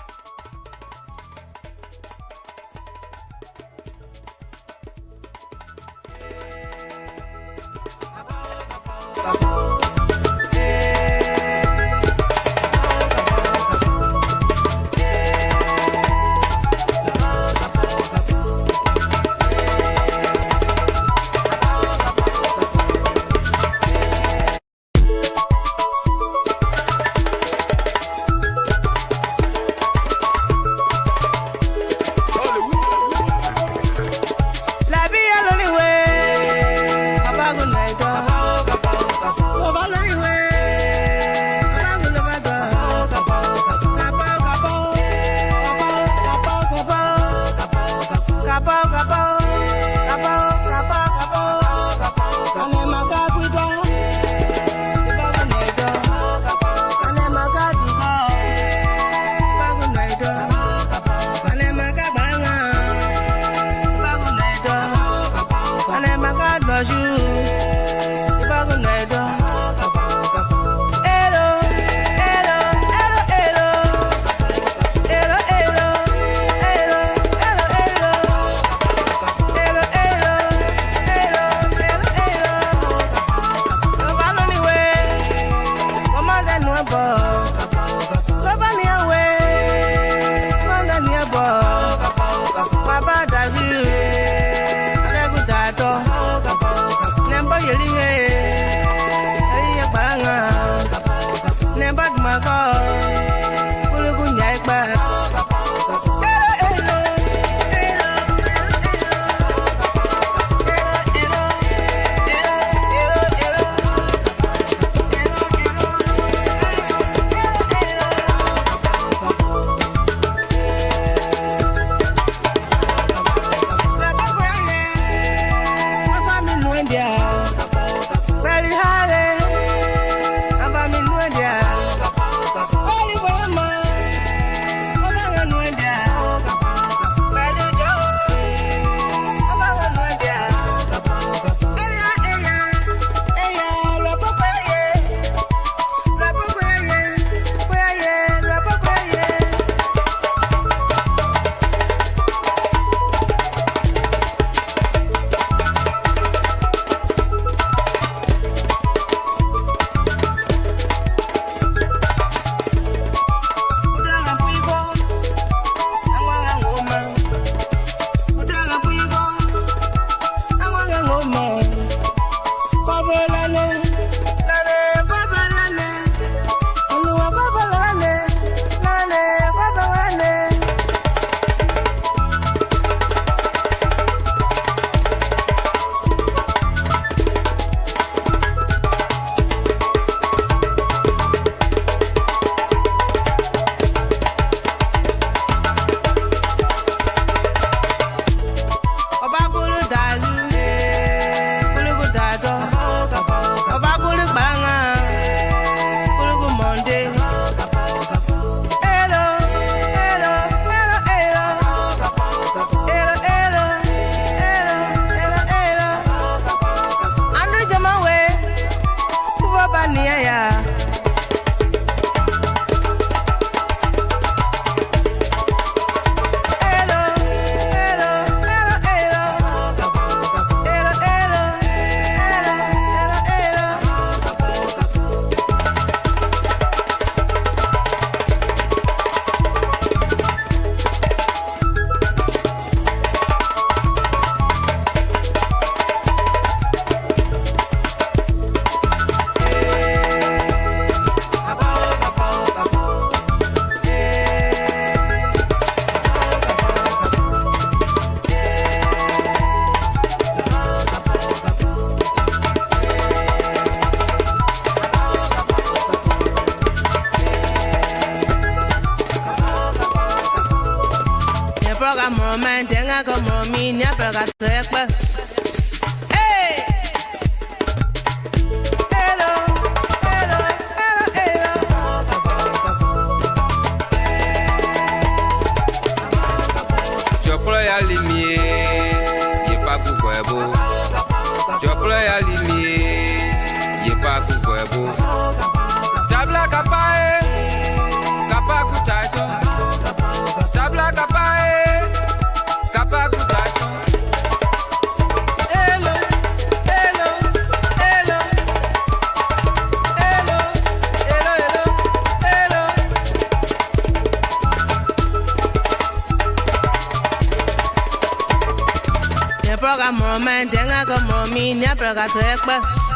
Program moment, tenga como mi, nya proga tu ekbas.